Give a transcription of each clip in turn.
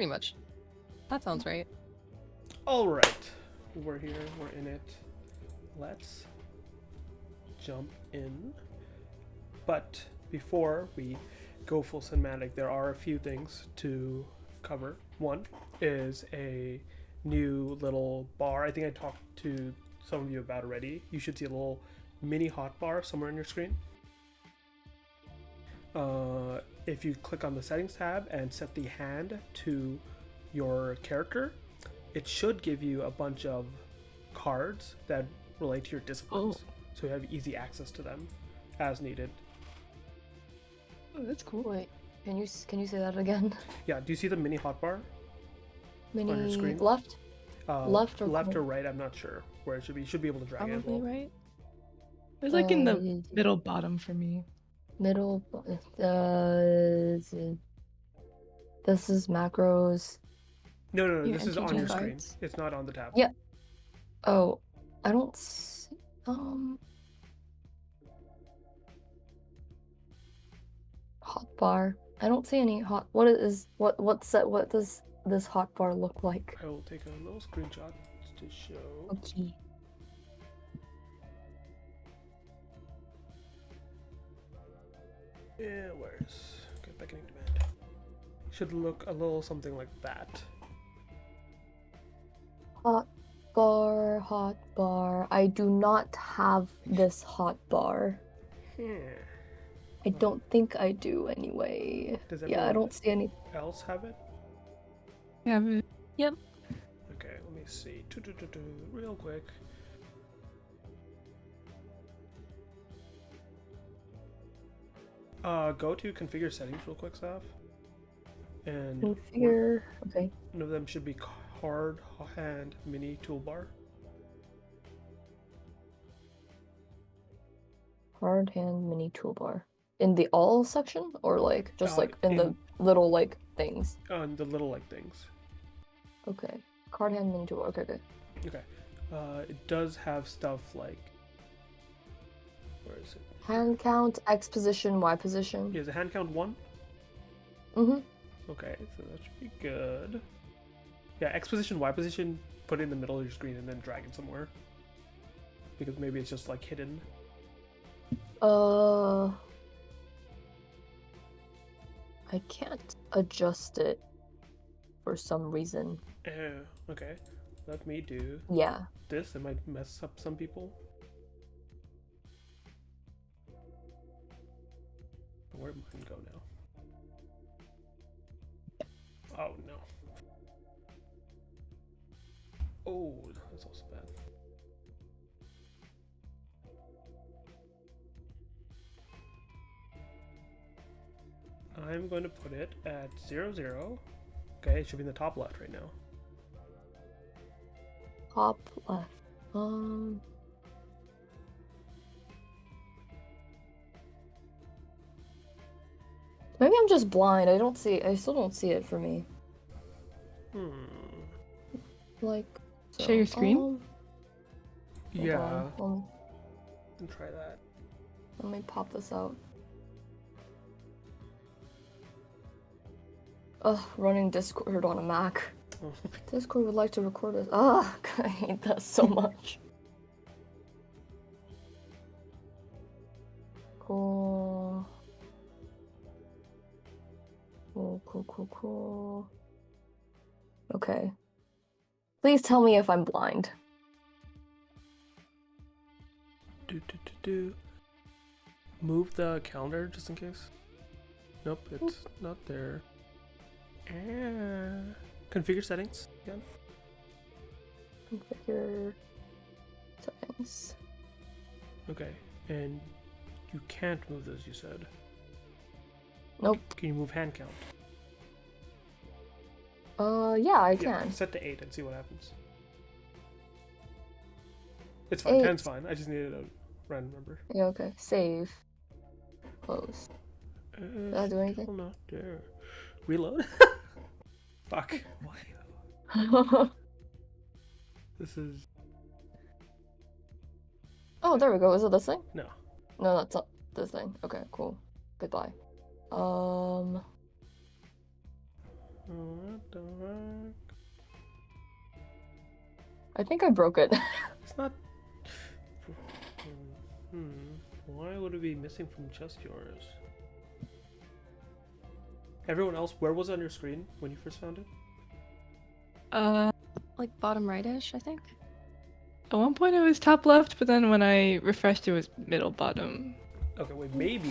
pretty much. That sounds right. All right, we're here. We're in it. Let's jump in. But before we go full cinematic, there are a few things to cover. One is a new little bar. I think I talked to some of you about already. You should see a little mini hot bar somewhere on your screen. If you click on the settings tab and set the hand to your character, it should give you a bunch of cards that relate to your disciplines. So you have easy access to them as needed. Oh, that's cool. Wait, can you say that again? Yeah, do you see the mini hotbar Mini on your screen? left? Left or right? I'm not sure where it should be. You should be able to drag it as Probably well. right. It's like in the middle bottom for me. Middle. This is macros. No, Your this is on entry your cards? screen. It's not on the tab. Yeah. Oh, I don't see, hot bar. I don't see any hot. What does this hot bar look like? I will take a little screenshot to show. Okay. Yeah, where's Beckoning demand? Should look a little something like that. Hot bar. I do not have this hot bar. I don't think I do anyway. Does Yeah, I everyone don't see any. else have it? Have it. Yep. Okay, let me see. Real quick. Go to configure settings real quick, Saf. And Configure. Okay. one of them should be card hand mini toolbar. Hard hand mini toolbar. In the all section? Or like just like in the in- little like things? On the little like things. Okay. Card hand mini toolbar. Okay, good. Okay. It does have stuff like, where is it? Hand count, X position, Y position. Yeah, is it hand count 1? Mm-hmm. Okay, so that should be good. Yeah, X position, Y position, put it in the middle of your screen and then drag it somewhere. Because maybe it's just like hidden. I can't adjust it for some reason. Okay. Let me do Yeah. this. It might mess up some people. Where'd mine go now? Oh no. Oh, that's also bad. I'm going to put it at 0, 0. Okay, it should be in the top left right now. Top left. Maybe I'm just blind. I still don't see it for me. Like, Share your screen? hold Yeah. on. And try that. Let me pop this out. Ugh, running Discord on a Mac. Oh. Discord would like to record this. Ah, I hate that so much. Cool. Cool. Okay. Please tell me if I'm blind. Move the calendar just in case. Nope, it's not there. Configure settings again. Configure settings. Okay, and you can't move those, you said. Nope. Can you move hand count? Yeah, I Yeah, can. set to 8 and see what happens. It's fine, 10's 8. fine. I just needed a random number. Yeah, okay. Save. Close. Did I do anything? Still not there. Reload? Fuck. This is... Oh, there we go. Is it this thing? No. No, that's not this thing. Okay, cool. Goodbye. What the heck? I think I broke it. It's not. Why would it be missing from just yours? Everyone else, where was it on your screen when you first found it? Like Bottom right-ish, I think. at one point it was top left, but then when I refreshed, it was middle bottom. Okay, wait, maybe.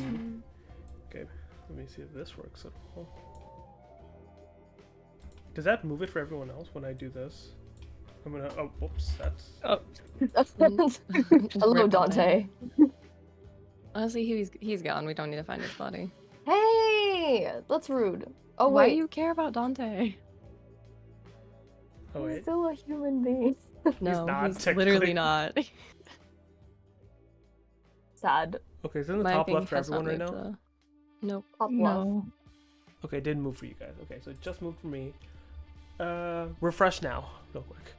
Okay, let me see if this works at all. Does that move it for everyone else when I do this? I'm gonna. Oh, whoops, that's. Oh, Hello, Rip Dante. Honestly, he's gone. We don't need to find his body. Hey, that's rude. Oh Why wait, do you care about Dante? Oh, he's wait. still a human being. No, not he's technically. literally not. Sad. Okay, it's in the My top thing left for has not everyone right moved, now? though. Nope. Top left. no. Okay, it didn't move for you guys. Okay, so it just moved for me. Refresh now, real quick.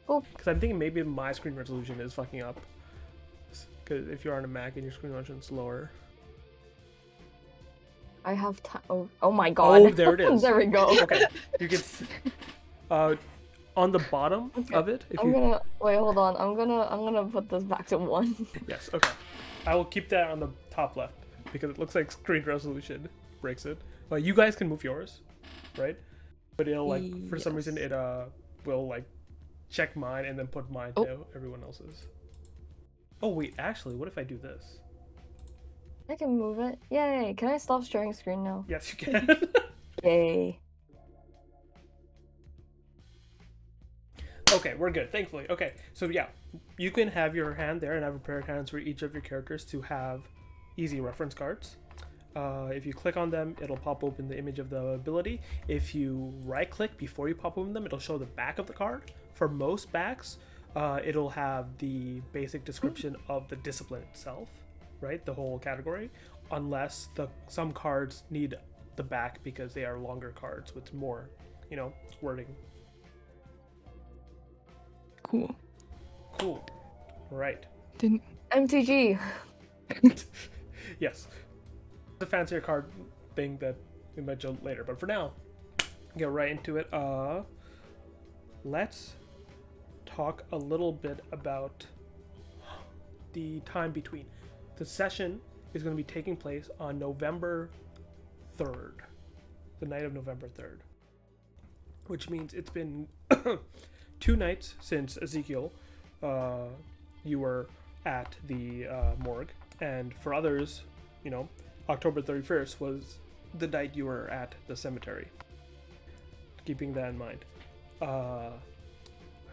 Oh. Because I'm thinking maybe my screen resolution is fucking up. Because if you're on a Mac and your screen resolution is lower. I have time. Oh my god. Oh, there it is. There we go. Okay, you can. On the bottom Okay. of it, if I'm you. gonna wait. Hold on. I'm gonna put this back to 1. Yes. Okay. I will keep that on the top left because it looks like screen resolution breaks it. Well, you guys can move yours, right? But it'll like for some reason it will like check mine and then put mine to everyone else's. Oh wait, actually, what if I do this? I can move it. Yay! Can I stop sharing screen now? Yes, you can. Yay! Okay, we're good, thankfully. Okay, so yeah, you can have your hand there, and I've prepared hands for each of your characters to have easy reference cards. If you click on them, it'll pop open the image of the ability. If you right-click before you pop open them, it'll show the back of the card. For most backs, it'll have the basic description of the discipline itself, right? The whole category, unless some cards need the back because they are longer cards with more, wording. Cool. Cool. Right. Didn't. MTG. Yes. The fancier card thing that we might do later, but for now, get right into it. Let's talk a little bit about the time between. The session is going to be taking place on November 3rd, the night of November 3rd, which means it's been 2 nights since Ezekiel, you were at the morgue, and for others, October 31st was the night you were at the cemetery. Keeping that in mind, I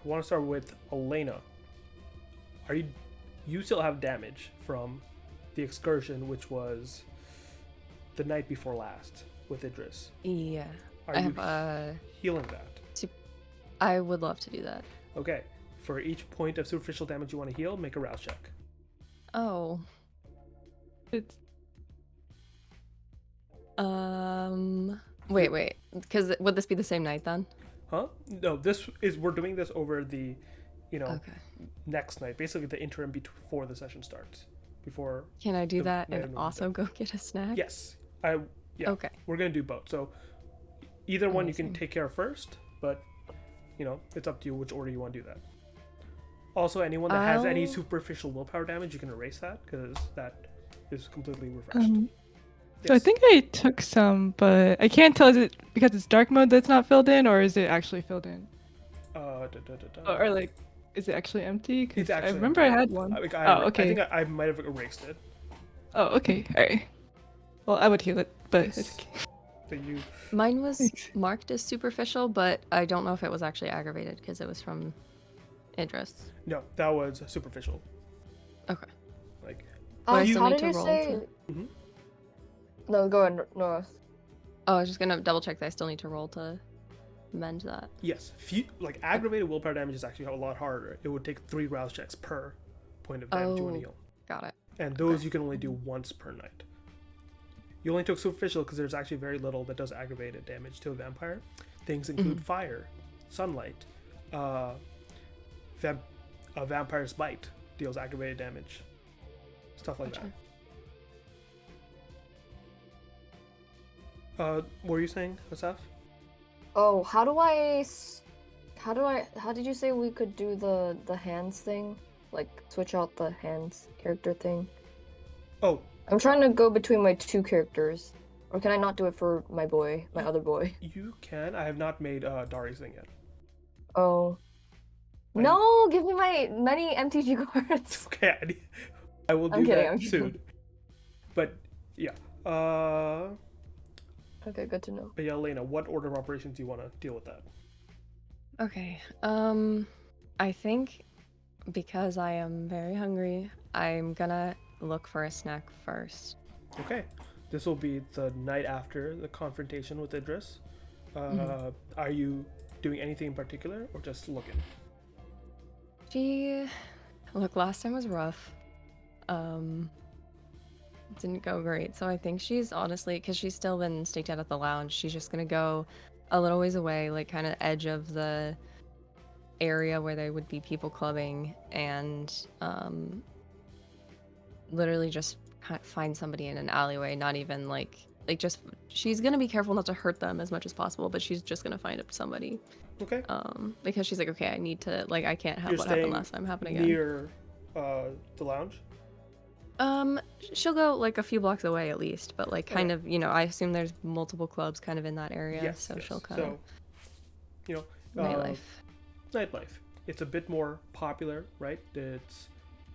want to start with Elena. You still have damage from the excursion, which was the night before last with Idris? Yeah. Are I you have healing that? I would love to do that. Okay. For each point of superficial damage you want to heal, make a rouse check. Oh. It's Wait. Because would this be the same night then? Huh? No, we're doing this over the, Okay. next night. Basically the interim before the session starts. Before. Can I do The that night of and November. also go get a snack? Yes. Yeah. Okay. We're going to do both. So either one you can Amazing. take care of first, but, it's up to you which order you want to do that. Also, anyone that has any I'll- superficial willpower damage, you can erase that because that is completely refreshed. So I think I took some, but I can't tell. Is it because it's dark mode that's not filled in, or is it actually filled in? Or like, is it actually empty? 'Cause It's actually I remember empty. I had one. I Oh, okay. think I might have erased it. Oh, okay. All right. Well, I would heal it, but it's okay. So you. Mine was marked as superficial, but I don't know if it was actually aggravated because it was from Idris. No, that was superficial. Okay. Like, Do I still How need did to you roll say? Mhm. No, go ahead, North. Oh, I was just gonna double check that I still need to roll to mend that. yes, aggravated willpower damage is actually a lot harder. It would take 3 rouse checks per point of damage you want to heal. Got it. And those you can only do once per night. You only took superficial because there's actually very little that does aggravated damage to a vampire. Things include fire, sunlight, a vampire's bite deals aggravated damage, stuff like Gotcha. that. What were you saying, Asaf? Oh, how did you say we could do the hands thing? Like switch out the hands character thing? Oh, I'm trying to go between my two characters. Or can I not do it for my other boy? you can. I have not made Dari's thing yet. Oh. I- No, give me my many MTG cards. Okay, I will do I'm kidding, that I'm kidding. soon. But yeah. Okay, good to know. But yeah, Elena, what order of operations do you want to deal with that? Okay. I think because I am very hungry, I'm gonna look for a snack first. Okay. This will be the night after the confrontation with Idris. Are you doing anything in particular or just looking? Look, last time was rough. Didn't go great. So I think she's honestly, because she's still been staked out at the lounge, she's just gonna go a little ways away, like kind of edge of the area where there would be people clubbing, and literally just find somebody in an alleyway. Not even like just she's gonna be careful not to hurt them as much as possible, but she's just gonna find somebody. Okay. Because she's like, okay, I need to, like, I can't have You're what happened staying last time happen again. near the lounge? She'll go like a few blocks away at least, but like kind of, you know, I assume there's multiple clubs kind of in that area, Yes, so yes. she'll kind of nightlife. nightlife. It's a bit more popular, right? It's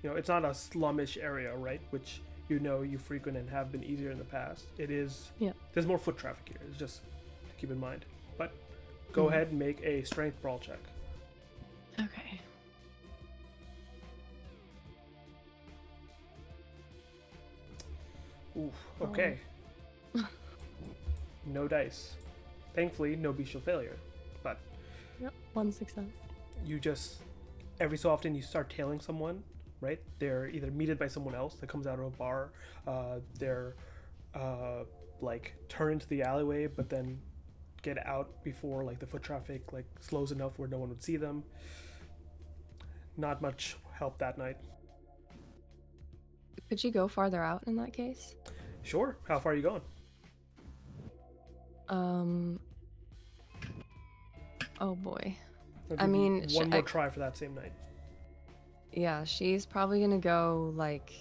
it's not a slumish area, right? Which you frequent and have been easier in the past. It is. Yeah. There's more foot traffic here. It's just to keep in mind. But go ahead and make a strength brawl check. Okay. Oof. Okay. No dice. Thankfully, no bestial failure. But Yep. One success. you just every so often you start tailing someone, right? They're either meted by someone else that comes out of a bar. They're like turn into the alleyway, but then get out before like the foot traffic like slows enough where no one would see them. Not much help that night. Could she go farther out in that case? Sure. How far are you going? Oh boy. I'll I give you mean, one more try for that same night. Yeah, she's probably gonna go like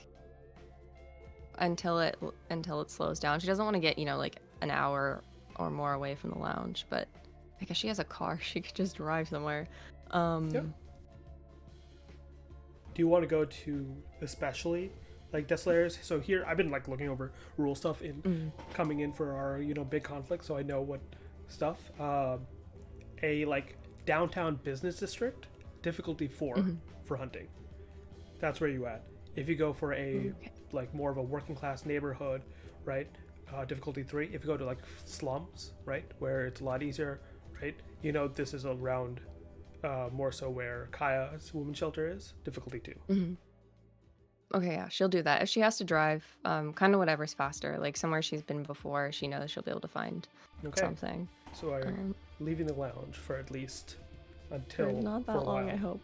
until it slows down. She doesn't want to get, like an hour or more away from the lounge, but I guess she has a car. She could just drive somewhere. Yep. Do you want to go to especially like Desolators? So here I've been like looking over rule stuff in coming in for our big conflict, so I know what stuff. A like downtown business district, difficulty 4 for hunting. That's where you at. If you go for a like more of a working class neighborhood, right? Difficulty 3. If you go to like slums, right, where it's a lot easier, right? This is around more so where Kaya's women's shelter is. Difficulty 2. Okay, yeah, she'll do that. If she has to drive, kind of whatever's faster, like somewhere she's been before, she knows she'll be able to find something. So I'm leaving the lounge for at least until For not for that a long, while. I hope.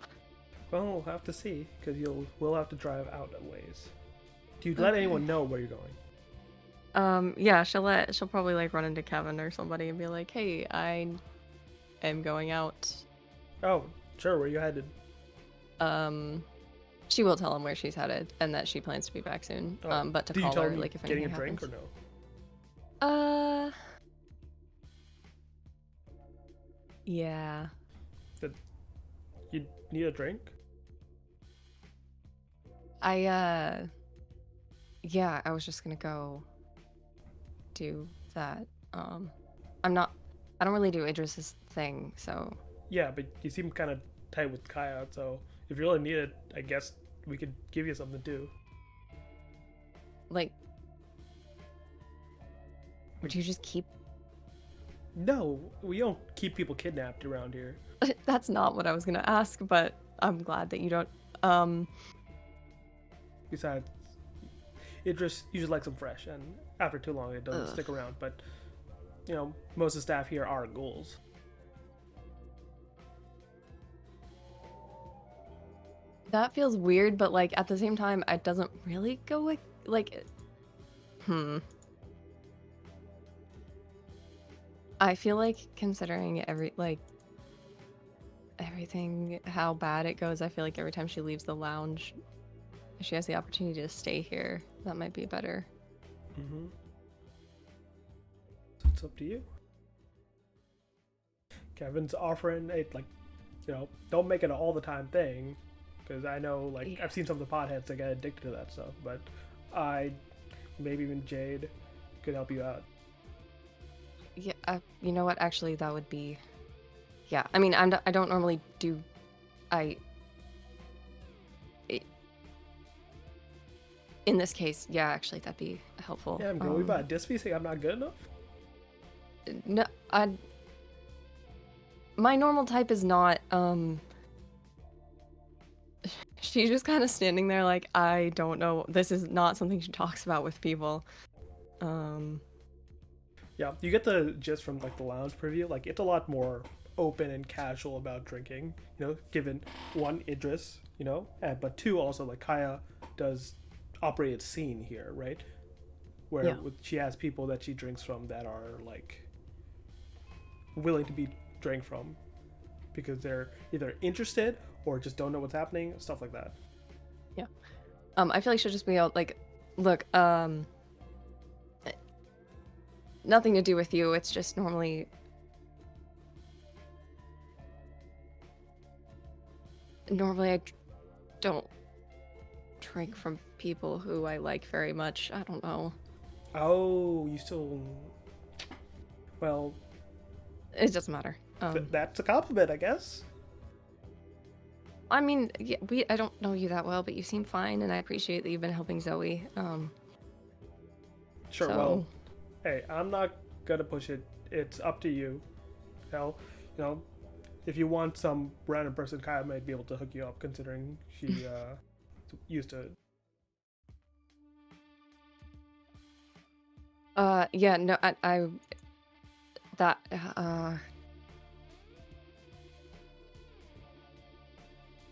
Well, we'll have to see because we'll have to drive out a ways. Do you let anyone know where you're going? Yeah, she'll probably like run into Kevin or somebody and be like, "Hey, I am going out." Oh, sure. Where you headed? She will tell him where she's headed and that she plans to be back soon. Oh. But to Do you call tell her, them like, if getting anything a drink happens. or no? Yeah. You need a drink? Yeah, I was just gonna go do that. I don't really do Idris's thing, so. Yeah, but you seem kind of tight with Kaya, so if you really need it, I guess we could give you something too. Like, would you just keep? No, we don't keep people kidnapped around here. That's not what I was gonna ask, but I'm glad that you don't. Besides, Idris usually likes them fresh, and after too long, it doesn't stick around. But most of the staff here are ghouls. That feels weird, but like at the same time, it doesn't really go with like. I feel like considering everything, how bad it goes, I feel like every time she leaves the lounge, if she has the opportunity to stay here, that might be better. Mm-hmm. So it's up to you. Kevin's offering it, like, don't make it an all the time thing, because I know, like, Yeah. I've seen some of the potheads that get addicted to that stuff, but maybe even Jade could help you out. Yeah, you know what? Actually, that would be. Yeah, I mean, I don't normally do. In this case, yeah, actually, that'd be helpful. Yeah, I'm going about Dispy saying I'm not good enough. No, my normal type is not. She's just kind of standing there like, I don't know. This is not something she talks about with people. Yeah, you get the gist from like the lounge preview. Like, it's a lot more open and casual about drinking. Given one, Idris, but two, also like Kaya does operate a scene here, right? Where she has people that she drinks from that are like willing to be drank from because they're either interested or just don't know what's happening, stuff like that. Yeah. I feel like she'll just be out like, look, nothing to do with you. It's just normally I don't drink from people who I like very much. I don't know. Oh, you still... Well... It doesn't matter. That's a compliment, I guess. I mean, yeah, I don't know you that well, but you seem fine, and I appreciate that you've been helping Zoe. Sure, so... well, hey, I'm not gonna push it. It's up to you. Hell, if you want some random person, Kaya might be able to hook you up, considering she used to it. Yeah, no, I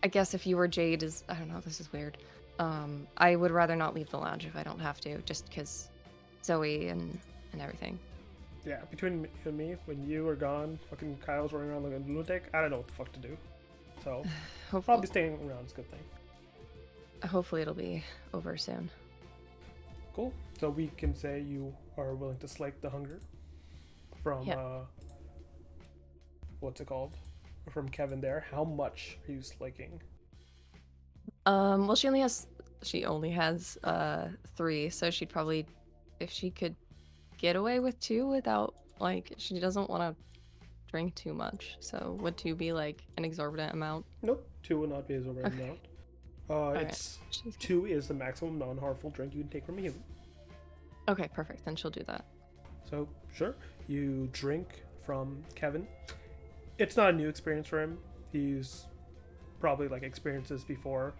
guess if you were Jade I don't know, this is weird. I would rather not leave the lounge if I don't have to, just because Zoe and everything. Yeah, between you and me, when you were gone, fucking Kyle's running around like a lunatic. I don't know what the fuck to do. So, probably staying around is a good thing. Hopefully it'll be over soon. Cool. So we can say you are willing to slake the hunger from, what's it called? From Kevin there. How much are you slaking? Well, she only has 3, so she'd probably, if she could get away with 2 without, like, she doesn't want to drink too much. So would 2 be like an exorbitant amount? Nope, 2 would not be an exorbitant amount. It's right. 2 is the maximum non-harmful drink you can take from a human. Okay, perfect. Then she'll do that. So, sure. You drink from Kevin. It's not a new experience for him. He's probably like experienced this before.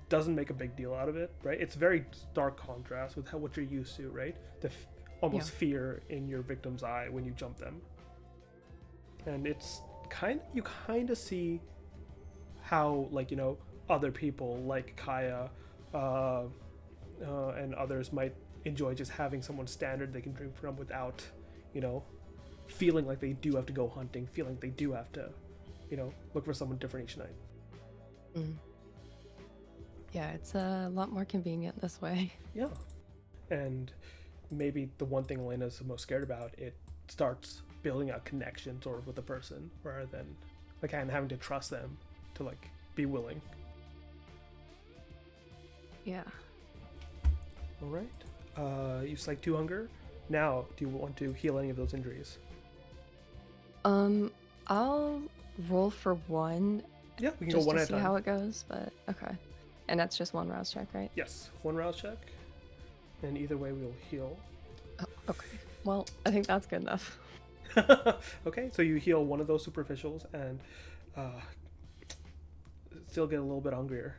Doesn't make a big deal out of it, right? It's very stark contrast with what you're used to, right? The almost fear in your victim's eye when you jump them. And it's you kind of see how, like, other people like Kaya and others might enjoy just having someone standard they can drink from without, feeling like they do have to go hunting, feeling like they do have to, look for someone different each night. Mm. Yeah, it's a lot more convenient this way. Yeah. And maybe the one thing Elena's the most scared about, it starts building a connection sort of with a person rather than like having to trust them to like be willing. Yeah. All right. You slake 2 hunger. Now, do you want to heal any of those injuries? I'll roll for 1. Yeah, we can go one at a time. Just to see how it goes, but okay. And that's just 1 rouse check, right? Yes, 1 rouse check. And either way, we'll heal. Oh, okay. Well, I think that's good enough. Okay, so you heal 1 of those superficials and still get a little bit hungrier.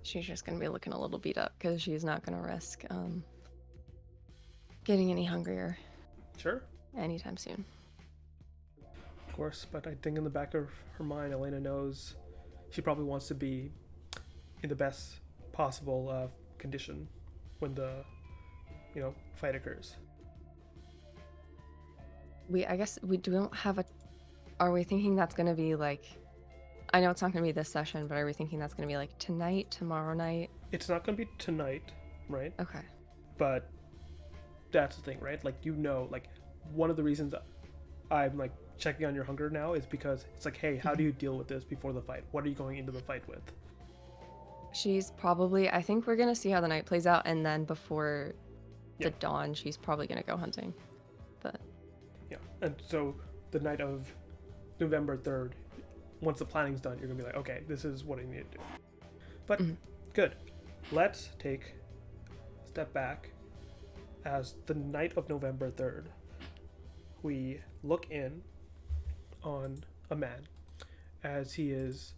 She's just going to be looking a little beat up because she's not going to risk getting any hungrier. Sure. Anytime soon. Of course, but I think in the back of her mind, Elena knows she probably wants to be in the best possible condition when the fight occurs. I guess we don't have a. Are we thinking that's gonna be like? I know it's not gonna be this session, but are we thinking that's gonna be like tonight, tomorrow night? It's not going to be tonight, right? Okay. But that's the thing, right? Like, like one of the reasons I'm like checking on your hunger now is because it's like, hey, how do you deal with this before the fight? What are you going into the fight with? She's probably. I think we're gonna see how the night plays out, and then before the dawn, she's probably gonna go hunting. But yeah, and so the night of November 3rd, once the planning's done, you're gonna be like, okay, this is what I need to do. But good. Let's take a step back. As the night of November 3rd, we look in on a man as he is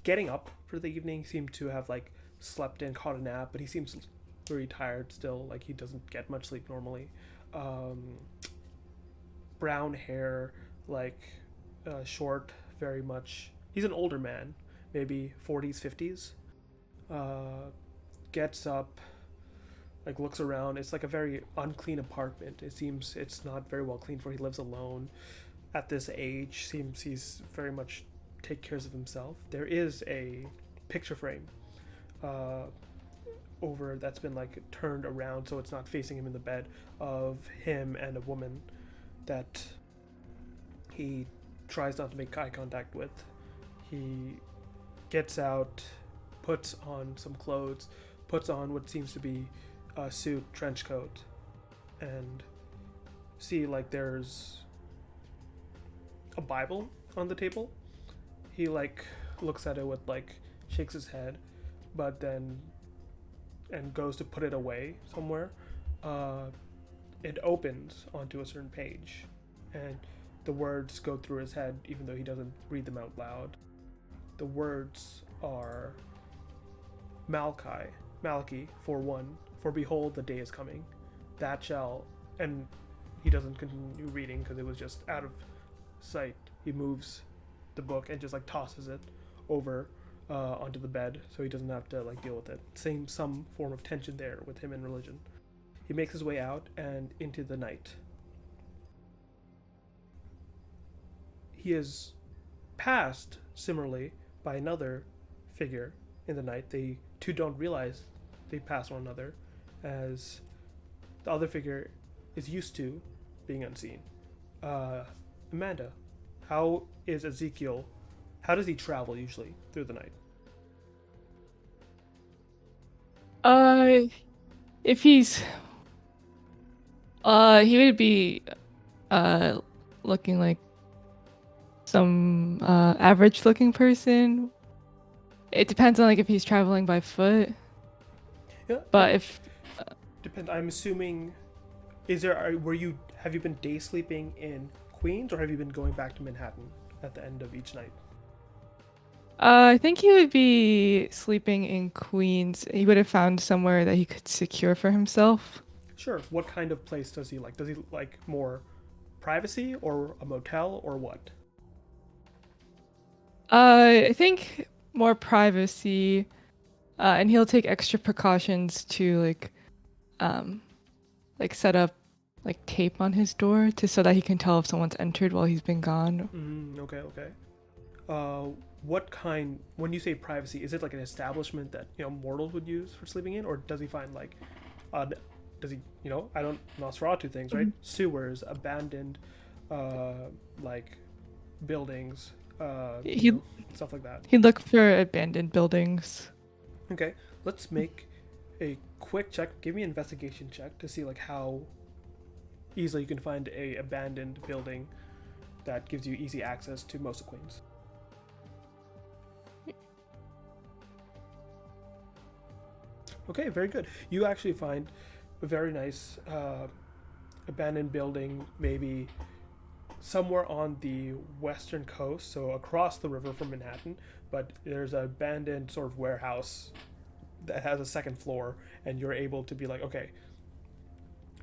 getting up for the evening. He seems to have like slept in, caught a nap, but he seems very tired still. Like he doesn't get much sleep normally. Brown hair, like short, very much. He's an older man, maybe 40s, 50s. Gets up, like looks around. It's like a very unclean apartment. It seems it's not very well cleaned for he lives alone at this age. Seems he's very much take care of himself. There is a picture frame over that's been like turned around so it's not facing him in the bed, of him and a woman that he tries not to make eye contact with. He gets out, puts on some clothes, puts on what seems to be a suit, trench coat, and see like there's a Bible on the table. He like looks at it with like shakes his head, but then and goes to put it away somewhere. It opens onto a certain page, and the words go through his head even though he doesn't read them out loud. The words are Malachi 4:1, for behold the day is coming, that shall, and he doesn't continue reading because it was just out of sight. He moves the book and just like tosses it over onto the bed so he doesn't have to like deal with it. Some form of tension there with him and religion. He makes his way out and into the night. He is passed similarly by another figure in the night. They two don't realize they pass one another, as the other figure is used to being unseen. Amanda, how is Ezekiel? How does he travel usually through the night? If he's he would be looking like some average looking person. It depends on like if he's traveling by foot. Yeah, but if depend. I'm assuming. Have you been day sleeping in Queens, or have you been going back to Manhattan at the end of each night? I think he would be sleeping in Queens. He would have found somewhere that he could secure for himself. Sure. What kind of place does he like? Does he like more privacy or a motel or what? I think more privacy, and he'll take extra precautions to like set up like tape on his door so that he can tell if someone's entered while he's been gone. Okay. What kind? When you say privacy, is it like an establishment that mortals would use for sleeping in, or does he find like, does he I don't Nosferatu things, right? Mm-hmm. Sewers, abandoned, like buildings, stuff like that. He looked for abandoned buildings. Okay, let's make a quick check. Give me an investigation check to see like how easily you can find a abandoned building that gives you easy access to most of Queens. Okay, very good. You actually find a very nice abandoned building, maybe somewhere on the western coast, so across the river from Manhattan, but there's an abandoned sort of warehouse that has a second floor, and you're able to be like, okay,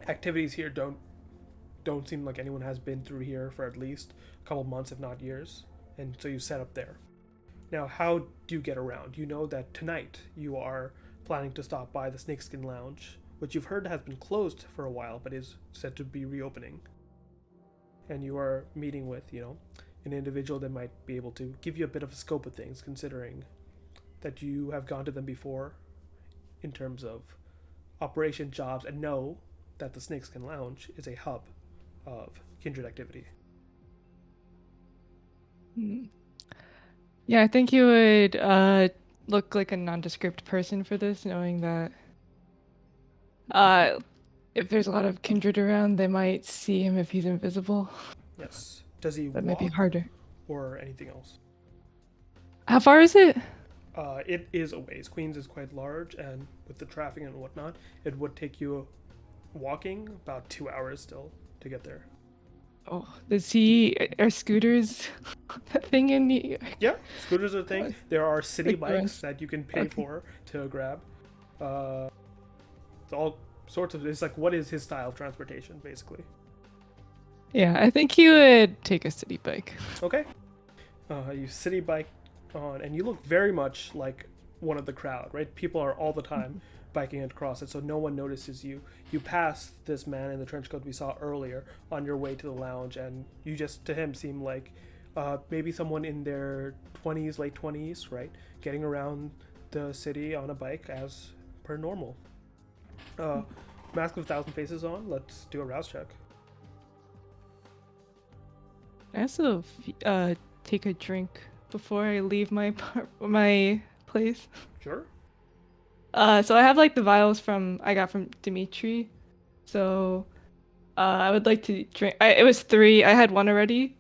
activities here don't seem like anyone has been through here for at least a couple months, if not years, and so you set up there. Now, how do you get around? You know that tonight you are planning to stop by the Snakeskin Lounge which you've heard has been closed for a while, but is said to be reopening. And you are meeting with, an individual that might be able to give you a bit of a scope of things, considering that you have gone to them before in terms of operation jobs and know that the Snakeskin Lounge is a hub of kindred activity. Yeah, I think you would look like a nondescript person for this, knowing that if there's a lot of kindred around, they might see him if he's invisible. Yes. Does he That walk might be harder. or anything else? How far is it? It is a ways. Queens is quite large, and with the traffic and whatnot, it would take you walking about 2 hours still to get there. Oh, are scooters a thing in New York? Yeah, scooters are a thing. There are city Like bikes that you can pay for to grab. It's all sorts of. It's like, what is his style of transportation, basically? Yeah, I think he would take a city bike. Okay. You city bike on, and you look very much like one of the crowd, right? People are all the time biking across it, so no one notices you. You pass this man in the trench coat we saw earlier on your way to the lounge, and you just, to him, seem like maybe someone in their 20s, late 20s, right? Getting around the city on a bike as per normal. Mask of 1,000 Faces on. Let's do a rouse check. I also take a drink before I leave my place. Sure. So I have like the vials I got from Dimitri. So I would like to drink. It was 3. I had 1 already.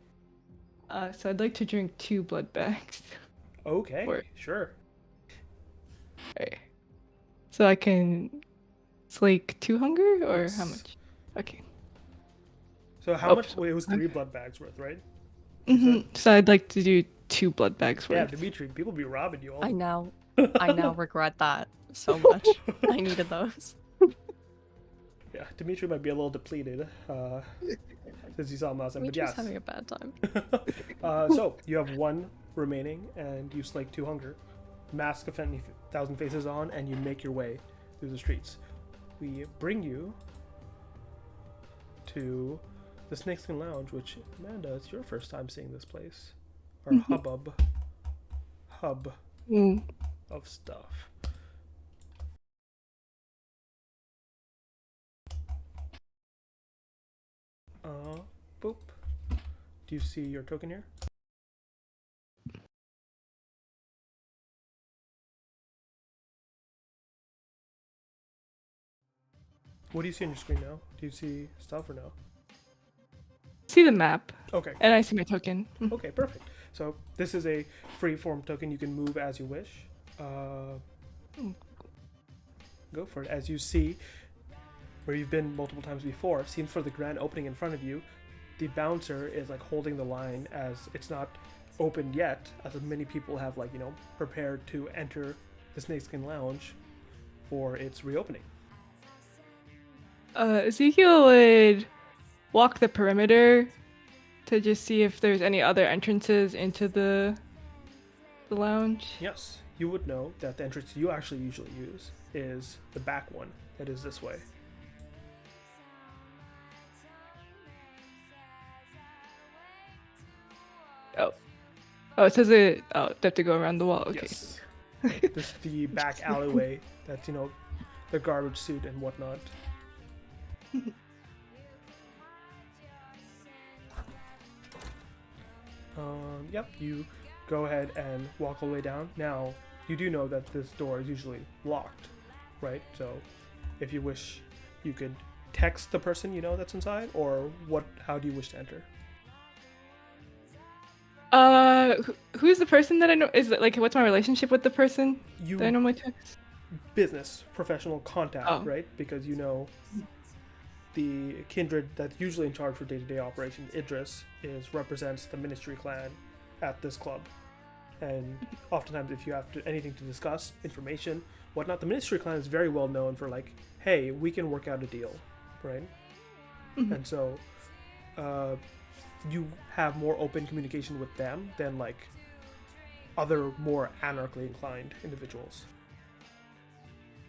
So I'd like to drink 2 blood bags. Okay, sure. Okay. So I can slake 2 hunger, or Yes. how much? Okay. So how much? It was 3 blood bags worth, right? So I'd like to do 2 blood bags worth. Yeah, Dimitri, people be robbing you all. I now regret that so much. I needed those. Yeah, Dimitri might be a little depleted since you saw him last time. But Dimitri's yes. having a bad time. So you have 1 remaining, and you slake 2 hunger. Mask of 1,000 Faces on, and you make your way through the streets. We bring you to the Snakeskin Lounge, which, Amanda, it's your first time seeing this place. Our hub of stuff. Boop. Do you see your token here? What do you see on your screen now? Do you see stuff or no? See the map. Okay. And I see my token. Okay, perfect. So this is a free form token. You can move as you wish. Go for it. As you see, where you've been multiple times before, seen for the grand opening in front of you, the bouncer is like holding the line as it's not opened yet, as many people have prepared to enter the Snakeskin Lounge for its reopening. Ezekiel would walk the perimeter to just see if there's any other entrances into the lounge. Yes, you would know that the entrance you actually usually use is the back one that is this way. Oh, it says they have to go around the wall. Okay. Yes. This the back alleyway that's, the garbage chute and whatnot. Yep, you go ahead and walk all the way down. Now, you do know that this door is usually locked, right? So, if you wish, you could text the person that's inside, or how do you wish to enter? Who's the person that I know? Is it what's my relationship with the person that I normally text? Business, professional contact, right? Because the kindred that's usually in charge for day-to-day operations, Idris, represents the Ministry clan at this club. And oftentimes if you have anything to discuss, information, whatnot, the Ministry clan is very well known for hey, we can work out a deal, right? And so you have more open communication with them than other more anarchically inclined individuals.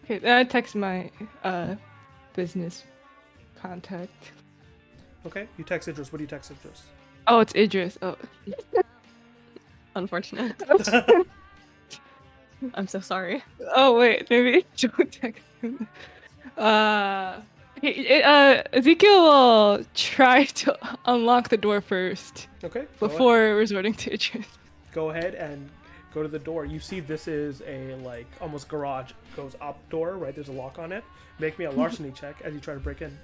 Okay, then I text my business contact. Okay, you text Idris. What do you text Idris? Oh, it's Idris. Oh. Unfortunate. I'm so sorry. Oh wait, maybe don't text him. Ezekiel will try to unlock the door first Okay, before resorting to Idris. go ahead and go to the door. You see this is a like almost garage goes up door, right? There's a lock on it. Make me a larceny check as you try to break in.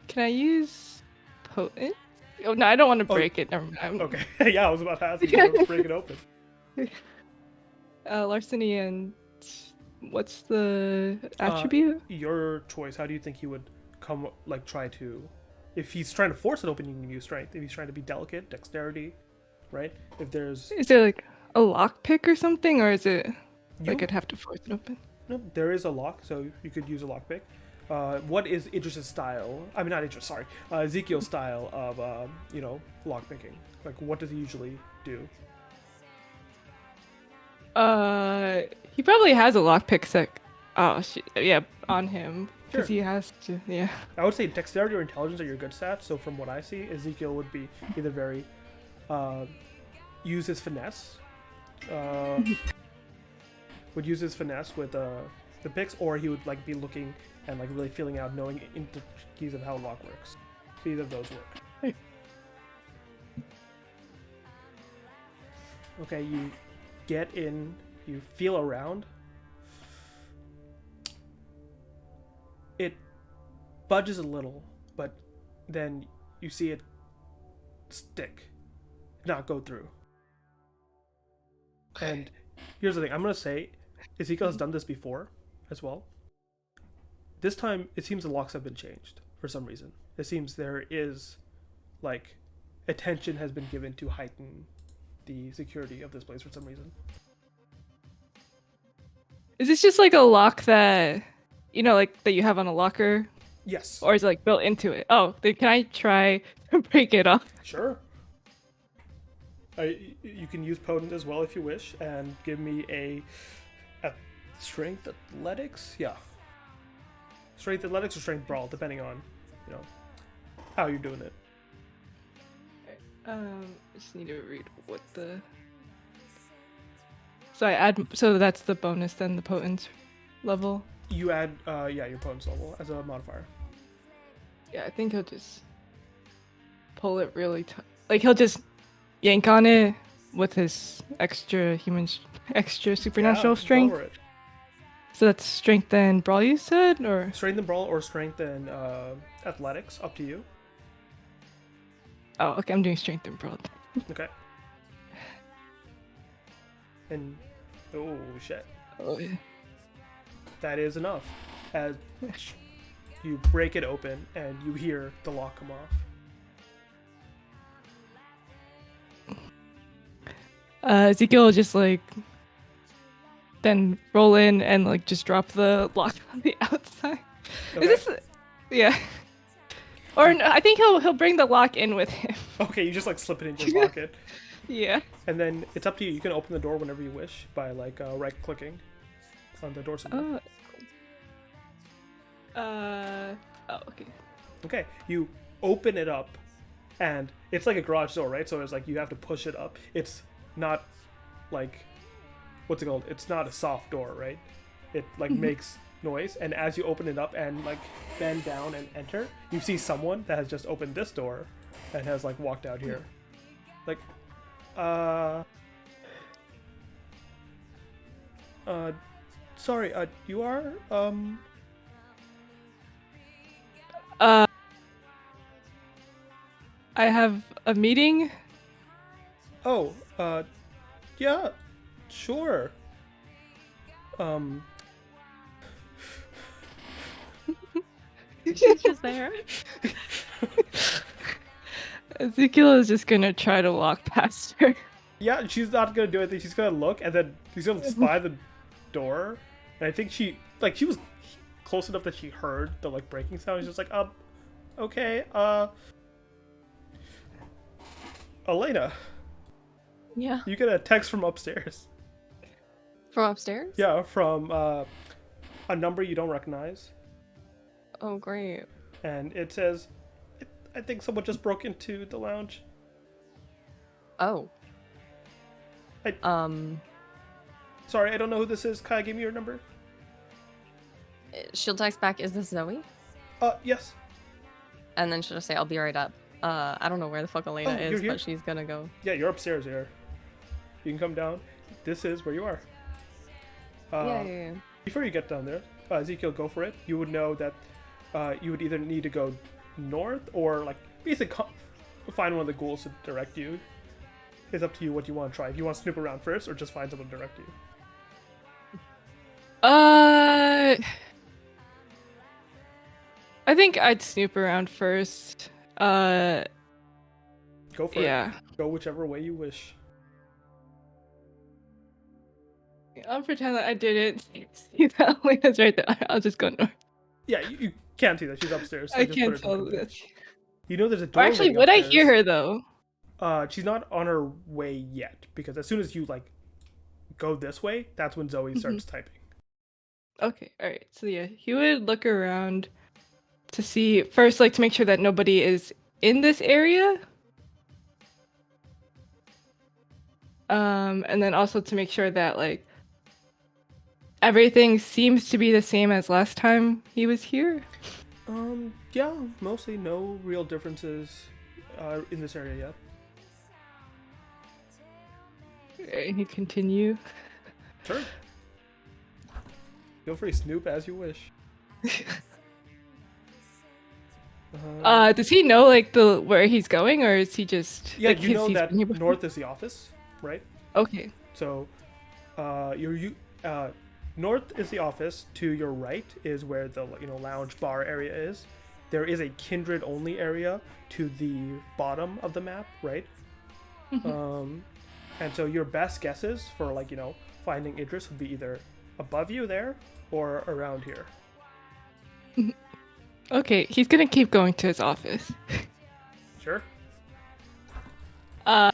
Can I use potent? Oh no, I don't want to break it. Never mind. Okay. Yeah, I was about to ask you to break it open. Larceny and what's the attribute? Your choice. How do you think he would come like try to if he's trying to force it open, you can use strength. If he's trying to be delicate, dexterity, right? If there's Is there like a lockpick or something, or is it like I'd have to force it open? no, there is a lock, so you could use a lockpick. What is Idris's style? I mean, not Idris. Sorry, Ezekiel's style of lockpicking. Like, what does he usually do? He probably has a lockpick set. Oh, yeah, on him because Sure. he has to. Yeah. I would say dexterity or intelligence are your good stats. So from what I see, Ezekiel would be either very use his finesse, would use his finesse with the picks, or he would like be looking and like really feeling out, knowing into keys of how lock works. Either of those work. Okay, you get in, you feel around. It budges a little, but then you see it stick, not go through. And here's the thing, I'm going to say Ezekiel has done this before as well. This time, it seems the locks have been changed for some reason. It seems there is, like, attention has been given to heighten the security of this place for some reason. Is this just like a lock that, like that you have on a locker, Yes. or is it like built into it? Oh, then can I try to break it off? Sure. You can use potent as well if you wish, and give me a strength athletics. Yeah, strength athletics or strength brawl, depending on how you're doing it. I just need to read what the. So I add. So that's the bonus then, the potent level. You add your potence level as a modifier. Yeah, I think he'll just pull it really like he'll just yank on it with his extra supernatural Yeah, strength. go for it. So that's strength and brawl, you said, or Strength and brawl or strength and athletics, up to you. oh, okay, I'm doing strength and brawl. Okay. And oh shit, Oh yeah. that is enough. As you break it open and you hear the lock come off. Ezekiel will just like then roll in and like just drop the lock on the outside. Okay. Is this? Yeah. Or no, I think he'll bring the lock in with him. Okay, you just like slip it into your pocket. Yeah. And then it's up to you. You can open the door whenever you wish by like right clicking on the door symbol. Oh, okay. Okay, you open it up, and it's like a garage door, right? So it's like you have to push it up. It's not like what's it called? It's not a soft door, right? It like makes noise, and as you open it up and like bend down and enter, you see someone that has just opened this door and has like walked out here. Like, sorry, you are, I have a meeting. oh, yeah, sure. She's just there. Ezekiel is just gonna try to walk past her. Yeah, she's not gonna do anything. She's gonna look, and then she's gonna spy the door. And I think she was close enough that she heard the like breaking sound. She's just like, okay, Elena, Yeah. you get a text from upstairs. From upstairs? Yeah, from a number you don't recognize. Oh, great. and it says, I think someone just broke into the lounge. Oh. I- Um, Sorry, I don't know who this is. Kai, give me your number. she'll text back, is this Zoe? Yes. And then she'll just say, I'll be right up. I don't know where the fuck Elena Oh, you're is, here? but she's gonna go. Yeah, you're upstairs here. You can come down. This is where you are. Yeah. Before you get down there, Ezekiel, go for it. You would know that you would either need to go north or like basically find one of the ghouls to direct you. It's up to you what you want to try. If you want to snoop around first or just find someone to direct you. I think I'd snoop around first. Go for Yeah. it. Go whichever way you wish. I'll pretend that I didn't see that Elena's right there. I'll just go north. Yeah, you can't see that. She's upstairs. So I just can't put her tell to this. You know there's a Or door actually, leading would I upstairs. hear her though? She's not on her way yet, because as soon as you like go this way, that's when Zoe starts typing. Okay, alright. So yeah, he would look around to see first, like to make sure that nobody is in this area. And then also to make sure that like everything seems to be the same as last time he was here. Yeah, mostly no real differences in this area yet. And he continue. Sure. Feel free to snoop as you wish. Does he know like the where he's going, or is he just Yeah, like, you know he's that been here before? north is the office, right? Okay. So, north is the office. To your right is where the lounge bar area is. There is a kindred only area to the bottom of the map, right? And so your best guesses for finding Idris would be either above you there or around here. Okay, he's gonna keep going to his office. Sure. Oh,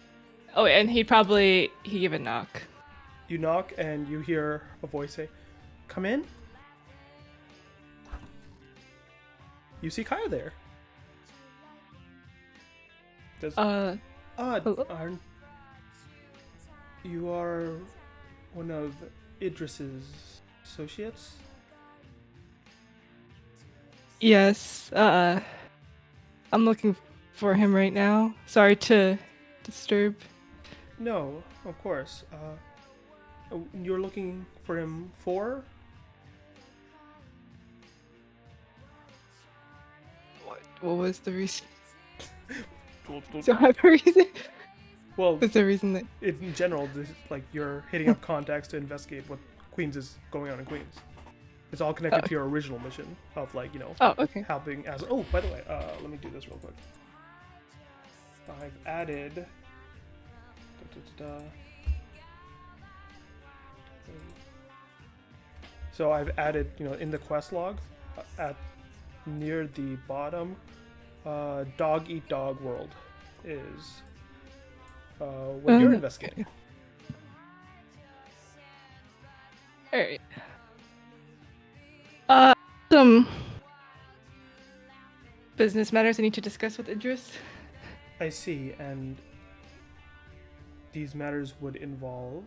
and he give a knock. You knock and you hear a voice say, "Come in." You see Kaya there. Does Hello? you are one of Idris's associates? Yes. I'm looking for him right now. Sorry to disturb. No, of course. You're looking for him for? What was the reason? So I have a reason. Well, What's the reason that? in general, this, you're hitting up contacts to investigate what Queens is going on in Queens. It's all connected to your original mission of Oh, okay. helping as. Oh, by the way, let me do this real quick. I've added. So I've added, in the quest log, at near the bottom, Dog Eat Dog World is what you're investigating. Alright. Some business matters I need to discuss with Idris. I see, and these matters would involve.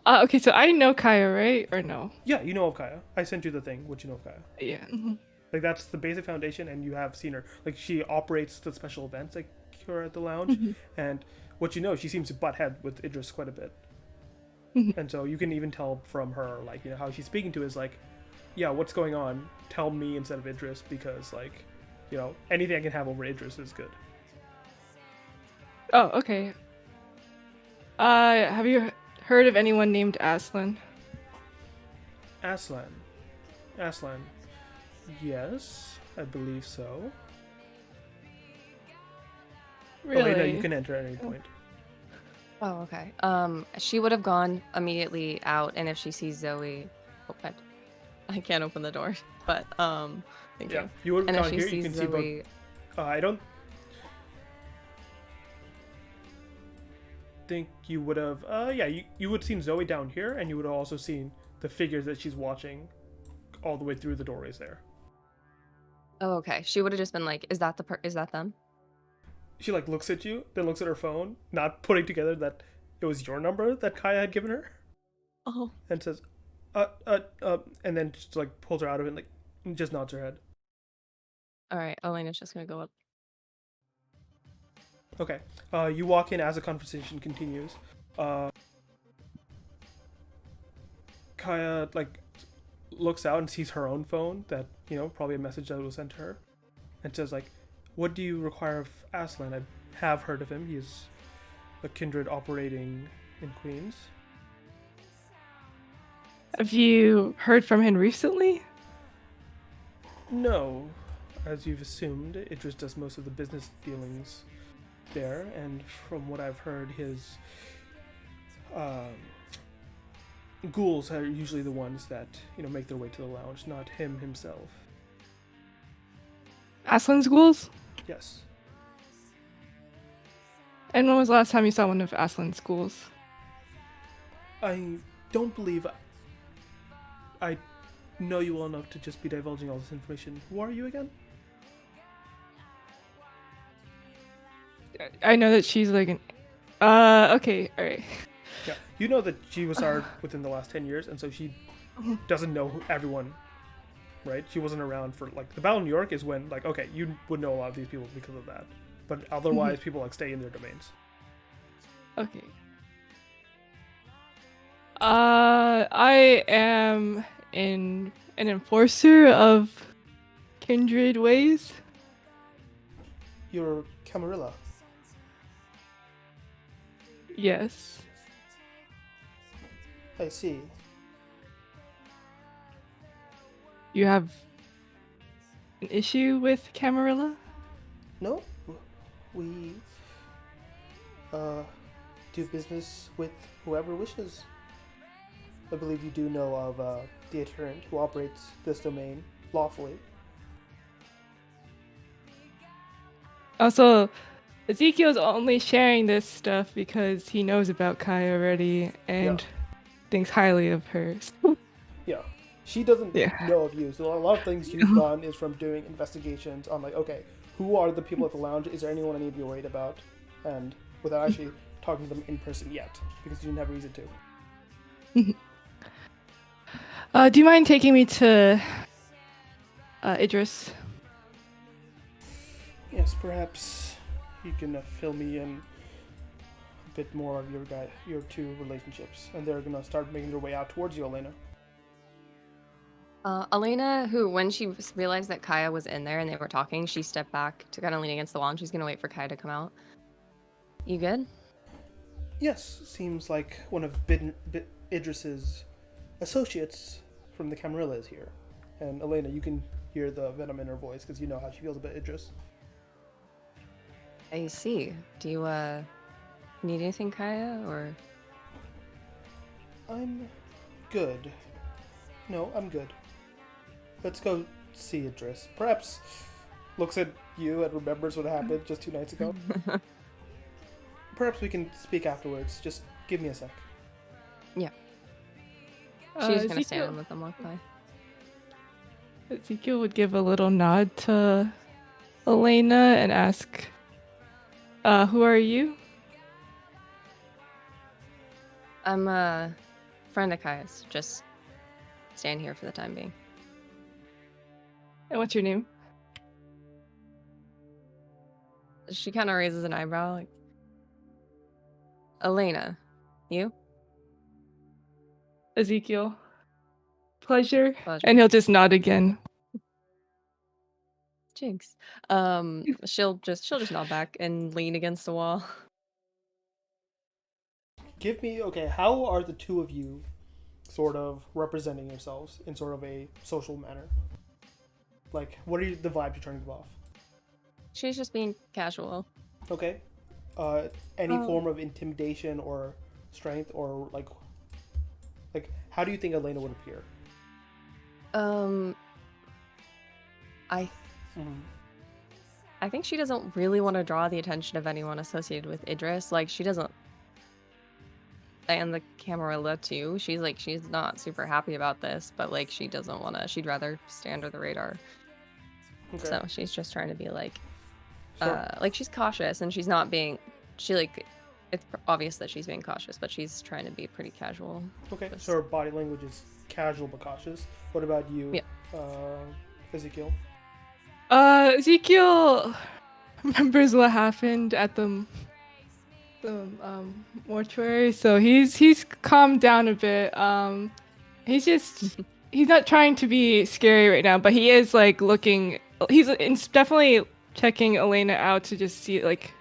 Okay, so I know Kaya, right? Or no? Yeah, you know of Kaya. I sent you the thing, what you know of Kaya. Yeah. That's the basic foundation, and you have seen her. She operates the special events here at the lounge, and what you know, she seems to butt head with Idris quite a bit. And so you can even tell from her, how she's speaking to is yeah, what's going on? Tell me instead of Idris, because anything I can have over Idris is good. Oh, okay. Have you heard of anyone named Aslan? Aslan. Yes, I believe so. Really? Oh, wait, no, you can enter at any point. Oh, okay. She would have gone immediately out, and if she sees Zoe, I can't open the door, but thank you. You would have And if gone she here. You sees can see Zoe, both. I don't think you would have. You would have seen Zoe down here, and you would have also seen the figures that she's watching all the way through the doorways there. Oh, okay. She would have just been like, "Is that is that them?" She like looks at you, then looks at her phone, not putting together that it was your number that Kaya had given her, Oh. and says, and then just like pulls her out of it, and, like just nods her head. All right. Elena's just gonna go up. Okay. You walk in as the conversation continues. Kaya like looks out and sees her own phone that probably a message that was sent to her, and says like, "What do you require of Aslan? I have heard of him. He's a kindred operating in Queens." Have you heard from him recently? No, as you've assumed, Idris does most of the business dealings there, and from what I've heard, his ghouls are usually the ones that make their way to the lounge, not him himself. Aslan's ghouls? Yes. And when was the last time you saw one of Aslan's ghouls? I don't believe I know you well enough to just be divulging all this information. Who are you again? I know that she's like an. Okay, alright. Yeah, you know that she was hired within the last 10 years, and so she doesn't know everyone, right? She wasn't around for, like, the Battle of New York is when, like, okay, you would know a lot of these people because of that. But otherwise, people, like, stay in their domains. Okay. I am an enforcer of kindred ways. You're Camarilla. Yes. I see. You have an issue with Camarilla? No, we do business with whoever wishes. I believe you do know of the adherent who operates this domain lawfully. Also, Ezekiel's only sharing this stuff because he knows about Kai already and thinks highly of her. Yeah. She doesn't Yeah. know of you, so a lot of things you've done is from doing investigations on, like, okay, who are the people at the lounge? Is there anyone I need to be worried about? And without actually talking to them in person yet, because you didn't have a reason to. Do you mind taking me to Idris? Yes, perhaps you can fill me in a bit more of your two relationships, and they're gonna start making their way out towards you, Elena. Elena, who, when she realized that Kaya was in there and they were talking, she stepped back to kind of lean against the wall, and she's gonna wait for Kaya to come out. You good? Yes, seems like one of Idris's associates from the Camarilla is here. And Elena, you can hear the venom in her voice because you know how she feels about Idris. I see. Do you need anything, Kaya, or? I'm good. No, I'm good. Let's go see Idris. Perhaps looks at you and remembers what happened just 2 nights ago. Perhaps we can speak afterwards. Just give me a sec. Yeah. She's gonna Ezekiel, stand and let them walk by. Ezekiel would give a little nod to Elena and ask, who are you? I'm a friend of Kaya's. Just stand here for the time being. And what's your name? She kind of raises an eyebrow, like, Elena. You? Ezekiel. Pleasure. Pleasure. And he'll just nod again. Jinx. She'll just nod back and lean against the wall. How are the two of you sort of representing yourselves in sort of a social manner? Like, what are the vibes you're trying to give off? She's just being casual. Okay. Any form of intimidation or strength, or like how do you think Elena would appear? I think she doesn't really want to draw the attention of anyone associated with Idris. Like, she doesn't and the Camarilla too. She's like, she's not super happy about this, but like she doesn't want to. She'd rather stay under the radar. Okay. So she's just trying to be like So, she's cautious, and she's not being. She like, it's obvious that she's being cautious, but she's trying to be pretty casual. okay. Just- So her body language is casual but cautious. What about you, Yeah. Ezekiel? Ezekiel remembers what happened at the mortuary, so he's calmed down a bit. He's not trying to be scary right now, but he is like looking. He's definitely checking Elena out to just see like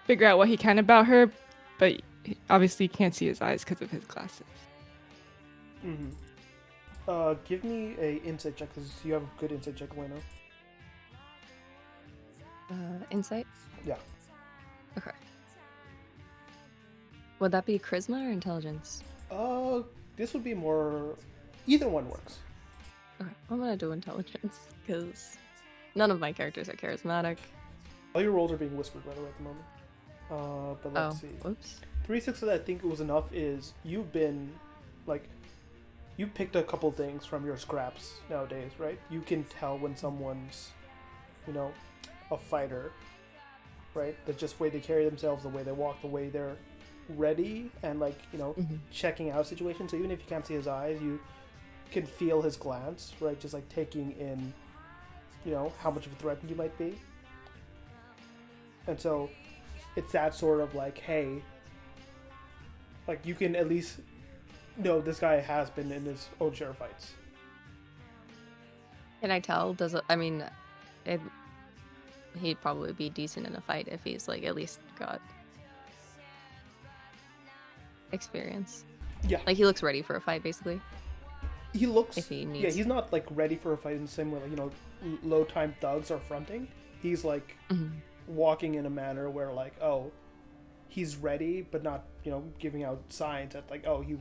figure out what he can about her, but he obviously can't see his eyes because of his glasses. Mm-hmm. Give me a insight check because you have a good insight check, Elena. Insight. Yeah. Okay. Would that be charisma or intelligence? This would be more. Either one works. Okay, I'm gonna do intelligence because none of my characters are charismatic. All your rolls are being whispered, by the way, at the moment. But let's see. Whoops. 3 6 I think it was enough is you've been, like, you picked a couple things from your scraps nowadays, right? You can tell when someone's, you know, a fighter, right? The just way they carry themselves, the way they walk, the way they're ready and, like, you know, checking out situations. So even if you can't see his eyes, you can feel his glance, right? Just like taking in, you know, how much of a threat you might be. And so it's that sort of like, hey, like you can at least know this guy has been in his own share of fights. Can I tell? Does it? I mean, he'd probably be decent in a fight if he's like at least got experience. Yeah. Like he looks ready for a fight, basically. He looks. If he needs. Yeah, he's not like ready for a fight in the same way, like, you know, low time thugs are fronting. He's like walking in a manner where, like, oh, he's ready, but not, you know, giving out signs that, like, oh, he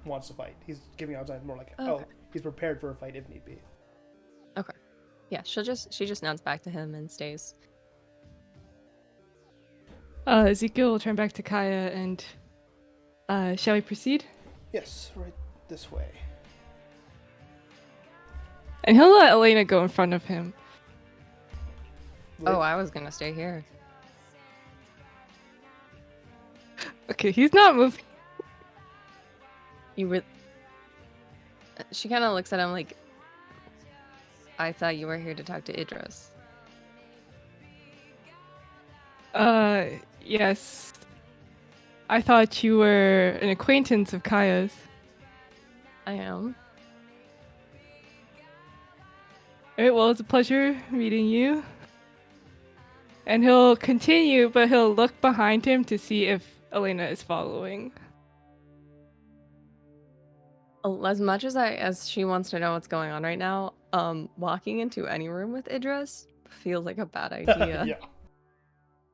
wants to fight. He's giving out signs more like, oh, he's prepared for a fight if need be. Okay. Yeah, she just nods back to him and stays. Ezekiel will turn back to Kaya and shall we proceed? Yes, right this way. And he'll let Elena go in front of him. Oh, I was gonna stay here. Okay, he's not moving. You would. She kind of looks at him like, I thought you were here to talk to Idris. Yes. I thought you were an acquaintance of Kaya's. I am. Alright, well, it's a pleasure meeting you. And he'll continue, but he'll look behind him to see if Elena is following. As much as she wants to know what's going on right now, walking into any room with Idris feels like a bad idea. Yeah.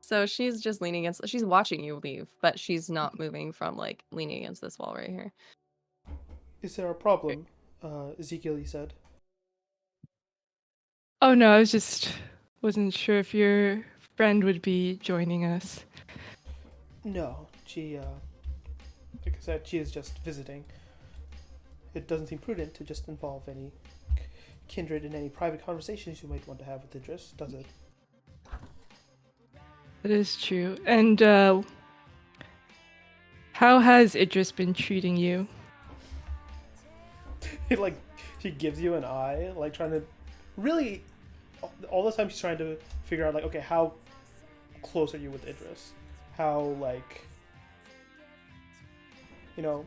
So she's just leaning against. She's watching you leave, but she's not moving from like leaning against this wall right here. Is there a problem, Ezekiel, you said? Oh no, I wasn't sure if your friend would be joining us. No, she, like I said, she is just visiting. It doesn't seem prudent to just involve any kindred in any private conversations you might want to have with Idris, does it? That is true. And how has Idris been treating you? Like, she gives you an eye, like trying to really, all the time she's trying to figure out, like, okay, how close are you with Idris? How, like, you know,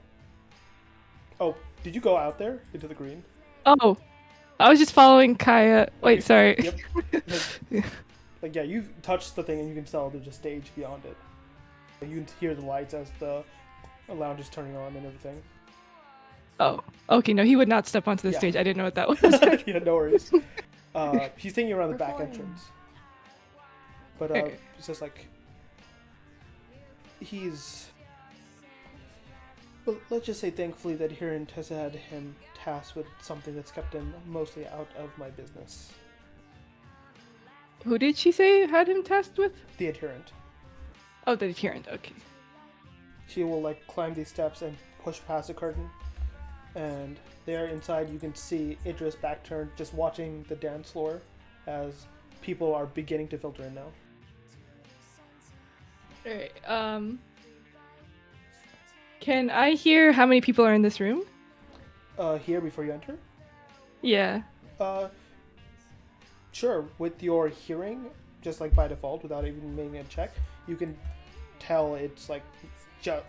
oh, did you go out there into the green? Oh, I was just following Kaya. Wait, Okay. sorry. Yep. Like, yeah, you've touched the thing and you can tell there's a stage beyond it. You can hear the lights as the lounge is turning on and everything. Oh, okay. No, he would not step onto the Yeah. stage. I didn't know what that was. Yeah, no worries. He's taking you around the back Perform. entrance. But Okay. it's just like he's. Well, let's just say thankfully that Adherent has had him tasked with something that's kept him mostly out of my business. Who did she say had him tasked with? The Adherent. Oh, the adherent. Okay. she will like climb these steps and push past the curtain, and there inside you can see Idris back turned, just watching the dance floor as people are beginning to filter in now. Alright, can I hear how many people are in this room? Here before you enter? Yeah. Sure. With your hearing, just like by default, without even making a check, you can tell it's like just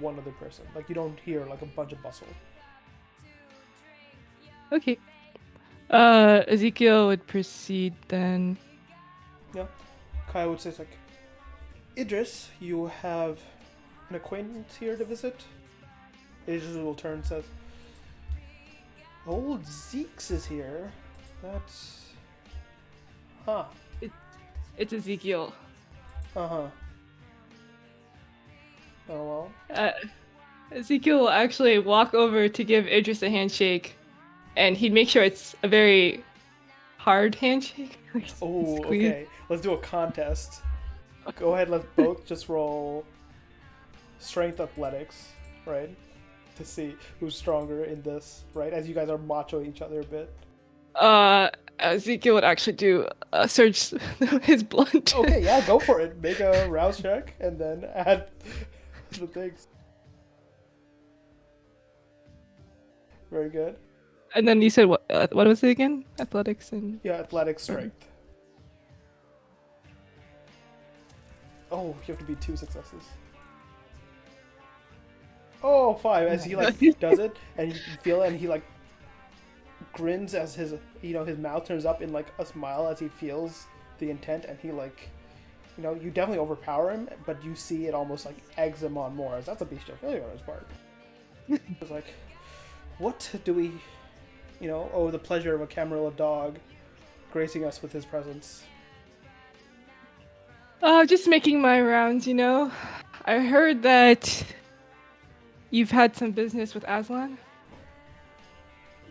one other person. Like you don't hear like a bunch of bustle. Okay. Ezekiel would proceed then. Yeah. Kaya would say it's like, Idris, you have an acquaintance here to visit? Idris will turn and says, old Zeeks is here. That's... Huh. It's Ezekiel. Uh-huh. Oh well. Ezekiel will actually walk over to give Idris a handshake, and he'd make sure it's a very hard handshake. Oh, Squeeze. okay. Let's do a contest. Go ahead, let's both just roll strength athletics, right? To see who's stronger in this, right? As you guys are machoing each other a bit. Ezekiel would actually do search his blunt. Okay, yeah, go for it. Make a rouse check and then add the things. Very good. And then you said what was it again? Athletics and... Yeah, athletic strength. Oh, you have to beat 2 successes. Oh, 5. As he like does it, and you can feel it, and he like grins as his his mouth turns up in like a smile as he feels the intent, and he like you definitely overpower him, but you see it almost like eggs him on more. As that's a bestial failure on his part. It's like, what do we, oh, the pleasure of a Camarilla dog gracing us with his presence. Just making my rounds, I heard that you've had some business with Aslan.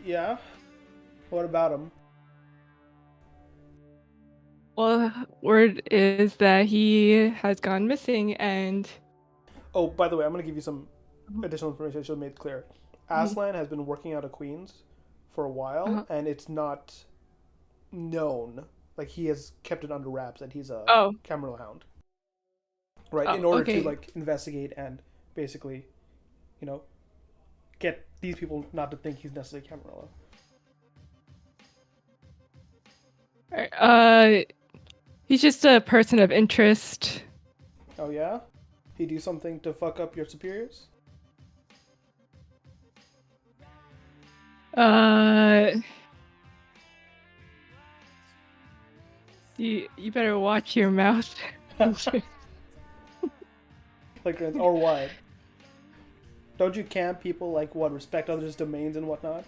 Yeah? What about him? Well, word is that he has gone missing and... Oh, by the way, I'm going to give you some additional information I should have made clear. Aslan has been working out of Queens for a while, and it's not known. Like, he has kept it under wraps that he's a Camarilla hound. Right, in order to, like, investigate and basically, get these people not to think he's necessarily Camarilla. He's just a person of interest. Oh, yeah? He do something to fuck up your superiors? You better watch your mouth. Like, or what? Don't you camp people, like, what, respect others' domains and whatnot?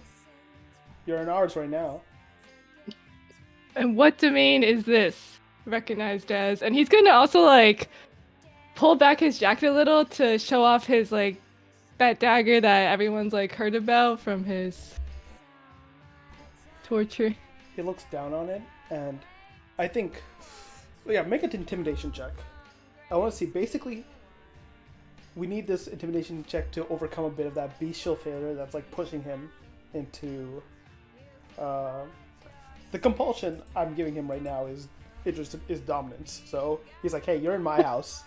You're in ours right now. And what domain is this recognized as? And he's gonna also, like, pull back his jacket a little to show off his, like, that dagger that everyone's, like, heard about from his torture. He looks down on it, and I think... Yeah, make an intimidation check. I want to see, basically... We need this intimidation check to overcome a bit of that bestial failure that's like pushing him into the compulsion I'm giving him right now is dominance. So he's like, hey, you're in my house.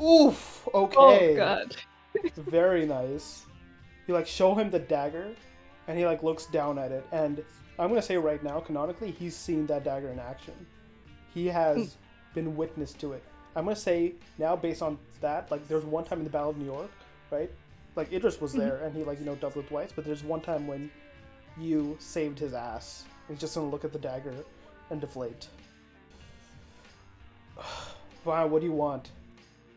Oof, okay. Oh god. Very nice. You like show him the dagger and he like looks down at it, and I'm gonna say right now, canonically, he's seen that dagger in action. He has been witness to it. I'm going to say now, based on that, like, there's one time in the Battle of New York, right? Like, Idris was there, and he, like, dealt with Weiss, but there's one time when you saved his ass. He's just going to look at the dagger and deflate. Wow, what do you want?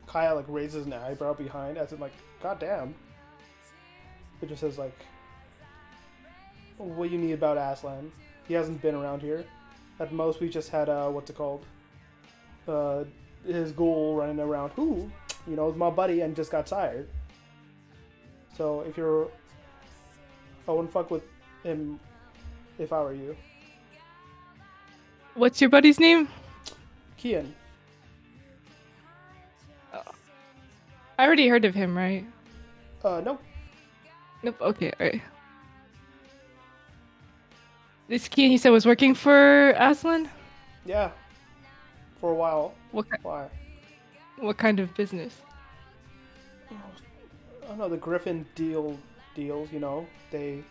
Kaya, like, raises an eyebrow behind, as in, like, goddamn. Idris says, like, what do you need about Aslan? He hasn't been around here. At most, we just had, what's it called? His ghoul running around, who, is my buddy and just got sired. So, I wouldn't fuck with him if I were you. What's your buddy's name? Kian. I already heard of him, right? No. Nope. Okay. All right. This Kian you said was working for Aslan. Yeah. For a while. What Why? what kind of business? I don't know, the Griffin deals, you know, they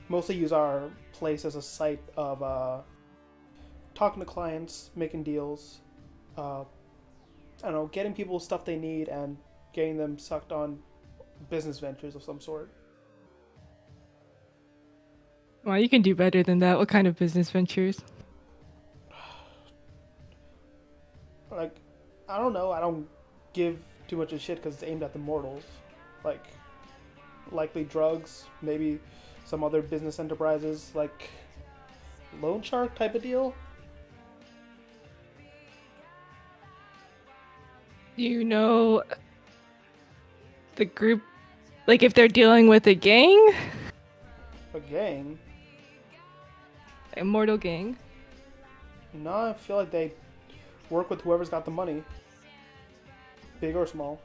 mostly use our place as a site of talking to clients, making deals, I don't know, getting people stuff they need and getting them sucked on business ventures of some sort. Well, you can do better than that. What kind of business ventures? Like, I don't know, I don't give too much of shit because it's aimed at the mortals. Like, likely drugs, maybe some other business enterprises, like loan shark type of deal. Do you know the group, like if they're dealing with a gang, A gang? a mortal gang? No, I feel like they work with whoever's got the money, big or small.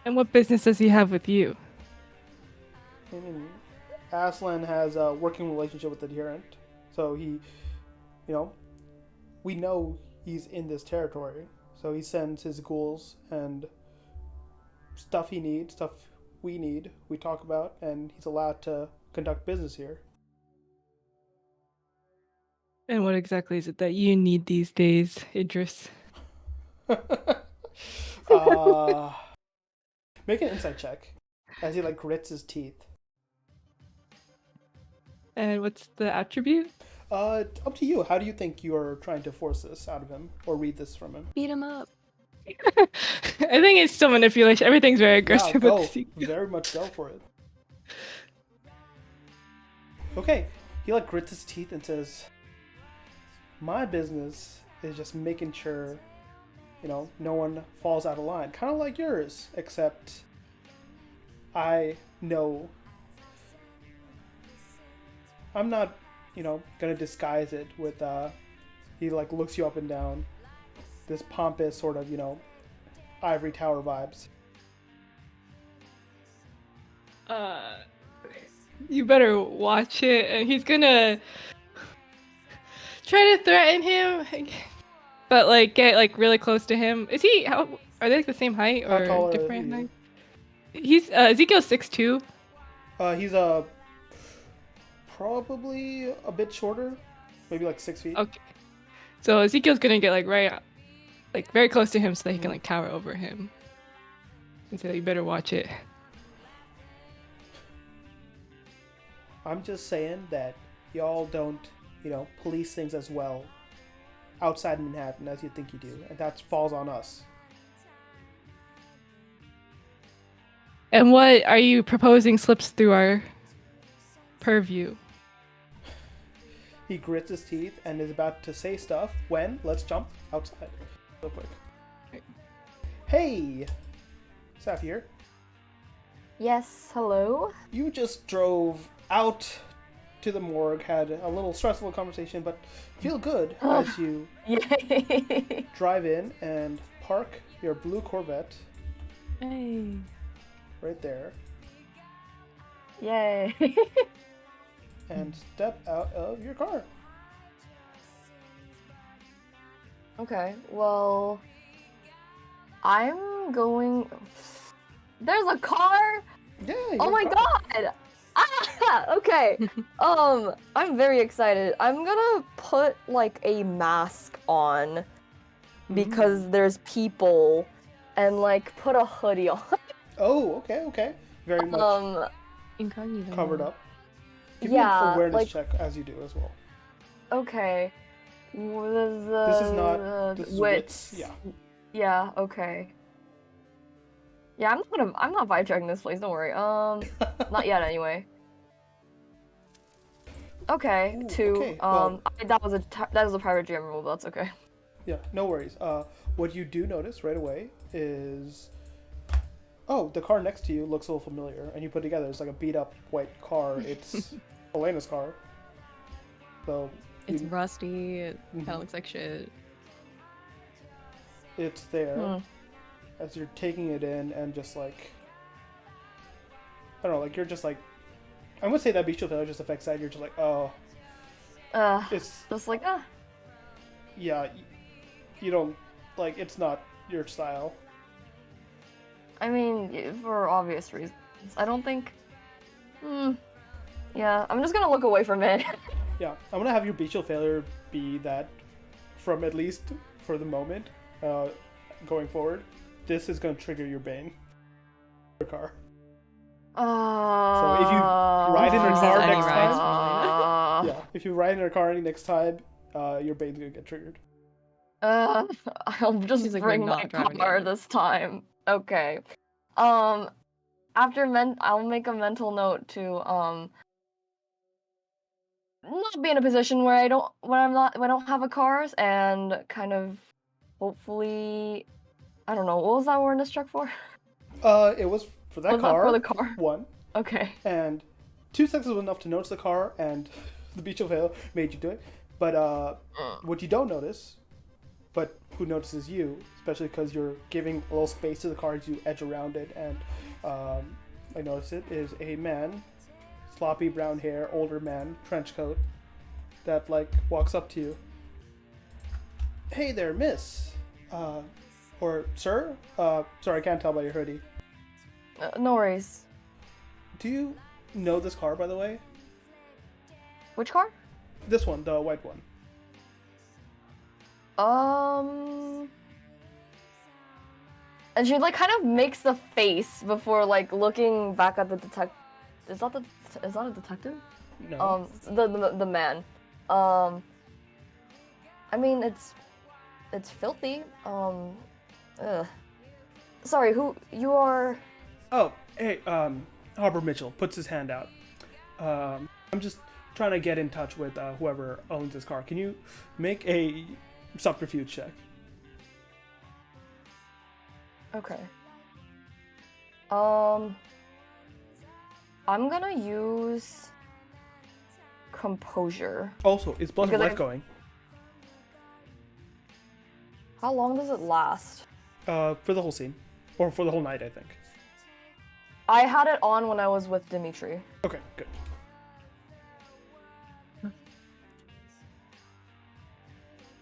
And what business does he have with you? I mean, Aslan has a working relationship with the Adherent, so he, you know, we know he's in this territory, so he sends his ghouls and stuff he needs, stuff we need, we talk about, and he's allowed to conduct business here. And what exactly is it that you need these days, Idris? uh, Make an insight check as he like grits his teeth. And what's the attribute? Up to you. How do you think you're trying to force this out of him or read this from him? Beat him up. I think it's still manipulation. Everything's very aggressive Yeah, go. with the sequel. Very much go for it. Okay, he like grits his teeth and says, "My business is just making sure, you know, no one falls out of line. Kind of like yours, except I know I'm not, you know, gonna disguise it with." He like looks you up and down. This pompous sort of, you know, ivory tower vibes. You better watch it. And he's gonna try to threaten him, but like get like really close to him. Is he? How are they like the same height How or tall are different you? height? He's Ezekiel 6'2". He's probably a bit shorter, maybe like 6 feet. Okay, so Ezekiel's gonna get like like very close to him so that he can like tower over him. And so you better watch it. I'm just saying that y'all don't, you know, police things as well outside Manhattan as you think you do, and that falls on us. And what are you proposing slips through our purview? He grits his teeth and is about to say stuff when, let's jump outside real quick. Okay. Hey! Saf here. Yes, hello. You just drove out to the morgue, had a little stressful conversation, but feel good as you Yay. drive in and park your blue Corvette Hey. right there Yay. and step out of your car. Okay, well, I'm going. There's a car? Yeah. Oh my god! Ah! Okay. I'm very excited. I'm gonna put like a mask on because there's people and like put a hoodie on. Oh, okay. Very much Incognito. covered up. Give me yeah, an awareness like check as you do as well. okay. This is not. This is wits. Yeah. Yeah, okay. Yeah, I'm not vibe checking this place, don't worry. Not yet anyway. Okay, Ooh, 2. okay, well- that was a pirate jam rule, but that's okay. Yeah, no worries. What you do notice right away is, oh, the car next to you looks a little familiar, and you put together it's like a beat up white car. It's Elena's car. So It's rusty. It kind Mhm. of looks like shit. It's there Hmm. as you're taking it in and just like I don't know, like you're just like I'm gonna say that beach failure just affects that. You're just like, oh, it's Just like yeah, you don't like it's not your style. I mean, for obvious reasons. I don't think. Yeah, I'm just gonna look away from it. Yeah, I'm gonna have your beach failure be that from at least for the moment, going forward, this is gonna trigger your bane. Your car. So if you ride in your car any next rides time, yeah, if you ride in your car next time, your bane's gonna get triggered. I'll just She's like, "We're bring my not driving car it." this time. Okay. After I'll make a mental note to not be in a position where I don't have a car and kind of hopefully I don't know what was that word struck for? It was for that Was that car. for the car? One Okay. and 2 seconds was enough to notice the car, and the beach fail made you do it. But what you don't notice, but who notices you, especially because you're giving a little space to the car as you edge around it, and I notice it is a man, sloppy brown hair, older man, trench coat, that like walks up to you. Hey there, miss, or sir. Sorry, I can't tell by your hoodie. No worries. Do you know this car, by the way? Which car? This one, the white one. And she like kind of makes the face before like looking back at the detective. Is that a detective? No. The man. I mean it's filthy. Ugh. Sorry, who you are? Oh, hey, Harper Mitchell puts his hand out. I'm just trying to get in touch with whoever owns this car. Can you make a subterfuge check? Okay. I'm gonna use composure. Also, is Blood of Because Life I- going? How long does it last? For the whole scene. Or for the whole night, I think. I had it on when I was with Dimitri. Okay, good.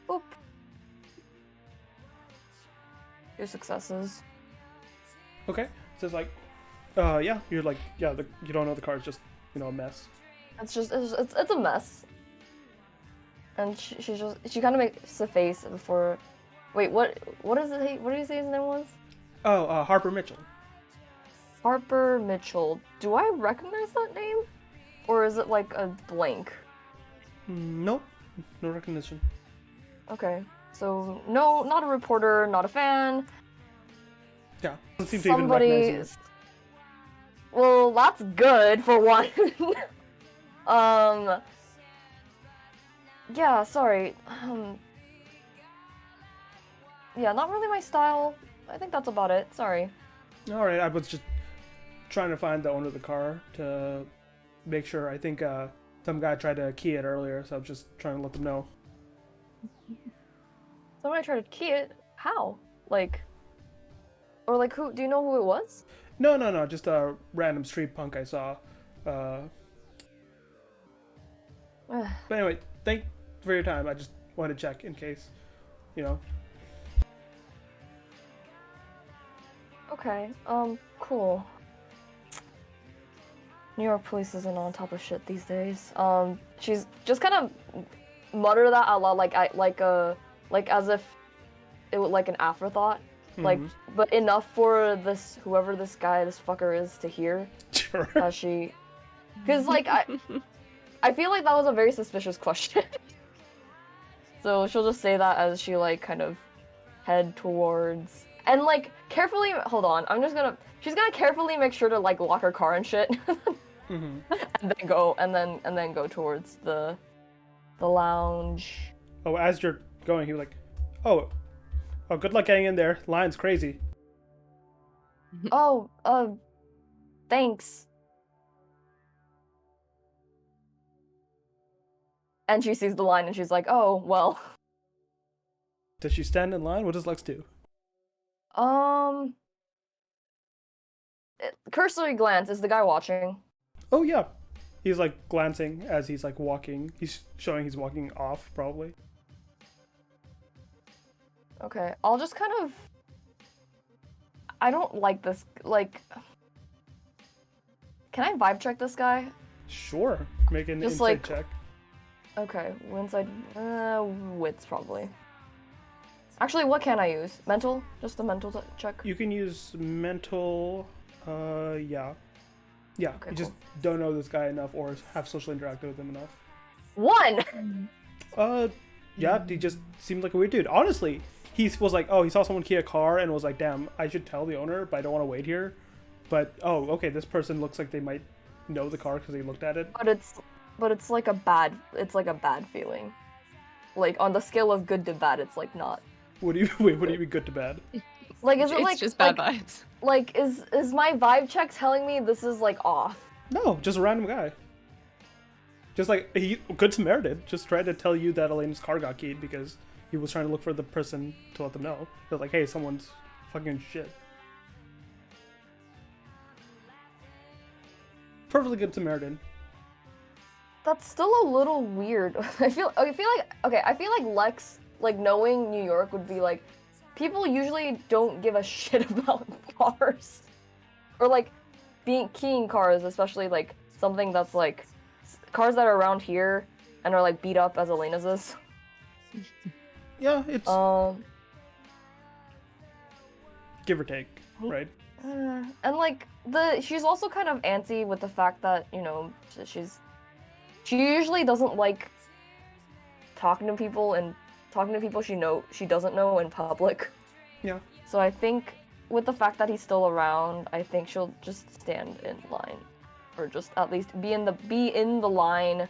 Boop. 2 successes. Okay, so it's like, you're like, you don't know the car's just, a mess. It's a mess. And she kind of makes a face before. Wait, what is it? What did you say his name was? Oh, Harper Mitchell. Harper Mitchell. Do I recognize that name, or is it like a blank? Nope, no recognition. Okay, so no, not a reporter, not a fan. Yeah, doesn't seem to even recognize you. Well, that's good for one. Yeah, sorry. Yeah, not really my style. I think that's about it. Sorry. All right, I was just trying to find the owner of the car to make sure. I think some guy tried to key it earlier, so I'm just trying to let them know. Somebody tried to key it. How? Like, or like who? Do you know who it was? No, just a random street punk I saw. But anyway, thank for your time. I just wanted to check in case, Okay. Cool. New York police isn't on top of shit these days. She's just kind of mutter that out loud, like as if it was like an afterthought, like, but enough for whoever this fucker is to hear. Sure. As she, because like I feel like that was a very suspicious question. So she'll just say that as she like kind of head towards and like carefully hold on. She's gonna carefully make sure to like lock her car and shit, and then go towards the lounge. Oh, as you're going, he was like, "Oh, good luck getting in there. Line's crazy." Oh, thanks. And she sees the line and she's like, oh, well. Does she stand in line? What does Lex do? Um, cursory glance, is the guy watching? Oh yeah, he's like glancing as he's like walking. He's showing he's walking off probably. Okay, I'll just kind of... I don't like this, like... Can I vibe check this guy? Sure, make an Just, insight like- check. Okay, inside... wits, probably. Actually, what can I use? Mental? Just a mental check? You can use mental. Yeah. Yeah, Okay, you just don't know this guy enough or have socially interacted with him enough. 1! Yeah, he just seemed like a weird dude. Honestly, he was like, oh, he saw someone key a car and was like, damn, I should tell the owner, but I don't want to wait here. But, oh, okay, this person looks like they might know the car because they looked at it. But it's like a bad... It's like a bad feeling. Like, on the scale of good to bad, it's like not. What do you mean good to bad? Like, is it It's like... just bad like, vibes. like, is my vibe check telling me this is, like, off? No, just a random guy. Just like, Good Samaritan, just tried to tell you that Elena's car got keyed because he was trying to look for the person to let them know. He was like, hey, someone's fucking shit. Perfectly Good Samaritan. That's still a little weird. I feel like Lex, like, knowing New York would be like, people usually don't give a shit about cars. Or, like, keying cars, especially, like, something that's, like, cars that are around here and are, like, beat up as Elena's is. Yeah, it's Um, give or take, right? and, like, she's also kind of antsy with the fact that, you know, she usually doesn't like talking to people she doesn't know in public. Yeah. So I think with the fact that he's still around, I think she'll just stand in line, or just at least be in the line,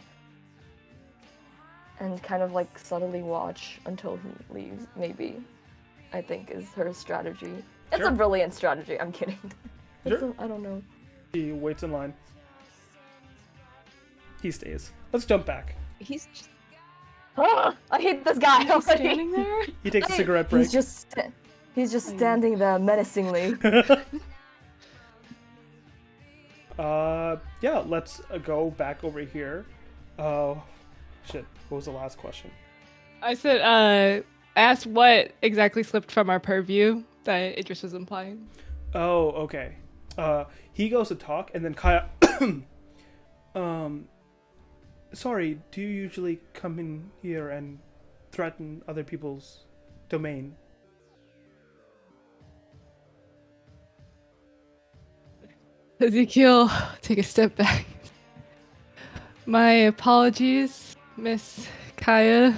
and kind of like subtly watch until he leaves. Maybe, I think is her strategy. It's Sure. a brilliant strategy. I'm kidding. Sure. I don't know. He waits in line. He stays. Let's jump back. He's just I hate this guy already. standing there. He takes a cigarette break. He's just standing there menacingly. Yeah, let's go back over here. Oh, shit. What was the last question? I said, I asked what exactly slipped from our purview that Idris was implying. Oh, okay. He goes to talk, and then Kaya... Sorry, do you usually come in here and threaten other people's domain? Ezekiel, take a step back. My apologies, Miss Kaya.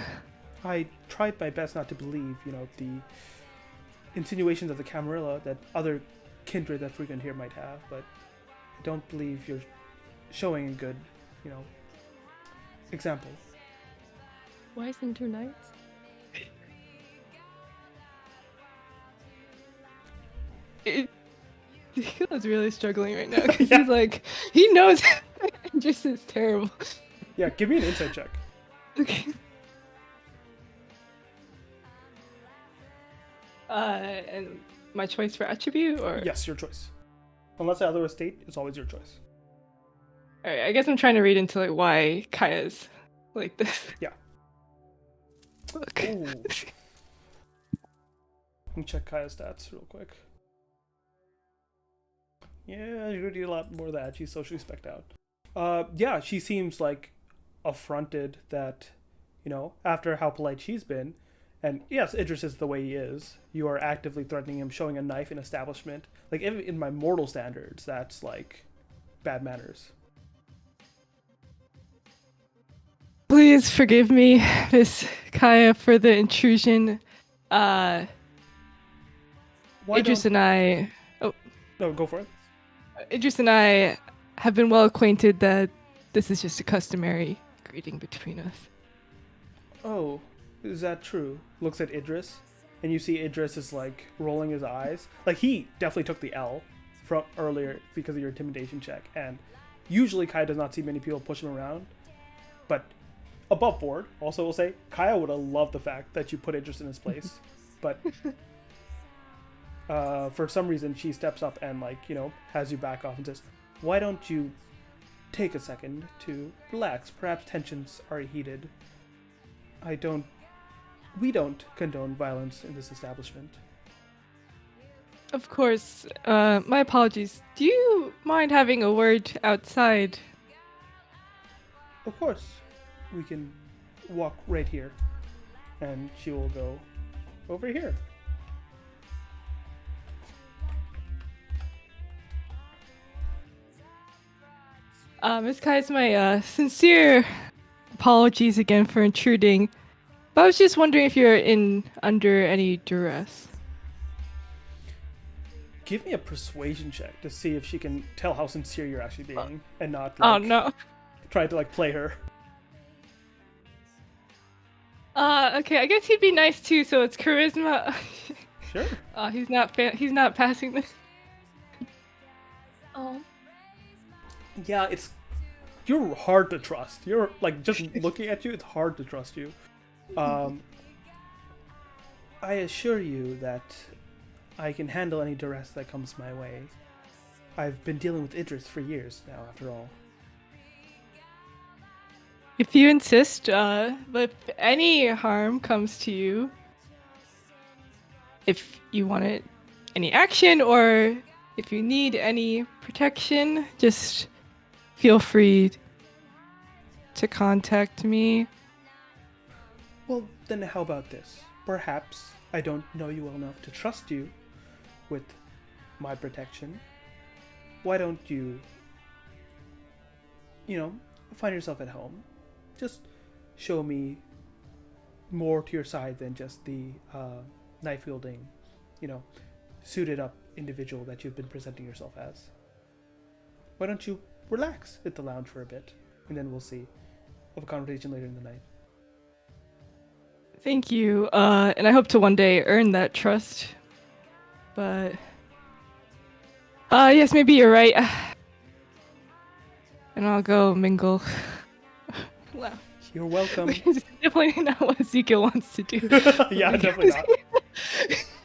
I tried my best not to believe, the insinuations of the Camarilla that other kindred that frequent here might have, but I don't believe you're showing a good, example. Why isn't her nice? Ezekiel is really struggling right now because he's like, he knows Idris is terrible. Yeah, give me an insight check. Okay. And my choice for attribute, or Yes, your choice. Unless I otherwise state, it's always your choice. all right, I guess I'm trying to read into like why Kaya's like this. Yeah. Look. Ooh. Let me check Kaya's stats real quick. Yeah, you need a lot more of that. She's socially spec'd out. Yeah, she seems like affronted that, after how polite she's been, and yes, Idris is the way he is, you are actively threatening him, showing a knife in establishment. Like, even in my mortal standards, that's like bad manners. Please forgive me, Miss Kaya, for the intrusion. Why Idris don't... and I. No, go for it. Idris and I have been well acquainted that this is just a customary greeting between us. Oh, is that true? Looks at Idris, and you see Idris is like rolling his eyes. Like, he definitely took the L from earlier because of your intimidation check, and usually Kai does not see many people push him around, but above board. Also, will say Kaya would have loved the fact that you put Idris in his place, but for some reason she steps up and has you back off and says, "Why don't you take a second to relax? Perhaps tensions are heated. We don't condone violence in this establishment." Of course. My apologies. Do you mind having a word outside? Of course, we can walk right here, and she will go over here. Miss Kai's my sincere apologies again for intruding. But I was just wondering if you're under any duress. Give me a persuasion check to see if she can tell how sincere you're actually being, and not Oh no. try to play her. Okay, I guess he'd be nice too, so it's charisma. Sure. He's not passing this. Oh. Yeah, you're hard to trust. You're just looking at you, it's hard to trust you. I assure you that I can handle any duress that comes my way. I've been dealing with Idris for years now, after all. If you insist, but if any harm comes to you, if you want any action or if you need any protection, just feel free to contact me. Well, then how about this? Perhaps I don't know you well enough to trust you with my protection. Why don't you, find yourself at home? Just show me more to your side than just the knife-wielding, suited up individual that you've been presenting yourself as. Why don't you relax at the lounge for a bit, and then we'll see. Have a conversation later in the night. Thank you, and I hope to one day earn that trust. But, yes, maybe you're right. And I'll go mingle. Wow. You're welcome. It's definitely not what Ezekiel wants to do. Yeah, definitely not.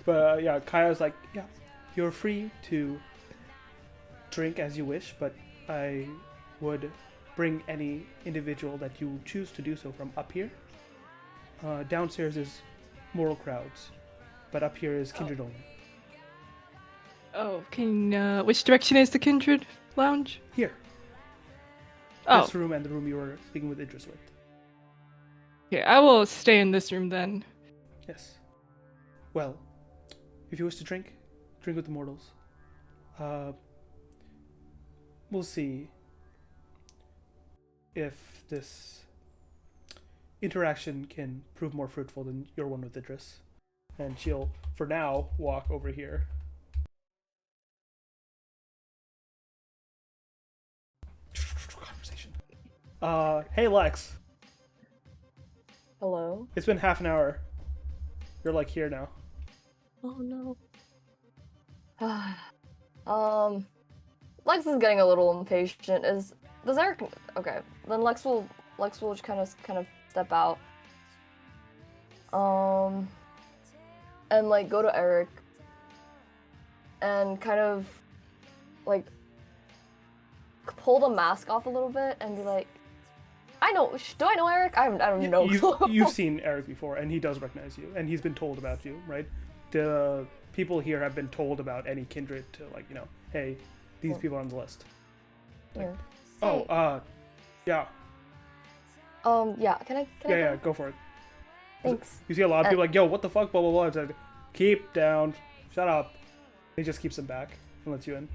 But yeah, Kaya's like, yeah, you're free to drink as you wish, but I would bring any individual that you choose to do so from up here. Downstairs is moral crowds, but up here is kindred only. Oh, which direction is the Kindred Lounge? Here. Oh. This room and the room you were speaking with Idris with. Okay, I will stay in this room then. Yes. Well, if you wish to drink with the mortals. We'll see if this interaction can prove more fruitful than your one with Idris. And she'll, for now, walk over here. Conversation. Hey Lex. Hello? It's been half an hour. You're here now. Oh no. Lex is getting a little impatient. Does Eric? Okay, then Lex will just kind of step out. And go to Eric. And kind of pull the mask off a little bit and be like, do I know Eric? I don't know. You've seen Eric before, and he does recognize you, and he's been told about you, right? The people here have been told about any kindred to, hey, these people are on the list. Yeah. Yeah. Yeah, can I Yeah, go for it. Thanks. You see a lot of people yo, what the fuck, blah, blah, blah. It's like, keep down, shut up. He just keeps them back and lets you in.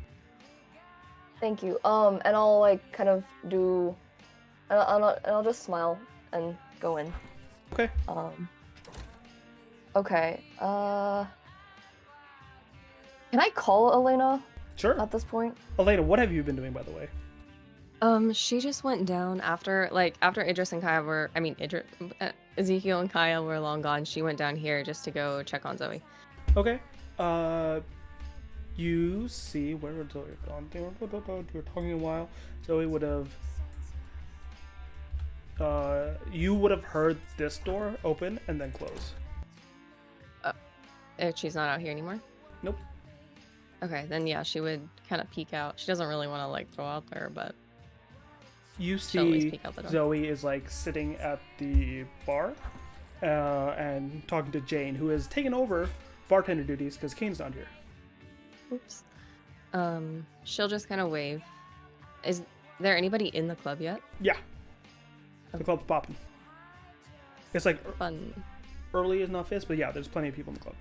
Thank you. And I'll kind of do, and I'll just smile and go in. Okay. Okay. Can I call Elena? Sure. At this point. Elena, what have you been doing, by the way? She just went down after Idris and Kaya were, Ezekiel and Kaya were long gone. She went down here just to go check on Zoe. Okay. You see, where would Zoe have gone? You were talking a while. Zoe would have You would have heard this door open and then close. She's not out here anymore? Nope. Okay, then yeah, she would kind of peek out. She doesn't really want to like go out there, but You she'll at least see peek out the door. Zoe is like sitting at the bar and talking to Jane, who has taken over bartender duties because Kane's not here. Oops. She'll just kind of wave. Is there anybody in the club yet? Yeah. The club's popping. It's like Fun. early is not fist, but yeah, there's plenty of people in the club.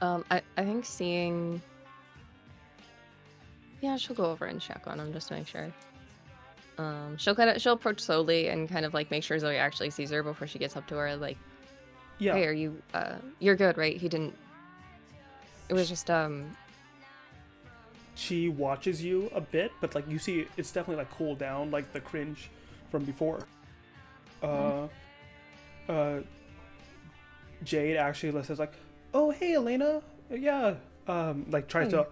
I think seeing. Yeah, she'll go over and check on him just to make sure. She'll approach slowly and kind of like make sure Zoe actually sees her before she gets up to her. Like, Yeah. hey, are you? You're good, right? He didn't. It was just She watches you a bit, but like you see, it's definitely like cooled down, like the cringe from before. Jade actually says like, "Oh, hey, Elena, yeah." Like tries to,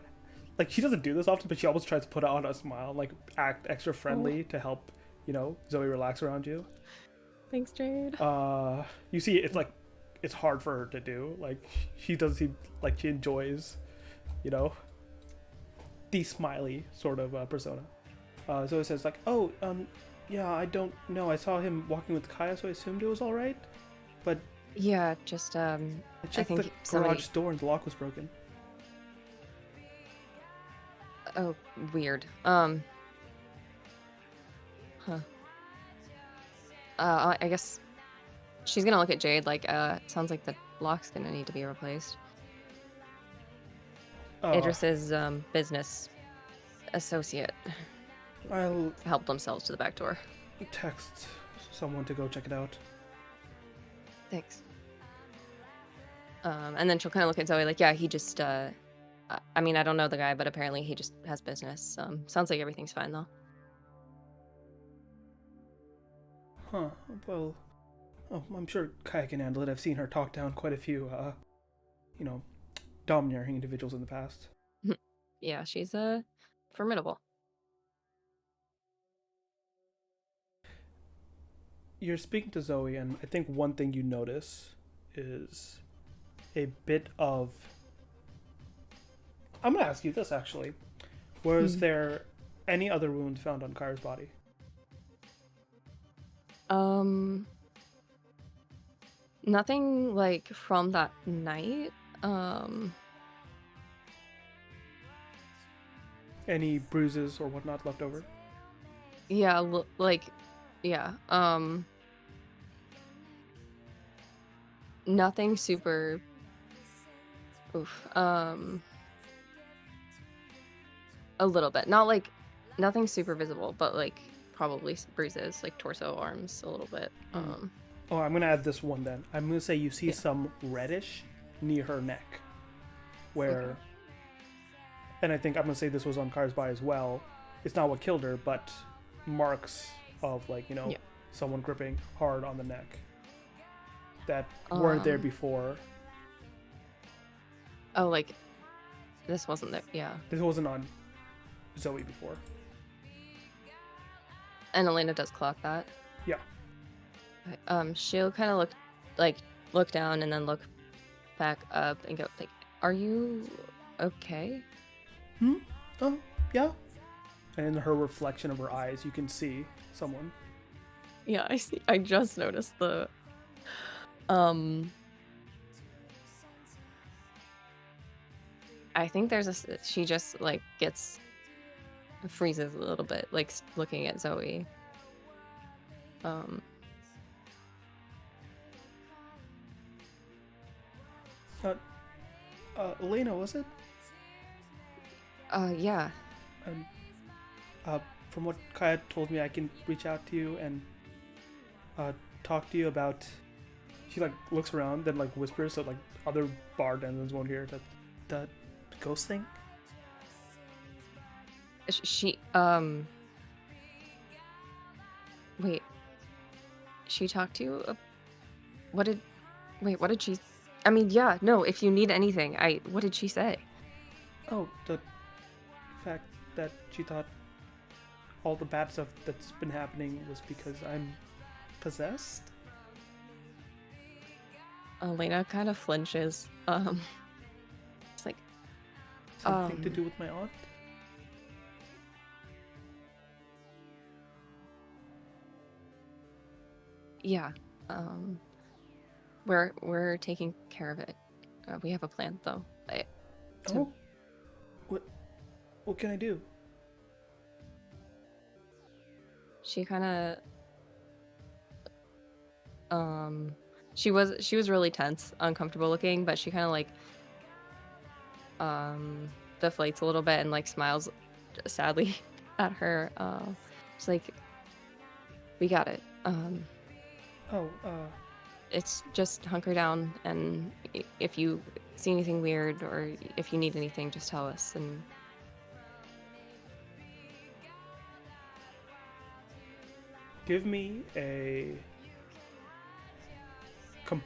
like she doesn't do this often, but she almost tries to put on a smile, like act extra friendly to help, Zoe relax around you. Thanks, Jade. You see, it's like it's hard for her to do. Like she doesn't seem like she enjoys, the smiley sort of persona. Zoe says like, "Oh, yeah, I don't know. I saw him walking with Kaya, so I assumed it was all right. But Yeah, just I checked think the somebody- garage door and the lock was broken." Oh, weird. Huh. I guess she's gonna look at Jade like, sounds like the lock's gonna need to be replaced. Idris's business associate I'll helped themselves to the back door. text someone to go check it out. Thanks. And then she'll kind of look at Zoe like, yeah, he just, I mean, I don't know the guy, but apparently he just has business. Sounds like everything's fine though. Huh. Well, I'm sure Kaya can handle it. I've seen her talk down quite a few, domineering individuals in the past. Yeah, she's formidable. You're speaking to Zoe, and I think one thing you notice is a bit of. I'm gonna ask you this actually. Was there any other wounds found on Kaya's body? Nothing like from that night. Any bruises or whatnot left over? Yeah, yeah. Nothing super. Oof. A little bit, not like nothing super visible, but like probably bruises, like torso, arms, a little bit. Oh, I'm gonna add this one then. I'm gonna say you see Yeah. some reddish near her neck, where, Okay. and I think I'm gonna say this was on Kaya's body as well. It's not what killed her, but marks of like Yeah. someone gripping hard on the neck that weren't there before. Oh, like this wasn't there. Yeah. This wasn't on Zoe before. And Elena does clock that. Yeah. Okay, she'll kind of look down and then look back up and go like, "Are you okay?" Oh, yeah. And in her reflection of her eyes, you can see someone. Yeah, I see. I just noticed the I think she just like freezes a little bit, like looking at Zoe. Elena, was it? Yeah. And from what Kaya told me, I can reach out to you and talk to you about. She like looks around, then like whispers, so like other bartenders won't hear that the ghost thing. She wait. She talked to you? What did she? I mean, yeah, no, if you need anything, what did she say? Oh, the fact that she thought all the bad stuff that's been happening was because I'm possessed? Elena kind of flinches. It's like, Something to do with my aunt? yeah. We're taking care of it. We have a plan though. Oh? What can I do? She kind of she was really tense, uncomfortable looking, but she kind of like deflates a little bit and like smiles sadly at her. She's like, we got it. Oh, It's just hunker down, and if you see anything weird or if you need anything, just tell us. And give me a... Let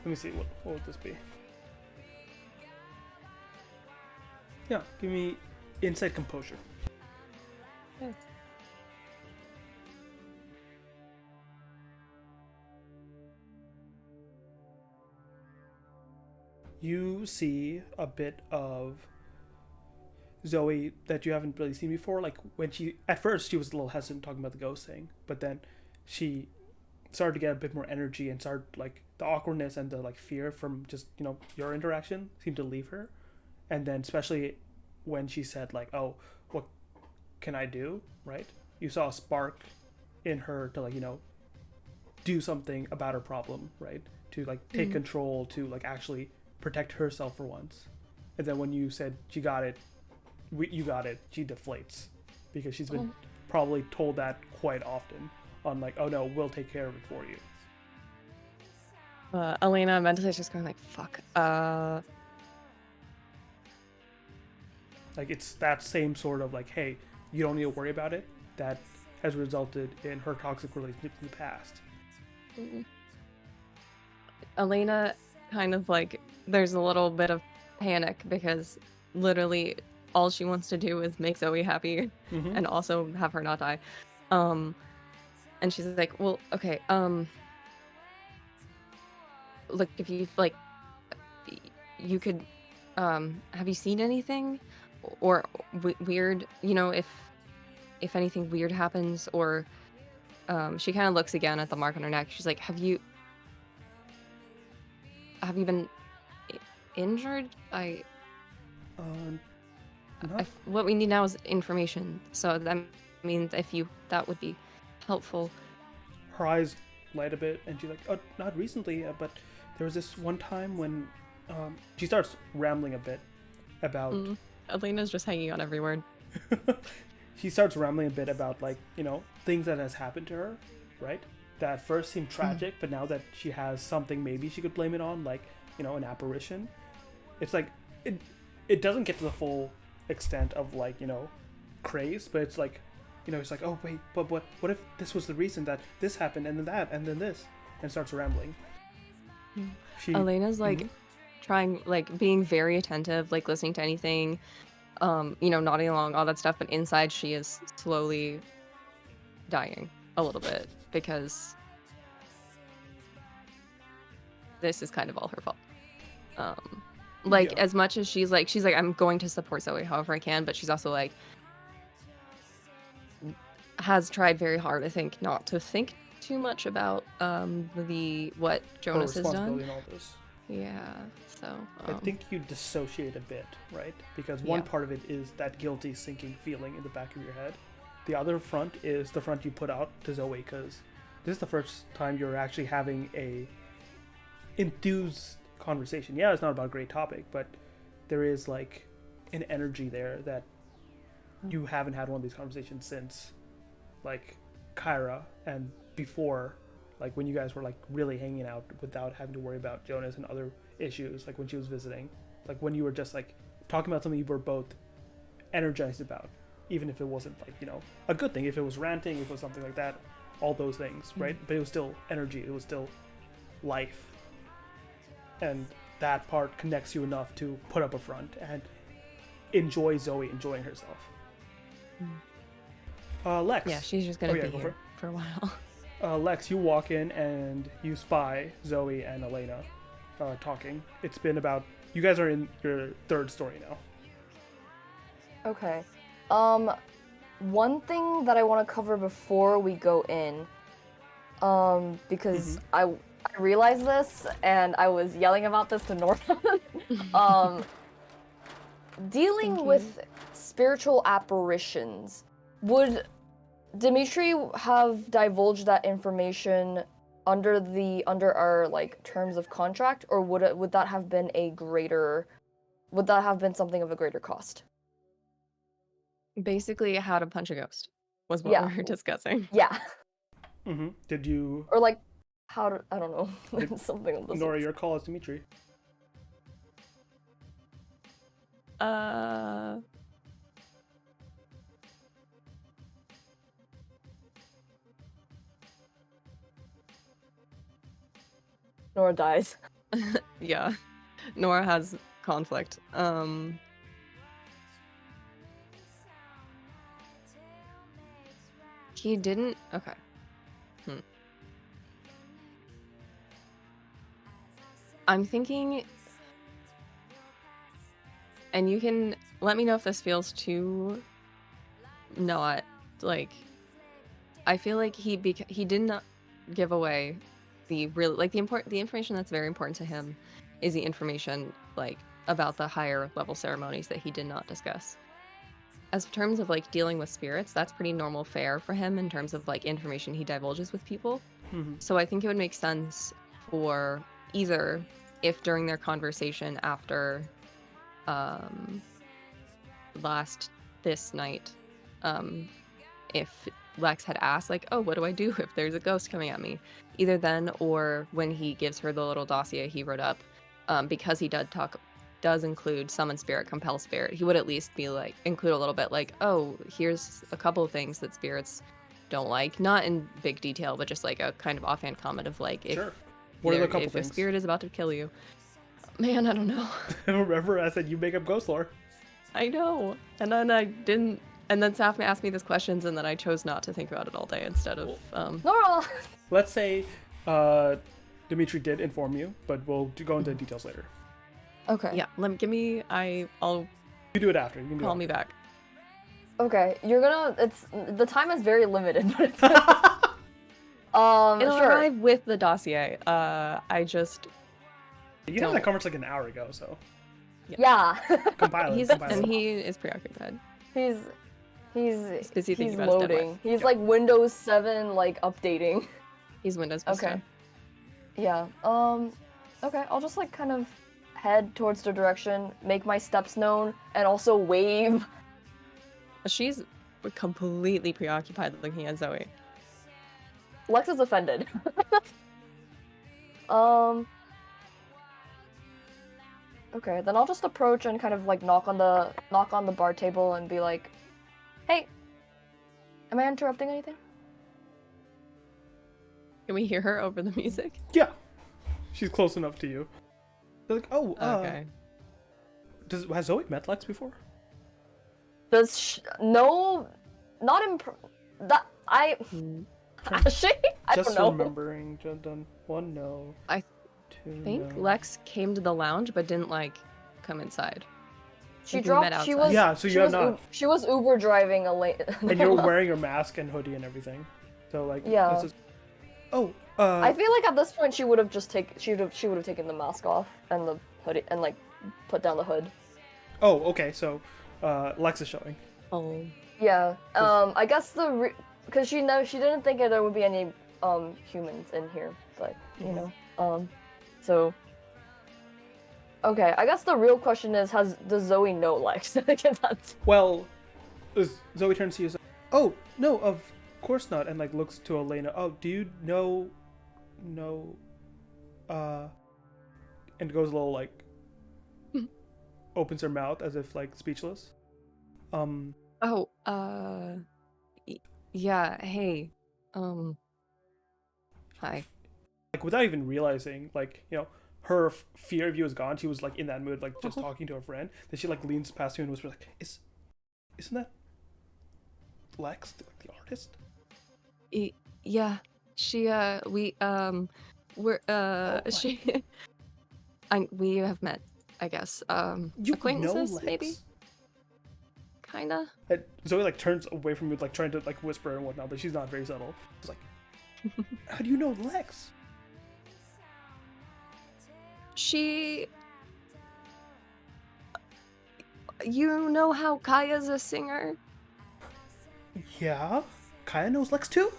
me see, what would this be? Yeah, give me insight composure. You see a bit of Zoe that you haven't really seen before. Like when at first she was a little hesitant talking about the ghost thing, but then she started to get a bit more energy and started like the awkwardness and the like fear from just your interaction seemed to leave her, and then especially when she said like, "Oh, what can I do?" Right? You saw a spark in her to like do something about her problem, right? To like take control, to like actually protect herself for once. And then when you said you got it, you got it, she deflates because she's been probably told that quite often on like, oh no, we'll take care of it for you. Elena mentally is just going like, fuck. Like it's that same sort of like, hey, you don't need to worry about it, that has resulted in her toxic relationships in the past. Elena kind of like, there's a little bit of panic because literally all she wants to do is make Zoe happy and also have her not die. And she's like, well, okay, look, if you like, you could, have you seen anything or weird, if anything weird happens, or she kind of looks again at the mark on her neck. She's like, have you been injured? What we need now is information. So that means that would be helpful. Her eyes light a bit, and she's like, "Oh, not recently, but there was this one time when." She starts rambling a bit about. Elena's just hanging on every word. She starts rambling a bit about like things that has happened to her, right? That at first seemed tragic, but now that she has something, maybe she could blame it on, like an apparition. It's like it doesn't get to the full extent of like craze, but it's like it's like, oh wait, but what if this was the reason that this happened, and then that, and then this, and starts rambling. Elena's like trying, like being very attentive, like listening to anything, nodding along, all that stuff, but inside she is slowly dying a little bit because this is kind of all her fault. As much as she's like I'm going to support Zoe however I can, but she's also like has tried very hard, I think, not to think too much about what Jonas has done. In all this. Yeah, so I think you dissociate a bit, right? Because one part of it is that guilty sinking feeling in the back of your head. The other front is the front you put out to Zoe, because this is the first time you're actually having a enthused conversation. Yeah, it's not about a great topic, but there is like an energy there that you haven't had one of these conversations since like Kyra, and before, like when you guys were like really hanging out without having to worry about Jonas and other issues, like when she was visiting, like when you were just like talking about something you were both energized about, even if it wasn't like a good thing, if it was ranting, if it was something like that, all those things, right? But it was still energy, it was still life, and that part connects you enough to put up a front and enjoy Zoe enjoying herself. Lex. Yeah, she's just gonna Oh, yeah, be go for here for a while. Lex, you walk in and you spy Zoe and Elena talking. It's been about. You guys are in your third story now. Okay. One thing that I want to cover before we go in, because I realized this and I was yelling about this to Norma. Dealing Thank you. with spiritual apparitions, would Dimitri have divulged that information under our like terms of contract, or would that have been something of a greater cost? Basically, how to punch a ghost was what Yeah. we were discussing. Yeah. Did you, Or like I don't know, Did- something of the Nora? sort. Your call is Dimitri. Uh, Nora dies. yeah. Nora has conflict. He didn't. Okay. I'm thinking, and you can let me know if this feels too not like. I feel like he did not give away the real like the information that's very important to him is the information like about the higher level ceremonies that he did not discuss. As terms of like dealing with spirits, that's pretty normal fare for him in terms of like information he divulges with people. So I think it would make sense for either if during their conversation after this night, if Lex had asked like, oh, what do I do if there's a ghost coming at me? Either then or when he gives her the little dossier he wrote up, because he does include summon spirit, compel spirit, he would at least be like include a little bit like, oh, here's a couple of things that spirits don't like, not in big detail, but just like a kind of offhand comment of like, if Sure. What are the couple if a things? spirit is about to kill you, man, I don't know. Remember, I said you make up ghost lore. I know, and then I didn't, and then Saf asked me these questions, and then I chose not to think about it all day instead of Nora. Let's say Dimitri did inform you, but we'll go into details later. Okay. yeah. I'll You do it after. You can do call it me back. Okay. The time is very limited, but it's It'll sure. arrive with the dossier. I just You had that conversation like an hour ago, so Yeah. compile it. he's Compile and it. he is preoccupied. He's busy thinking about his dead loading. wife. He's Yep. like Windows 7 like updating. He's Windows Vista. Okay. Yeah. Okay, I'll just like kind of head towards the direction, make my steps known, and also wave. She's completely preoccupied looking at Zoe. Lex is offended. Okay, then I'll just approach and kind of like knock on the bar table and be like, "Hey, am I interrupting anything?" Can we hear her over the music? Yeah, she's close enough to you. They're like, oh, Okay. has Zoe met Lex before? No, not that I. Has she? I Just don't know. remembering. Done. One no. I Two think no. Lex came to the lounge but didn't like come inside. She Like, we met dropped. She outside. was. Yeah, so she you have was not. She was Uber driving a late. And you're wearing your mask and hoodie and everything. So like. Yeah. This is... Oh. I feel like at this point she would have just she would have taken the mask off and the hoodie and like put down the hood. Oh, okay. So, Lex is showing. Oh. Yeah. I guess because she didn't think there would be any humans in here, but you know. So. Okay, I guess the real question is, does Zoe know Lex? I guess that's. Well, Zoe turns to you. Oh no, of course not. And like looks to Elena. Oh, do you know? And goes a little like. Opens her mouth as if like speechless. Oh, yeah, hey. Hi. Like without even realizing, like, you know, her fear of you is gone. She was like in that mood, like just talking to a friend. Then she like leans past you and whispers like, isn't that Lex, the artist? Yeah, she we're Oh, she we have met, I guess. you know Acquaintances maybe, Lex? kinda. And Zoe like turns away from you, like trying to like whisper and whatnot, but she's not very subtle. She's like, "How do you know Lex?" She, you know how Kaya's a singer? Yeah, Kaya knows Lex too.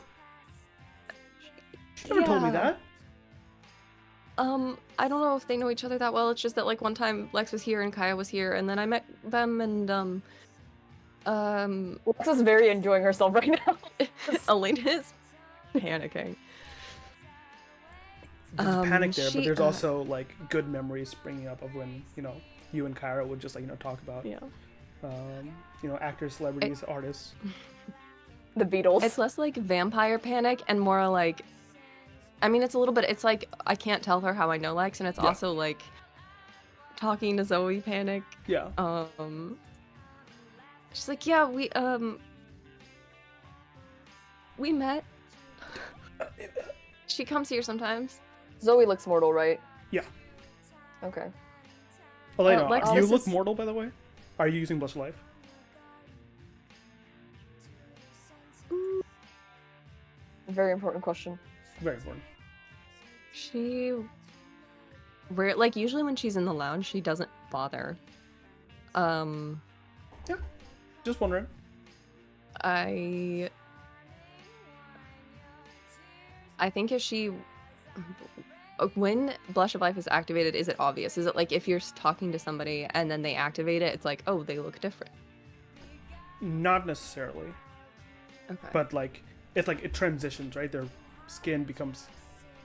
She never told me that. I don't know if they know each other that well. It's just that like one time Lex was here and Kaya was here, and then I met them, and Lex is very enjoying herself right now. Elena is panicking. There's a panic there, but she, there's also like good memories springing up of when you and Kyra would just like talk about Yeah. Actors, celebrities, artists. The Beatles. It's less like vampire panic and more like, I mean, it's a little bit, it's like, I can't tell her how I know Lex, and it's Yeah. also like talking to Zoe panic. Yeah. She's like, yeah, we met. She comes here sometimes. Zoe looks mortal, right? Yeah. Okay. Elena, Lex, do you this look is- mortal, by the way? Are you using Blush of Life? Very important question. Very important. She, like usually when she's in the lounge, she doesn't bother. Yeah. Just wondering. I think if she, when Blush of Life is activated, is it obvious? Is it like if you're talking to somebody and then they activate it, it's like, oh, they look different? Not necessarily, Okay. but like it transitions, right? Their skin becomes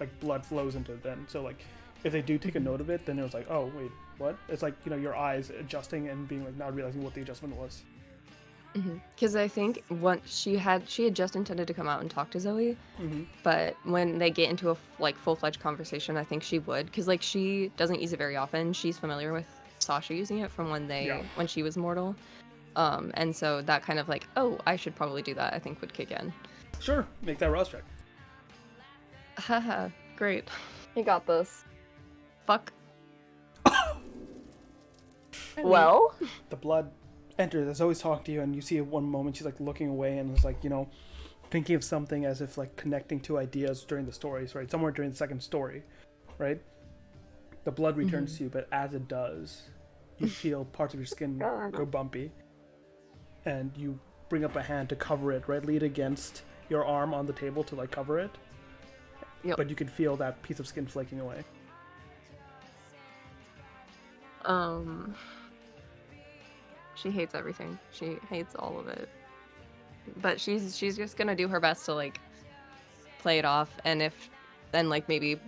like blood flows into it then. So like if they do take a note of it, then it was like, oh wait, what? It's like your eyes adjusting and being like not realizing what the adjustment was. Because I think once she had just intended to come out and talk to Zoe, but when they get into a like full-fledged conversation, I think she would, because like she doesn't use it very often. She's familiar with Sasha using it from when she was mortal, and so that kind of like, oh, I should probably do that, I think would kick in. Sure, make that Rouse check. Haha, great. You got this. Fuck. Well, The blood enters as Zoe's talking to you, and you see at one moment she's like looking away and is like thinking of something, as if like connecting two ideas during the stories, right? Somewhere during the second story, right? The blood returns to you, but as it does, you feel parts of your skin go bumpy, and you bring up a hand to cover it, right? Lead against your arm on the table to like cover it. Yep. But you can feel that piece of skin flaking away. She hates everything. She hates all of it. But she's just gonna do her best to like play it off, and if then like maybe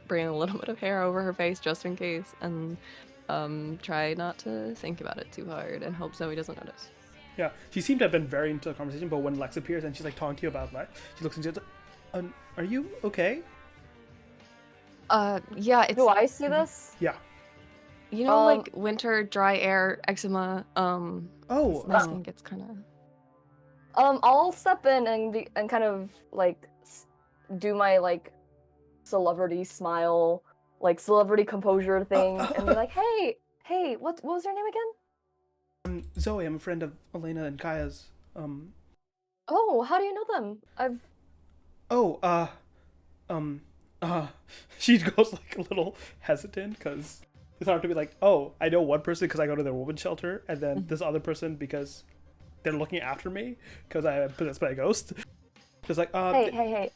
bring a little bit of hair over her face just in case, and try not to think about it too hard and hope Zoe doesn't notice. Yeah, she seemed to have been very into the conversation, but when Lex appears and she's like talking to you about Lex, she looks into you and like, are you okay? Yeah, it's, do I see this? Yeah. you know, like winter, dry air, eczema, Oh, my skin gets kind of... I'll step in and kind of like do my like celebrity smile, like celebrity composure thing, and be like, hey, what was your name again? Zoe, I'm a friend of Elena and Kaya's. Oh, how do you know them? She goes like a little hesitant because it's hard to be like, oh, I know one person because I go to their women's shelter, and then this other person because they're looking after me because I am possessed by a ghost. Just like, Hey,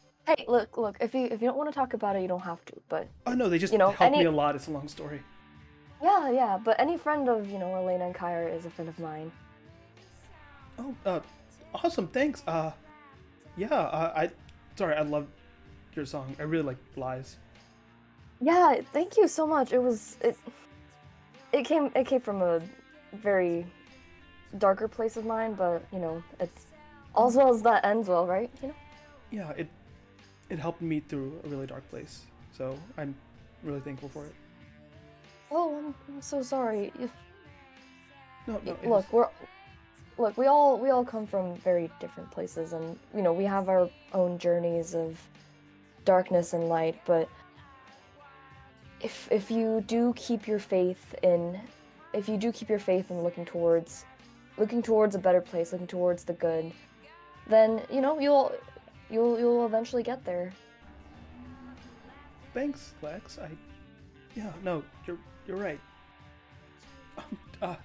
look, if you don't want to talk about it, you don't have to, but oh no, they just know, helped me a lot. It's a long story. yeah, but any friend of, Elena and Kyra is a friend of mine. Oh, awesome, thanks. I love your song. I really like Lies. Yeah, thank you so much. It came from a very darker place of mine, but it's all's well as that ends well, right? Yeah, it helped me through a really dark place, so I'm really thankful for it. Oh, I'm so sorry. No, Look, look, we all come from very different places, and we have our own journeys of darkness and light. But if you do keep your faith in, if you do keep your faith in looking towards a better place, looking towards the good, then you'll eventually get there. Thanks, Lex. Yeah, no, you're right. Uh,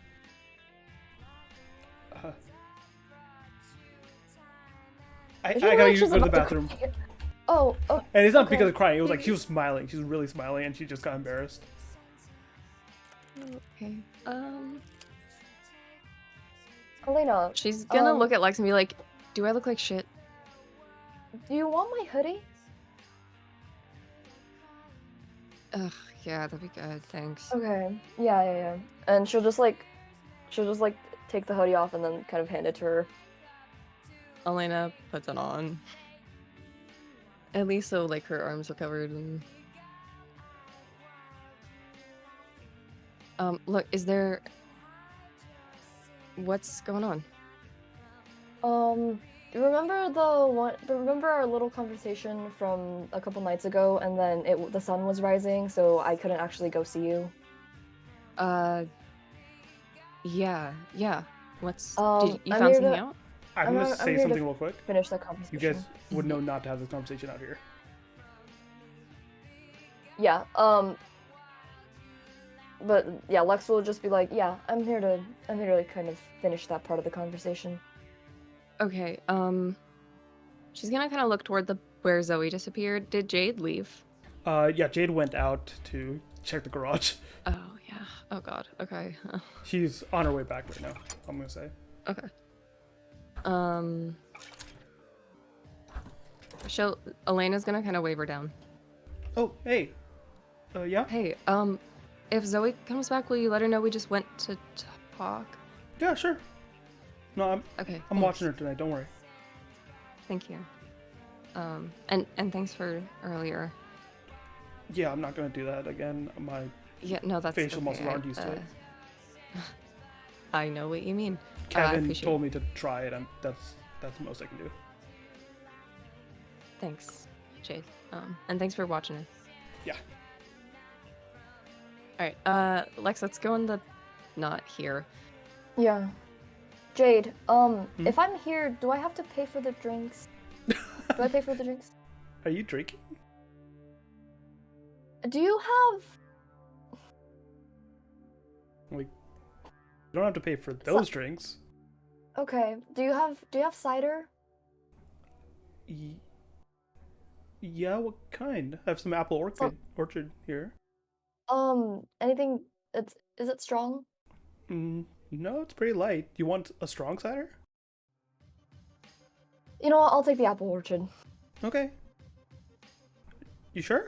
I Did you gotta realize go she's to the about to bathroom. cry? Oh, And it's not okay. because of crying. It was like she was smiling. She was really smiling, and she just got embarrassed. Okay. Elena, She's gonna look at Lex and be like, "Do I look like shit?" do you want my hoodie? Ugh, yeah, that'd be good. Thanks. Okay. Yeah. And she'll just like take the hoodie off and then kind of hand it to her. Elena puts it on. At least so like her arms are covered and look, is there what's going on? Remember our little conversation from a couple nights ago, and then the sun was rising, so I couldn't actually go see you. Yeah. What's I'm you found here something to- out? I'm gonna say here to something real quick. Finish that You conversation. guys would know not to have this conversation out here. Yeah. But yeah, Lex will just be like, "Yeah, I'm here to kind of finish that part of the conversation." Okay, she's gonna kind of look toward where Zoe disappeared. Did Jade leave? Yeah, Jade went out to check the garage. Oh, yeah. Oh, God. Okay. She's on her way back right now, I'm gonna say. Okay. Elena's gonna kind of wave her down. Oh, hey. Yeah? Hey, if Zoe comes back, will you let her know we just went to talk? Yeah, sure. No, I'm Okay. I'm watching her tonight, don't worry. Thank you. And thanks for earlier. Yeah, I'm not gonna do that again. My Yeah, no, that's facial okay. muscles aren't used to it. I know what you mean. I Kevin appreciate told me to try it, and that's the most I can do. Thanks, Jade. And thanks for watching us. Yeah. Alright, Lex, let's go in the not here. Yeah. Jade, if I'm here, do I have to pay for the drinks? Do I pay for the drinks? Are you drinking? Do you have... Like, you don't have to pay for those drinks. Okay. Do you have cider? Yeah, what kind? I have some apple orchard here. Anything is it strong? No, it's pretty light. You want a strong cider? You know what? I'll take the apple orchard. Okay. You sure?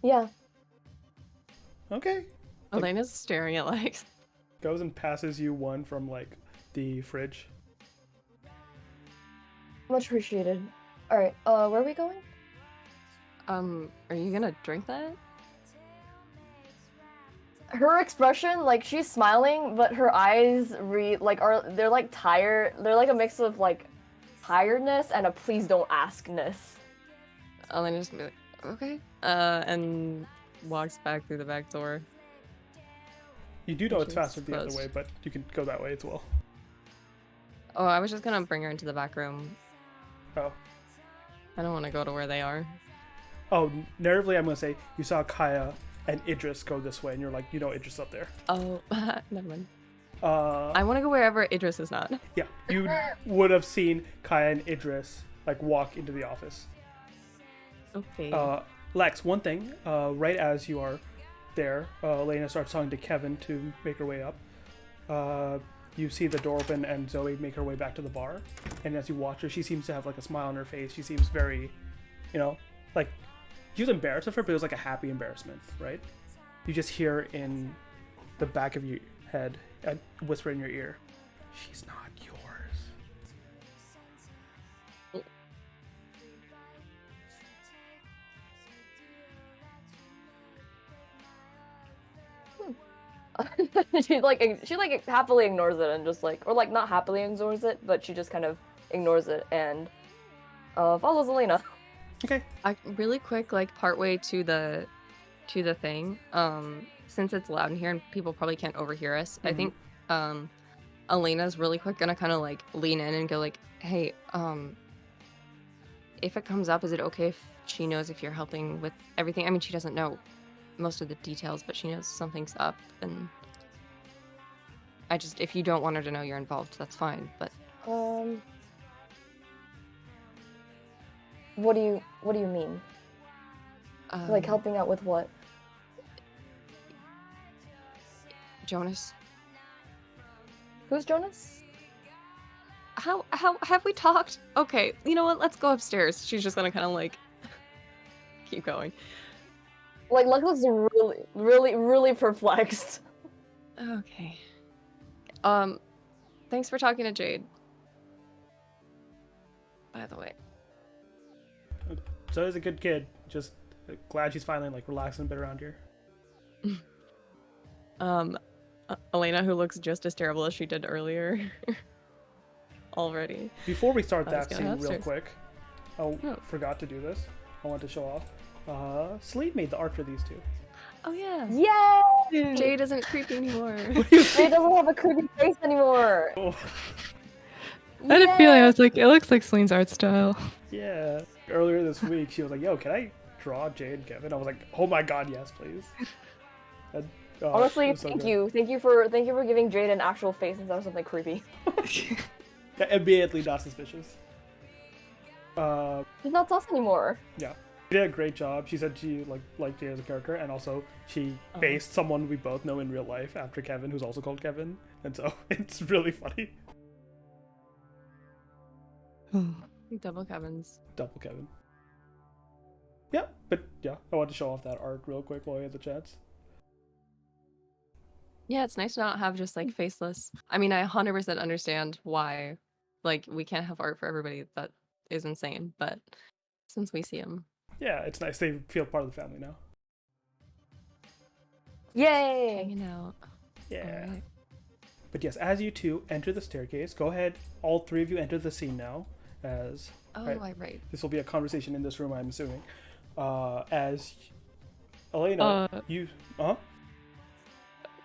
Yeah. Okay. Elena's staring at Lex. Goes and passes you one from, like, the fridge. Much appreciated. Alright, where are we going? Are you gonna drink that? Her expression, like, she's smiling, but her eyes they're like tired. They're like a mix of like tiredness and a please don't askness. Elena's gonna be like, okay. And walks back through the back door. You do know Which it's is faster the other close. way, but you can go that way as well. Oh, I was just gonna bring her into the back room. Oh. I don't want to go to where they are. Oh, narratively, I'm gonna say you saw Kaya and Idris go this way, and you're like, you know, Idris up there. Oh, never mind. Uh, I want to go wherever Idris is not. yeah, you would have seen Kaya and Idris like walk into the office. Okay. Lex, one thing, right as you are there, Elena starts talking to Kevin to make her way up. You see the door open and Zoe make her way back to the bar. And as you watch her, she seems to have like a smile on her face. She seems very, like, she was embarrassed of her, but it was like a happy embarrassment, right? You just hear in the back of your head a whisper in your ear, "She's not yours." She happily ignores it and just like, or like not happily ignores it, but she just kind of ignores it and follows Elena. Okay. Really quick, like partway to the thing, since it's loud in here and people probably can't overhear us, I think Elena's really quick gonna kind of like lean in and go like, hey, if it comes up, is it okay if she knows if you're helping with everything? I mean, she doesn't know most of the details, but she knows something's up, and if you don't want her to know you're involved, that's fine, but What do you mean? Like helping out with what? Jonas. Who's Jonas? How have we talked? Okay, you know what? Let's go upstairs. She's just gonna kind of like keep going. Like Luck looks really perplexed. Okay. Thanks for talking to Jade. By the way. Zoe's a good kid. Just glad she's finally like relaxing a bit around here. Elena, who looks just as terrible as she did earlier. Already. Before we start Let's that go scene real upstairs. quick, forgot to do this. I want to show off. Sleep made the art for these two. Oh yeah. Yay! Jade isn't creepy anymore. Jade doesn't have a creepy face anymore. Oh, I had a feeling, I was like, it looks like Celine's art style. yeah. Earlier this week, she was like, "Yo, can I draw Jade and Kevin?" I was like, "Oh my god, yes, please." And, Honestly, it was so thank good. you. Thank you for giving Jade an actual face instead of something creepy. Yeah, immediately not suspicious. She's not sus anymore. Yeah. She did a great job. She said she liked Jade as a character, and also she based someone we both know in real life after Kevin, who's also called Kevin, and so it's really funny. Double Kevin's. Double Kevin. Yeah, but yeah, I wanted to show off that art real quick while we had the chance. Yeah, it's nice to not have just like faceless. I mean, I 100% understand why, like, we can't have art for everybody. That is insane. But since we see him, Yeah, it's nice. They feel part of the family now. Yay! hanging out. Yeah. Alright. But yes, as you two enter the staircase, go ahead. All three of you enter the scene now. As Oh, right. this will be a conversation in this room, I'm assuming. As Elena, you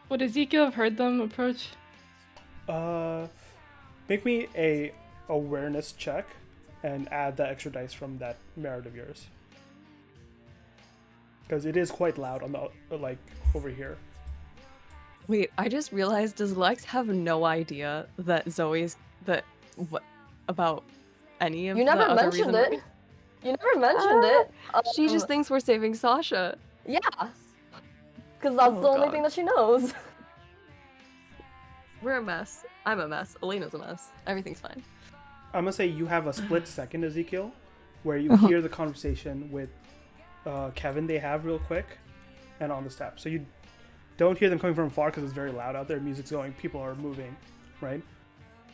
Would Ezekiel have heard them approach? make me a awareness check and add the extra dice from that merit of yours, because it is quite loud on the over here. Wait, I just realized, does Lex have no idea that about any of You the never other mentioned reason it. You never mentioned it. She just thinks we're saving Sasha. Yeah. Because that's Oh, the only God. thing that she knows. We're a mess. I'm a mess. Elena's a mess. Everything's fine. I'm gonna say you have a split second, Ezekiel, where you hear the conversation with Kevin they have real quick, and on the steps. So you don't hear them coming from far because it's very loud out there. Music's going, people are moving, right?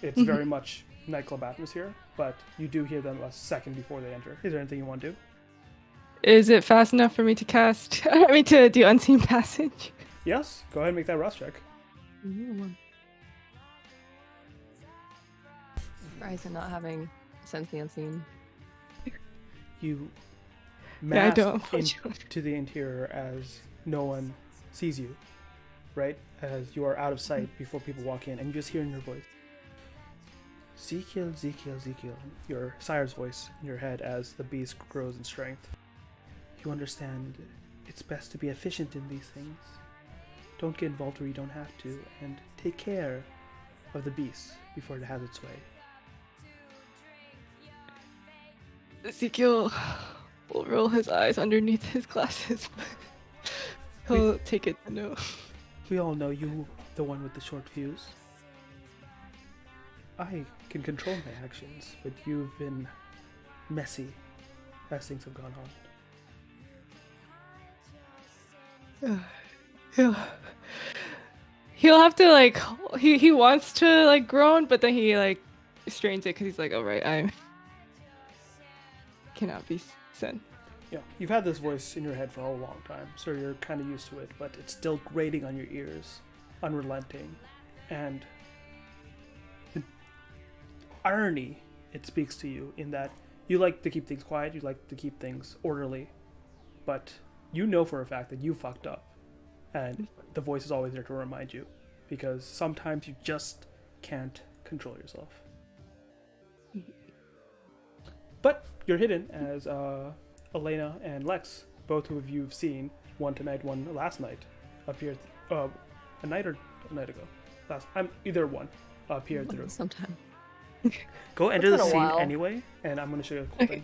It's very much nightclub atmosphere, but you do hear them a second before they enter. Is there anything you want to do? Is it fast enough for me to cast? I mean, to do Unseen Passage? Yes, go ahead and make that rust check. Surprised at not having sense the unseen. You Yeah, I mask don't. into the interior as no one sees you, right? As you are out of sight before people walk in, and you just hear in your voice, Ezekiel, Ezekiel, Ezekiel, your sire's voice in your head as the beast grows in strength. You understand it's best to be efficient in these things. Don't get involved where you don't have to, and take care of the beast before it has its way. Ezekiel will roll his eyes underneath his glasses, but he'll take it to know. We all know you, the one with the short fuse. I can control my actions, but you've been messy as things have gone on. He'll have to like he wants to like groan, but then he like restrains it because he's like, oh right, I cannot be sent. Yeah, you've had this voice in your head for a long time, so you're kind of used to it, but it's still grating on your ears unrelenting, and the irony it speaks to you in that you like to keep things quiet, you like to keep things orderly, but you know for a fact that you fucked up, and the voice is always there to remind you, because sometimes you just can't control yourself. But you're hidden as Elena and Lex, both who you've seen, one tonight, one last night, appeared a night or a night ago. Either one appeared through. Sometime. Go enter the been a scene while. anyway, and I'm gonna show you a cool thing.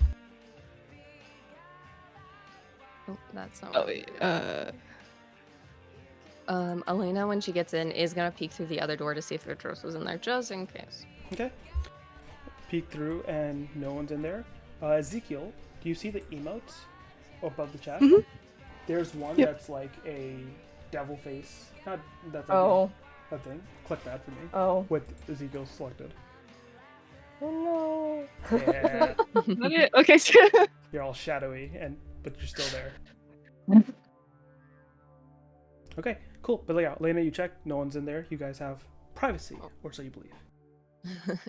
Oh, that's not. Oh, wait, Elena, when she gets in, is gonna peek through the other door to see if Vitros was in there, just in case. Okay. Peek through, and no one's in there. Ezekiel, do you see the emotes above the chat? Mhm. There's one Yep. that's like a devil face. Not that's like Oh. a thing. Click that for me. Oh. With Ezekiel selected. Oh no. Yeah. Not it? Okay, so You're all shadowy, but you're still there. Okay, cool. But yeah, Lena, you check. No one's in there. You guys have privacy, or so you believe.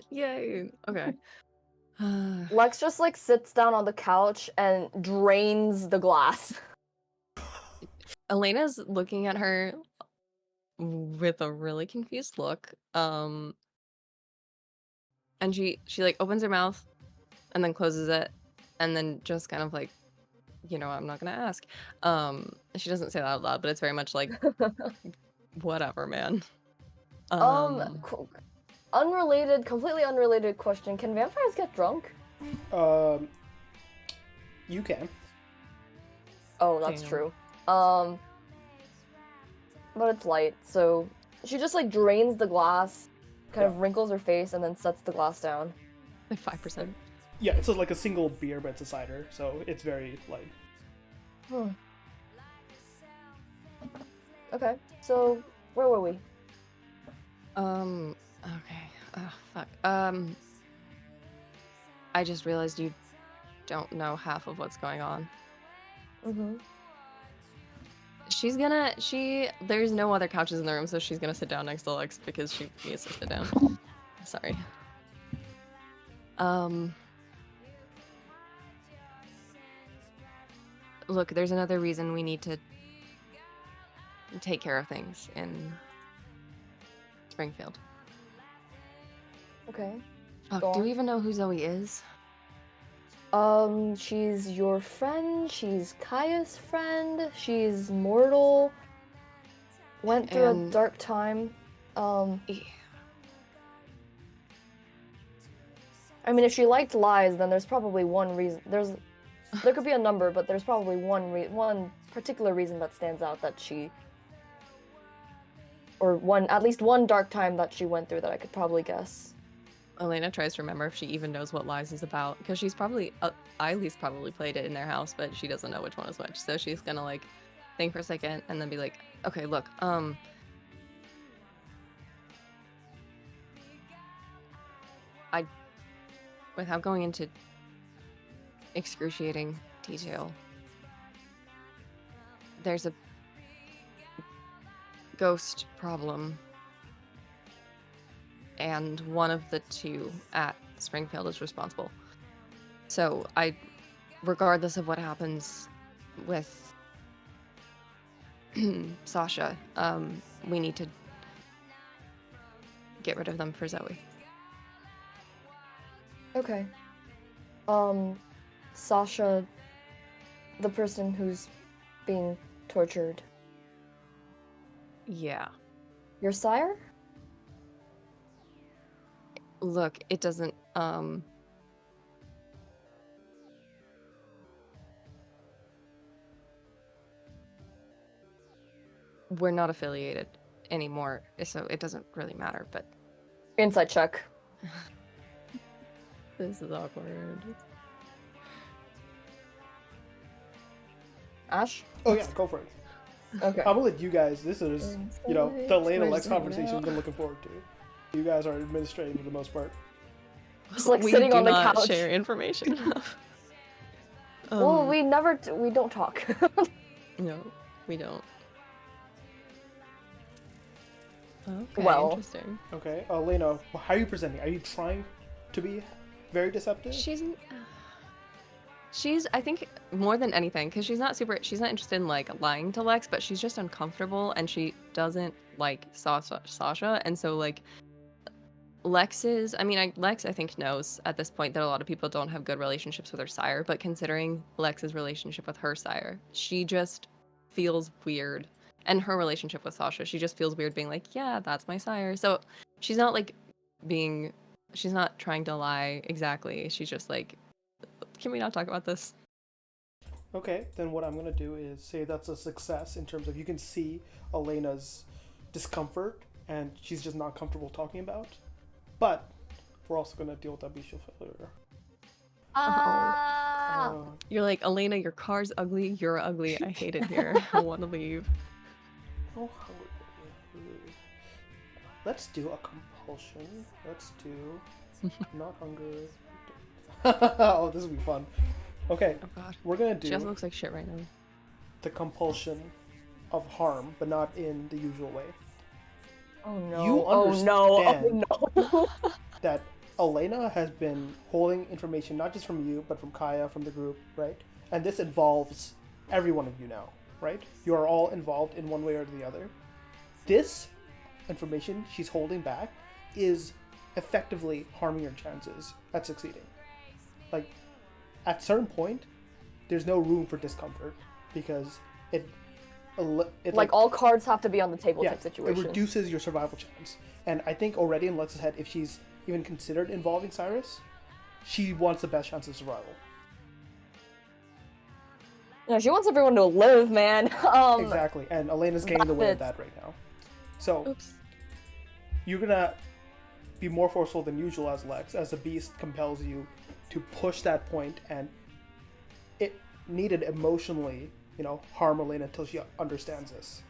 Yay. Okay. Lex just like sits down on the couch and drains the glass. Elena's looking at her with a really confused look. And she like opens her mouth and then closes it and then just kind of like, I'm not gonna ask. She doesn't say that out loud, but it's very much like whatever, man. Cool. Completely unrelated question. Can vampires get drunk? You can. Oh, that's Damn. true. But it's light, so she just like drains the glass, kind of wrinkles her face, and then sets the glass down. Like 5%. Yeah, it's like a single beer, but it's a cider, so it's very light. Okay, so where were we? Okay. Oh, fuck. I just realized you don't know half of what's going on. Mm-hmm. There's no other couches in the room, so she's gonna sit down next to Lex because she needs to sit down. Sorry. Look, there's another reason we need to take care of things in Springfield. Okay. Fuck, Go do on. we even know who Zoe is? She's your friend. She's Kaya's friend. She's mortal. Went through a And- dark time. Yeah. I mean, if she liked lies, then there's probably one reason. There could be a number, but there's probably one particular reason that stands out that she, or at least one dark time that she went through that I could probably guess. Elena tries to remember if she even knows what Lies is about, because she's probably, Eileen's probably played it in their house, but she doesn't know which one is which. So she's gonna like think for a second and then be like, okay, look, without going into excruciating detail, there's a ghost problem, and one of the two at Springfield is responsible. So regardless of what happens with Sasha, we need to get rid of them for Zoe. Okay. Sasha, the person who's being tortured. Yeah. Your sire? Look, it doesn't, we're not affiliated anymore, so it doesn't really matter, but Insight check. this is awkward. Ash? Oh yeah, go for it. Okay. I'm gonna let you guys. This is, the Lena Lex conversation I've been looking forward to. You guys are administrating for the most part. Just like We sitting do on the not couch. share information enough. Well, we don't talk. No, we don't. Okay, Well. interesting. Okay, Elena, how are you presenting? Are you trying to be very deceptive? She's I think more than anything because she's not interested in like lying to Lex, but she's just uncomfortable and she doesn't like Sasha, and so like Lex I think knows at this point that a lot of people don't have good relationships with her sire, but considering Lex's relationship with her sire, she just feels weird. And her relationship with Sasha, she just feels weird being like, yeah, that's my sire. So she's not like being she's not trying to lie exactly. She's just like, can we not talk about this? Okay, then what I'm gonna do is say that's a success in terms of you can see Elena's discomfort and she's just not comfortable talking about. But we're also gonna deal with that visual failure. Ah. You're like, Elena, your car's ugly, you're ugly, I hate it here. I want to leave. Oh, hungry. Let's do a compulsion. Let's do not hunger. Oh, this will be fun. Okay, Oh god. we're gonna She also do looks like shit right now. the compulsion of harm, but not in the usual way. Oh no. You Oh no. understand Oh no. that Elena has been holding information not just from you, but from Kaya, from the group, right? And this involves every one of you now, right? You are all involved in one way or the other. This information she's holding back is effectively harming your chances at succeeding. Like, at a certain point, there's no room for discomfort because it Like all cards have to be on the table type it situation. reduces your survival chance. And I think already in Lex's head, if she's even considered involving Cyrus, she wants the best chance of survival. No, she wants everyone to live, man. Exactly, and Elena's getting in the way of that right now. So, Oops. you're gonna be more forceful than usual as Lex, as the beast compels you to push that point, and it needed emotionally, harm Elena until she understands this.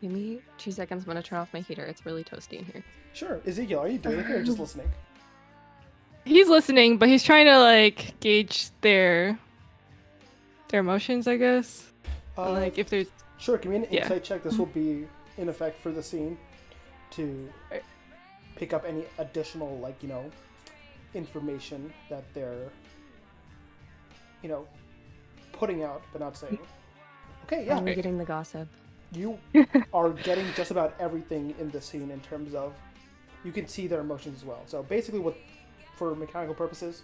Give me 2 seconds, I'm gonna turn off my heater. It's really toasty in here. Sure, Ezekiel, are you doing it or just listening? He's listening, but he's trying to like gauge their emotions, I guess. Like if there's Sure, give me an Yeah. insight check. This will be in effect for the scene to pick up any additional, information that they're, putting out but not saying. Okay, yeah. We're getting the gossip. You are getting just about everything in the scene in terms of you can see their emotions as well. So basically, for mechanical purposes,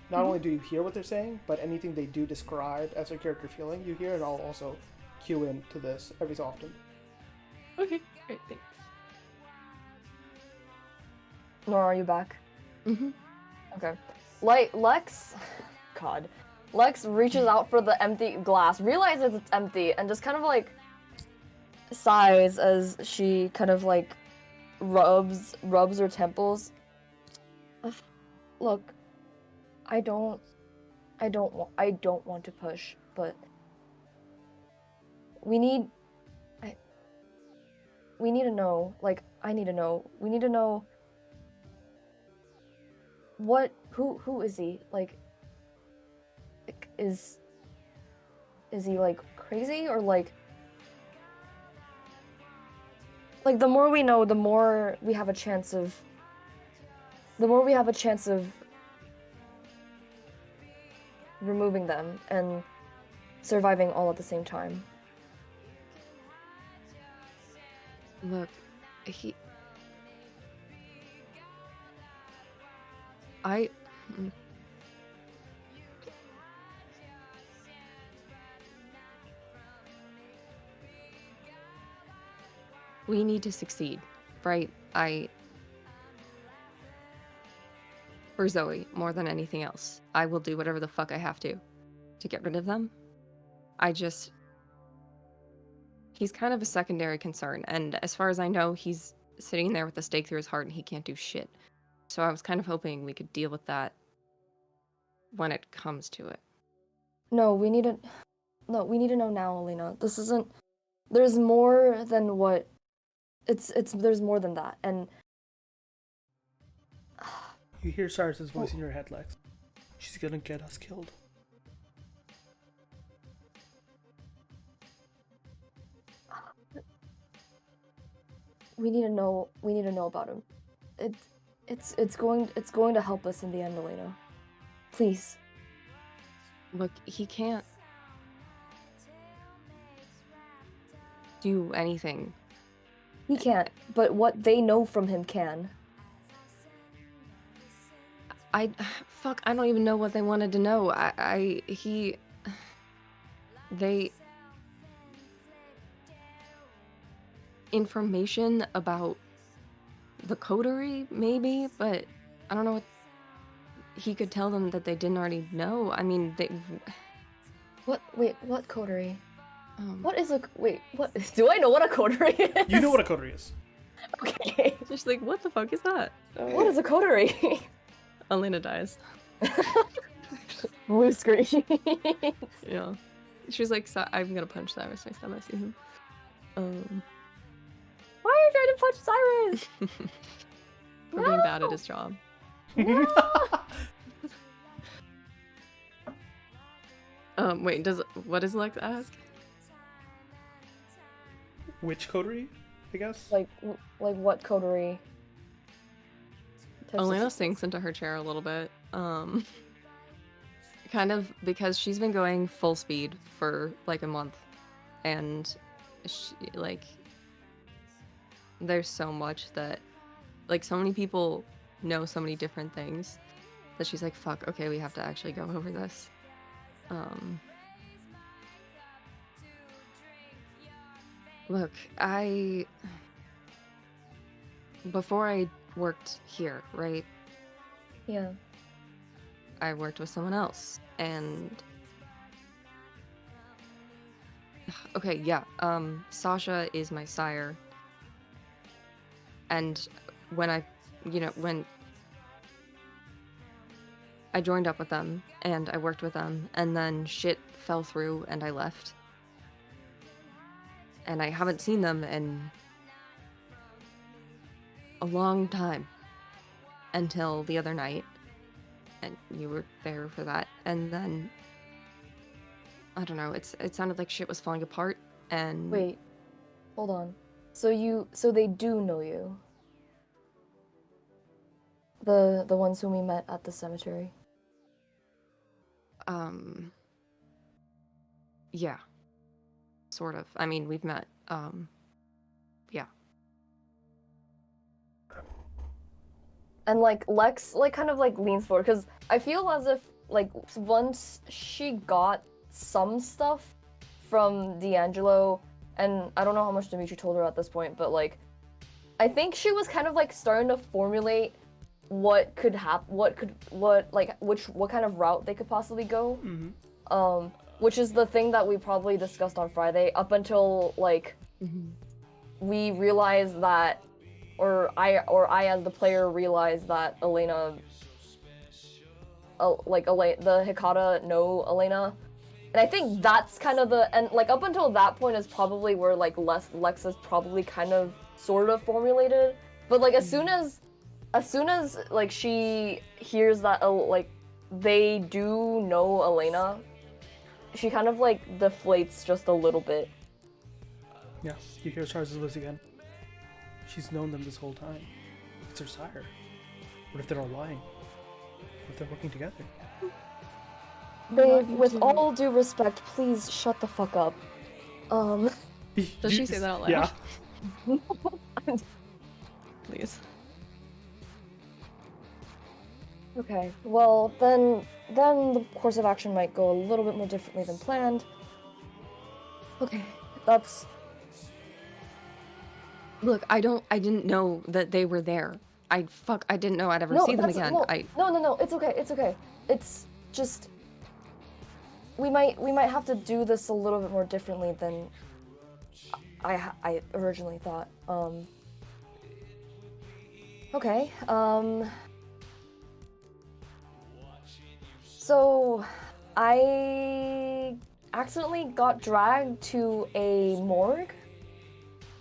not only do you hear what they're saying, but anything they do describe as their character feeling, you hear, and I'll also cue in to this every so often. Okay, great, thanks. Nora, are you back? Mm-hmm. Okay. Lex, God, Lex reaches out for the empty glass, realizes it's empty, and just kind of like sighs as she kind of like rubs her temples. Look, I don't want to push, but we need to know, like, I need to know. We need to know who is he? Like is he like crazy or like the more we know, the more we have a chance of removing them and surviving all at the same time. Look, we need to succeed, right? For Zoe, more than anything else, I will do whatever the fuck I have to get rid of them. He's kind of a secondary concern, and as far as I know, he's sitting there with a stake through his heart and he can't do shit. So I was kind of hoping we could deal with that when it comes to it. No, we need to know now, Alina. This isn't. There's more than what. There's more than that, and. You hear Cyrus's voice in your head, Lex. She's gonna get us killed. we need to know about him. It's going to help us in the end, Elena. Please. Look, he can't do anything. He can't, but what they know from him can. Fuck, I don't even know what they wanted to know. They information about the coterie, maybe, but I don't know what he could tell them that they didn't already know. I mean, What? Wait, what coterie? um, What is a wait? What do I know what a coterie is? You know what a coterie is. Okay. just like, what the fuck is that? What is a coterie? Elena dies. Blue screen. Yeah. She's like, I'm gonna punch Cyrus next time I see him. Why are you trying to punch Cyrus? For being bad at his job. No! Wait, what does Lex ask? Which coterie, I guess? Like what coterie? Elena sinks into her chair a little bit. Kind of because she's been going full speed for like a month, and she, like, there's so much that, like, so many people know so many different things that she's like, fuck, okay, we have to actually go over this. Look, before I worked here, right? Yeah. I worked with someone else, and okay, yeah, Sasha is my sire, and when I joined up with them, and I worked with them, and then shit fell through, and I left, and I haven't seen them in a long time, until the other night. And you were there for that, and then I don't know, it sounded like shit was falling apart, and Wait, hold on. So they do know you. The ones whom we met at the cemetery. Yeah, sort of. I mean, we've met, yeah. And like Lex like kind of like leans forward because I feel as if like once she got some stuff from D'Angelo, and I don't know how much Dimitri told her at this point, but like I think she was kind of like starting to formulate what could happen, what kind of route they could possibly go. Mm-hmm. Which is the thing that we probably discussed on Friday up until like we realized that, or I as the player realized that Elena, the Hikata know Elena, and I think that's kind of and like up until that point is probably where like Lex is probably kind of sort of formulated, but like as soon as like she hears that like they do know Elena, she kind of like deflates just a little bit. Yeah, you hear Charles' voice again. She's known them this whole time. It's her sire. What if they're all lying? What if they're working together? Babe, with all due respect, please shut the fuck up. Does she say that out loud? Yeah. Please. Okay, well then the course of action might go a little bit more differently than planned. Okay, that's... Look, I didn't know that they were there. I didn't know I'd ever see them again. No, it's okay. It's just... We might have to do this a little bit more differently than I originally thought. Okay, so I accidentally got dragged to a morgue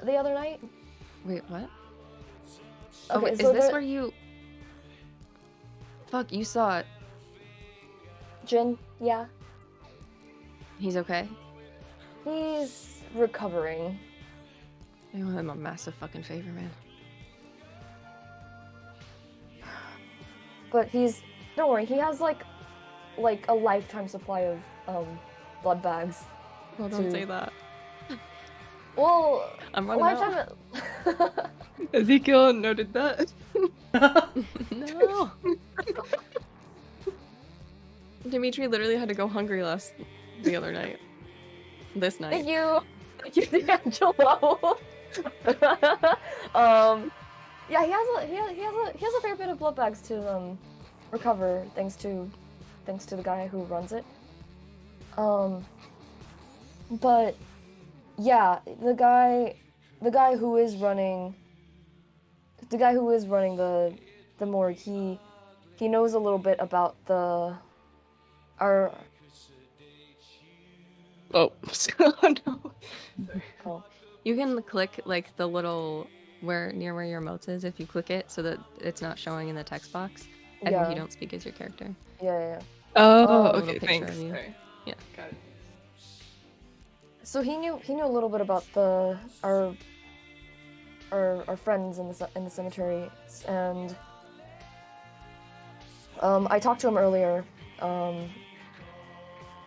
the other night. Wait, what? Okay, wait, so is this where you... Fuck, you saw it. Jin, yeah. He's okay? He's recovering. I owe him a massive fucking favor, man. But don't worry, he has like a lifetime supply of blood bags. Well, don't to- say that. Well, I'm a running out. lifetime. Ezekiel noted that. No. Dimitri literally had to go hungry the other night. This night. Thank you, D'Angelo. Yeah, he has a fair bit of blood bags to recover, thanks to the guy who runs it. But yeah, the guy who is running the morgue, he knows a little bit about our Oh, oh no. oh You can click like the little near where your emotes is if you click it so that it's not showing in the text box. I think you don't speak as your character. yeah. Oh, A little okay, picture thanks. of you. Sorry. Yeah. Got it. So he knew a little bit about our friends in the cemetery, and I talked to him earlier.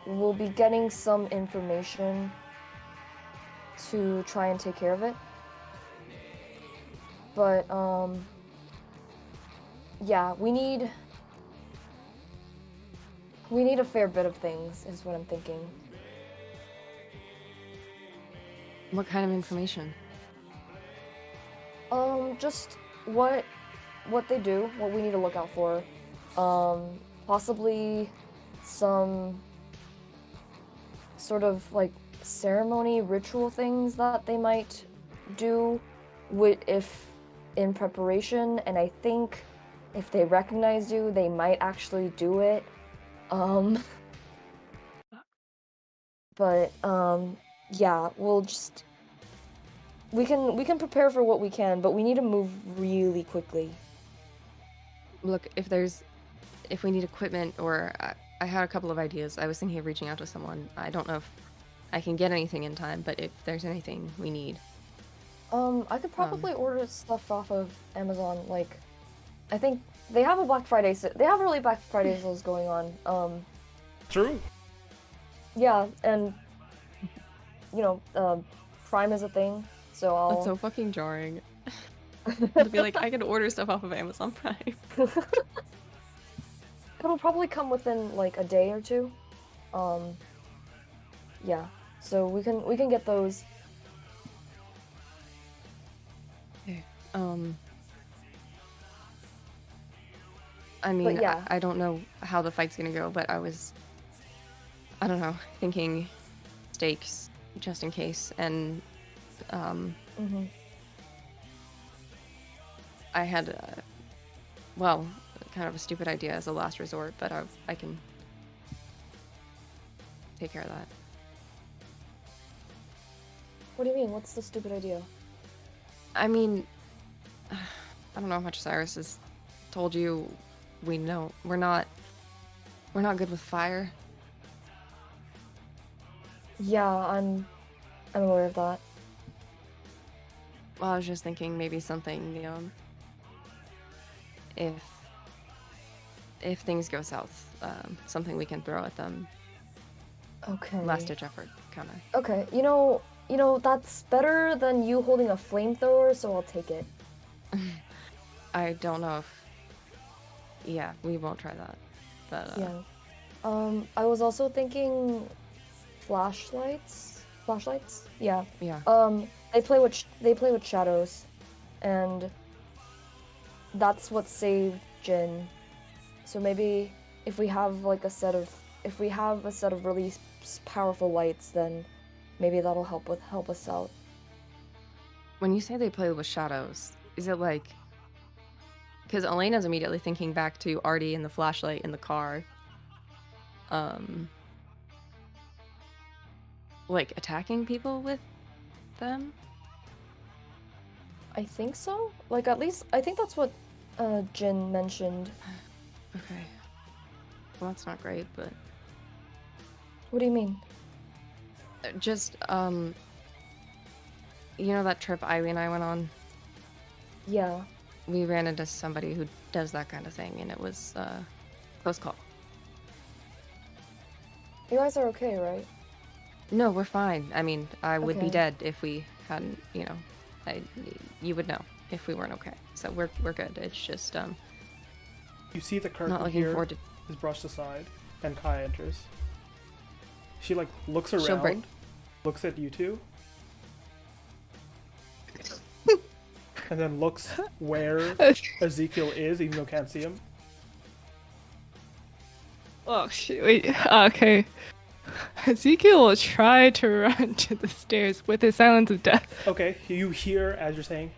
We'll be getting some information to try and take care of it. But yeah, we need a fair bit of things, is what I'm thinking. What kind of information? Just what they do, what we need to look out for. Possibly some sort of like ceremony, ritual things that they might do if in preparation, and I think if they recognize you, they might actually do it. But yeah, we can prepare for what we can, but we need to move really quickly. Look, if we need equipment, or I had a couple of ideas. I was thinking of reaching out to someone. I don't know if I can get anything in time, but if there's anything we need. I could probably order stuff off of Amazon. Like, I think they have a Black Friday. They have early Black Friday sales going on. True. Yeah, and Prime is a thing, so I'll. That's so fucking jarring. To be like, I can order stuff off of Amazon Prime. It'll probably come within like a day or two. Yeah, so we can get those. Okay. I mean, yeah. I don't know how the fight's gonna go, but I don't know, thinking stakes just in case, and I had, well, kind of a stupid idea as a last resort, but I can take care of that. What do you mean? What's the stupid idea? I mean, I don't know how much Cyrus has told you. We know we're not good with fire. Yeah, I'm aware of that. Well, I was just thinking maybe something, if things go south, something we can throw at them. Okay. Last ditch effort, kind of. Okay, you know that's better than you holding a flamethrower, so I'll take it. I don't know if. Yeah, we won't try that. But Yeah. I was also thinking flashlights. Flashlights? Yeah. yeah. They play with shadows, and that's what saved Jin. So maybe if we have a set of really powerful lights, then maybe that'll help us out. When you say they play with shadows, is it like? Because Elena's immediately thinking back to Artie and the flashlight in the car. Like attacking people with them? I think so. Like, at least I think that's what Jin mentioned. Okay. Well, that's not great, but What do you mean? just You know that trip Ivy and I went on? Yeah. We ran into somebody who does that kind of thing, and it was close call. You guys are okay, right? No, we're fine. I mean, I would be Okay. dead if we hadn't, you know, you would know if we weren't okay. So we're good. It's just You see the curtain not looking here forward to. is brushed aside, and Kaya enters. She like looks She'll around, break- looks at you two, and then looks where Ezekiel is, even though can't see him. Oh shit! Wait. Okay. Ezekiel will try to run to the stairs with his silence of death. Okay, you hear as you're saying,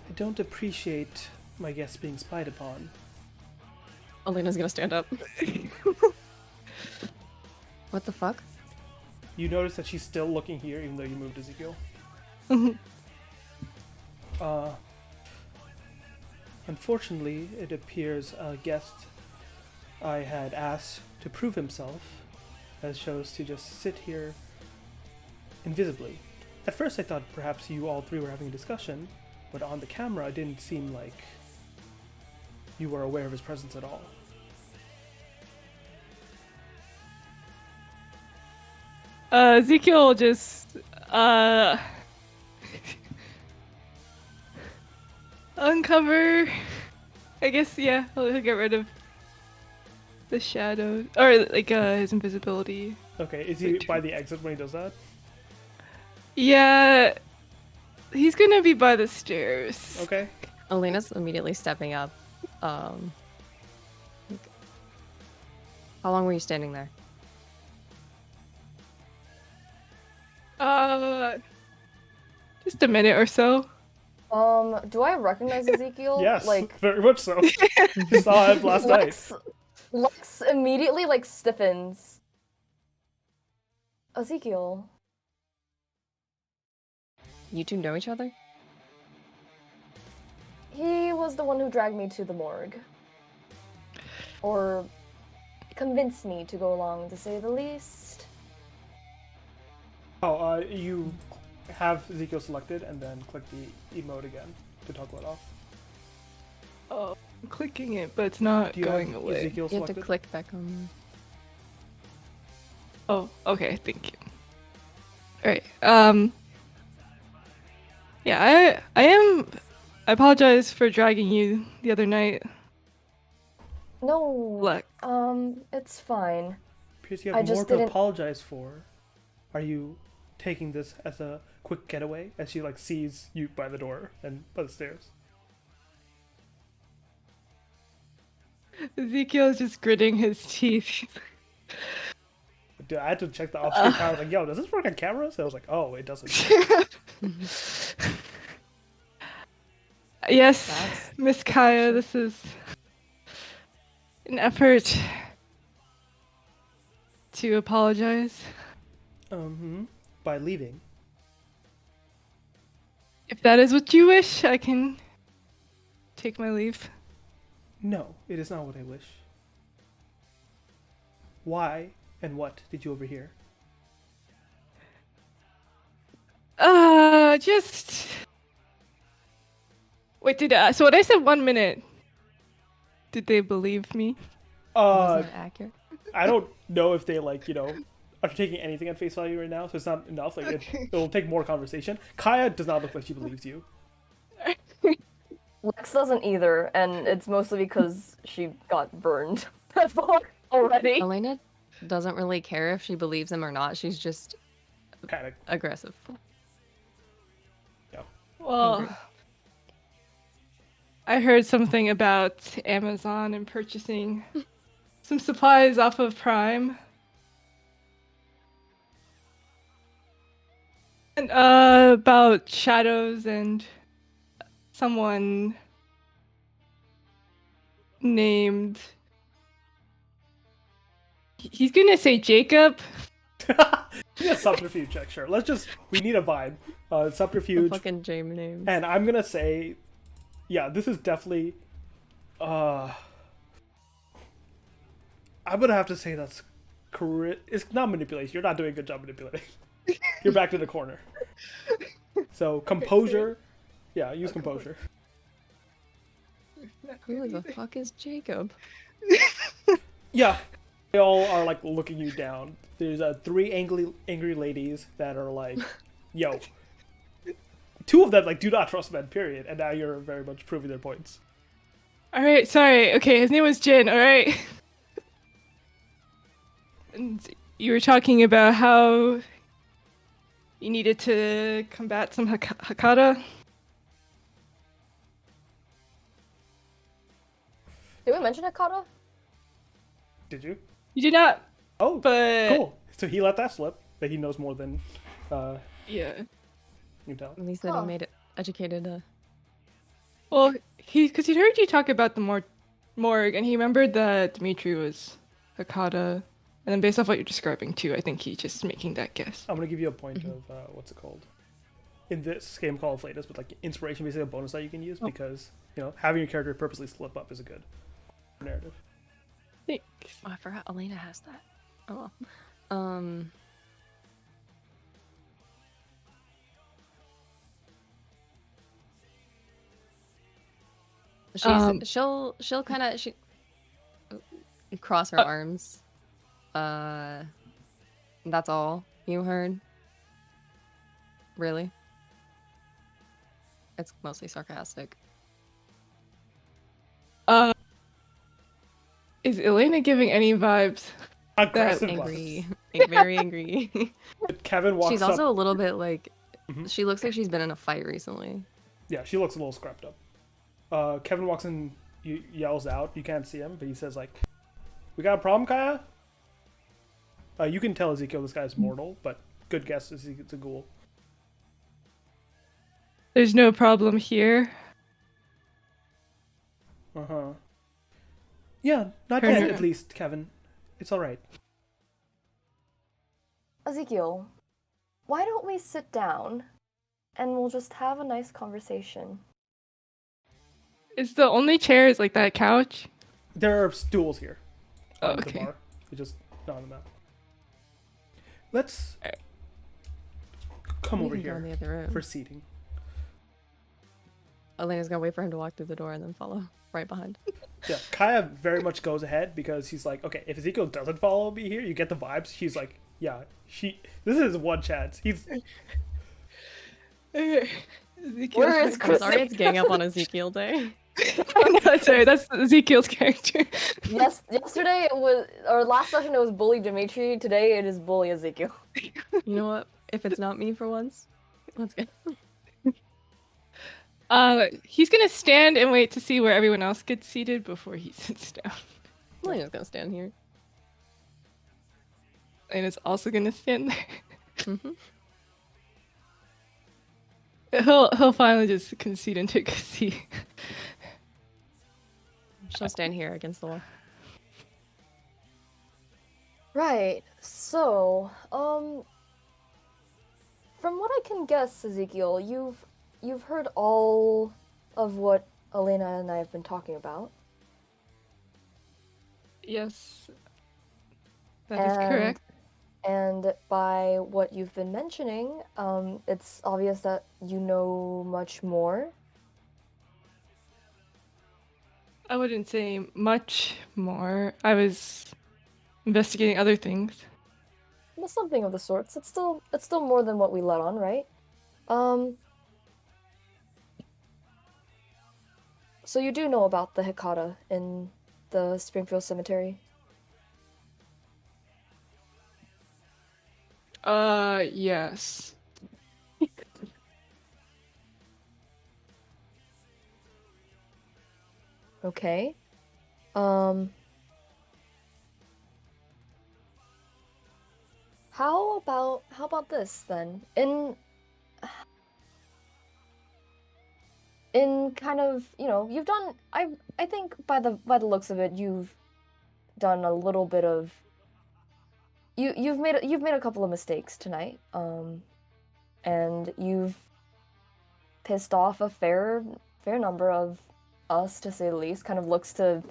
I don't appreciate my guests being spied upon. Elena's gonna stand up. What the fuck? You notice that she's still looking here, even though you moved Ezekiel. Unfortunately, it appears a guest I had asked to prove himself has chose to just sit here invisibly. At first I thought perhaps you all three were having a discussion, but on the camera it didn't seem like you were aware of his presence at all. Ezekiel will just uncover. I guess yeah. He'll get rid of the shadow or like his invisibility. Okay, is he by the exit when he does that? Yeah, he's gonna be by the stairs. Okay. Elena's immediately stepping up. How long were you standing there? Just a minute or so. Do I recognize Ezekiel? Yes, Like, very much so. You saw him last night. Lex immediately like stiffens. Ezekiel. You two know each other? He was the one who dragged me to the morgue. Or convinced me to go along, to say the least. Oh, you have Ezekiel selected and then click the emote again to toggle it off. Oh, I'm clicking it, but it's not Do you going have away. Ezekiel You have selected? to click back on. Oh, okay, thank you. Alright, yeah, I apologize for dragging you the other night. No. Look, It's fine. Appears you I have more just to didn't- apologize for. Are you taking this as a quick getaway as she like sees you by the door and by the stairs? Ezekiel is just gritting his teeth. Dude, I had to check the off-screen camera. I was like, yo, does this work on camera? So I was like, oh, it doesn't. Yes, That's- Miss Kaya, this is an effort to apologize. By leaving. If that is what you wish, I can take my leave. No, it is not what I wish. Why and what did you overhear? Just wait. So when I said 1 minute, did they believe me? Was that accurate? I don't know if they like, are taking anything at face value right now, so it's not enough. Like it'll take more conversation. Kaya does not look like she believes you. Lex doesn't either, and it's mostly because she got burned already. Elena doesn't really care if she believes him or not. She's just Panic. aggressive. Well, Angry. I heard something about Amazon and purchasing some supplies off of Prime. And about shadows and someone named. He's gonna say Jacob. Yeah, subterfuge check, sure. We need a vibe. The Subterfuge. fucking James names. And I'm gonna say, yeah, this is definitely, I'm gonna have to say that's it's not manipulation. You're not doing a good job manipulating. You're back to the corner. So composure. Yeah, use composure. Who the fuck is Jacob? Yeah, they all are like looking you down. There's three angry ladies that are like, "Yo." Two of them like do not trust men. Period. And now you're very much proving their points. All right, sorry. Okay, his name was Jin. All right. And you were talking about how you needed to combat some Hakata. Did we mention Hakata? Did you? You did not, Oh, but cool. So he let that slip. That he knows more than yeah. you tell. At least that he made it educated. Well, because he'd heard you talk about the morgue, and he remembered that Dimitri was Hakata, and then based off what you're describing too, I think he's just making that guess. I'm gonna give you a point of what's it called? In this game called Flatus, but like inspiration, basically a bonus that you can use because having your character purposely slip up is a good narrative. Thanks. Oh, I forgot Elena has that. Oh well. She'll kind of cross her arms. That's all you heard. Really? It's mostly sarcastic. Is Elena giving any vibes? Aggressive Angry, very angry. Kevin walks She's up. also a little bit like. Mhm. She looks like she's been in a fight recently. Yeah, she looks a little scrapped up. Kevin walks in, yells out. You can't see him, but he says like, "We got a problem, Kaya?" You can tell Ezekiel this guy's mortal, but good guess is it's a ghoul. There's no problem here. Yeah, not Her yet, name- at least, Kevin. It's all right. Ezekiel, why don't we sit down and we'll just have a nice conversation? Is the only chair is like that couch? There are stools here. Oh, On the okay. bar. You just not on that. Let's come We over can go in here the other room. for seating. Elena's gonna wait for him to walk through the door and then follow right behind. Yeah, Kaya very much goes ahead because he's like, okay, if Ezekiel doesn't follow me here, you get the vibes. She's like, yeah, this is one chance. He's Ezekiel's Where is I'm Chris? sorry, it's gang up on Ezekiel Day. No, sorry, that's Ezekiel's character. Yes, yesterday it was, or last session it was bully Dimitri. Today it is bully Ezekiel. You know what? If it's not me for once, let's go. He's gonna stand and wait to see where everyone else gets seated before he sits down. Elena's gonna stand here. And is also gonna stand there. Mm-hmm. He'll finally just concede and take a seat. She'll stand here against the wall. Right. So, from what I can guess, Ezekiel, you've heard all of what Elena and I have been talking about. Yes, that is correct. And by what you've been mentioning, it's obvious that you know much more. I wouldn't say much more. I was investigating other things. Well, something of the sorts. It's still more than what we let on, right? So you do know about the Hikata in the Springfield Cemetery? Yes. Okay. How about this then? In kind of, you've done I think by the looks of it, you've done a little bit of you've made a couple of mistakes tonight. And you've pissed off a fair number of us, to say the least. Kind of looks to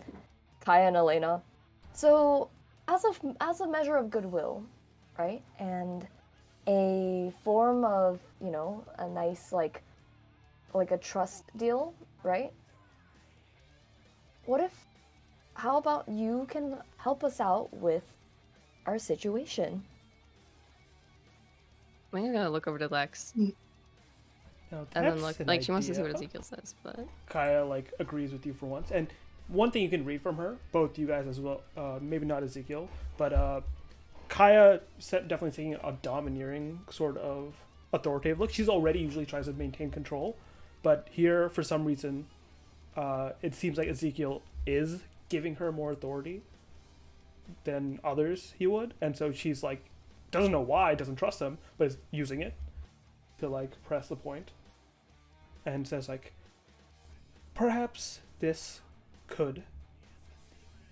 Kaya and Elena. So, as a measure of goodwill, right? And a form of, a nice like a trust deal, right? What if how about you can help us out with our situation? I'm gonna look over to Lex Now and then that's look an like she wants to see idea. what Ezekiel says, but Kaya like agrees with you for once. And one thing you can read from her, both you guys as well, maybe not Ezekiel, but Kaya definitely taking a domineering sort of authoritative look. She's already usually tries to maintain control, but here for some reason, it seems like Ezekiel is giving her more authority than others he would, and so she's like doesn't know why, doesn't trust him, but is using it to like press the point, and says like perhaps this could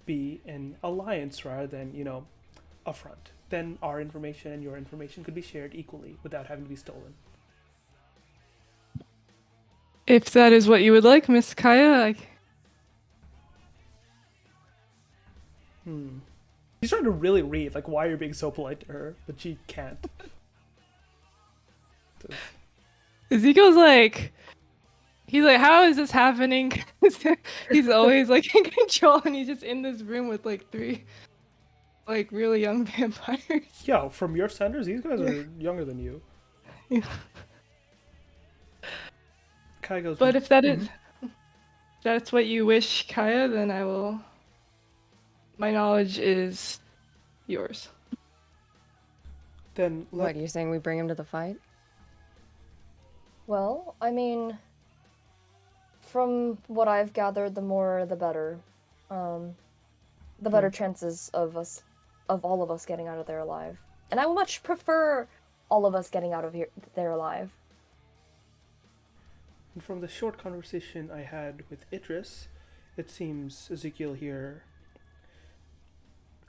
be an alliance rather than, a front. Then our information and your information could be shared equally without having to be stolen. If that is what you would like, Miss Kaya, She's trying to really read like why you're being so polite to her, but she can't. Ezekiel's like, he's like, how is this happening? He's always like in control, and he's just in this room with like three, like really young vampires. Yo, from your standards, these guys are younger than you. Yeah. Kai goes, But if that's what you wish, Kaya, then I will. My knowledge is yours. then what, you're saying we bring him to the fight? Well, I mean, from what I've gathered, the more the better. The better chances of all of us getting out of there alive. And I would much prefer all of us getting out of there alive. And from the short conversation I had with Idris, it seems Ezekiel here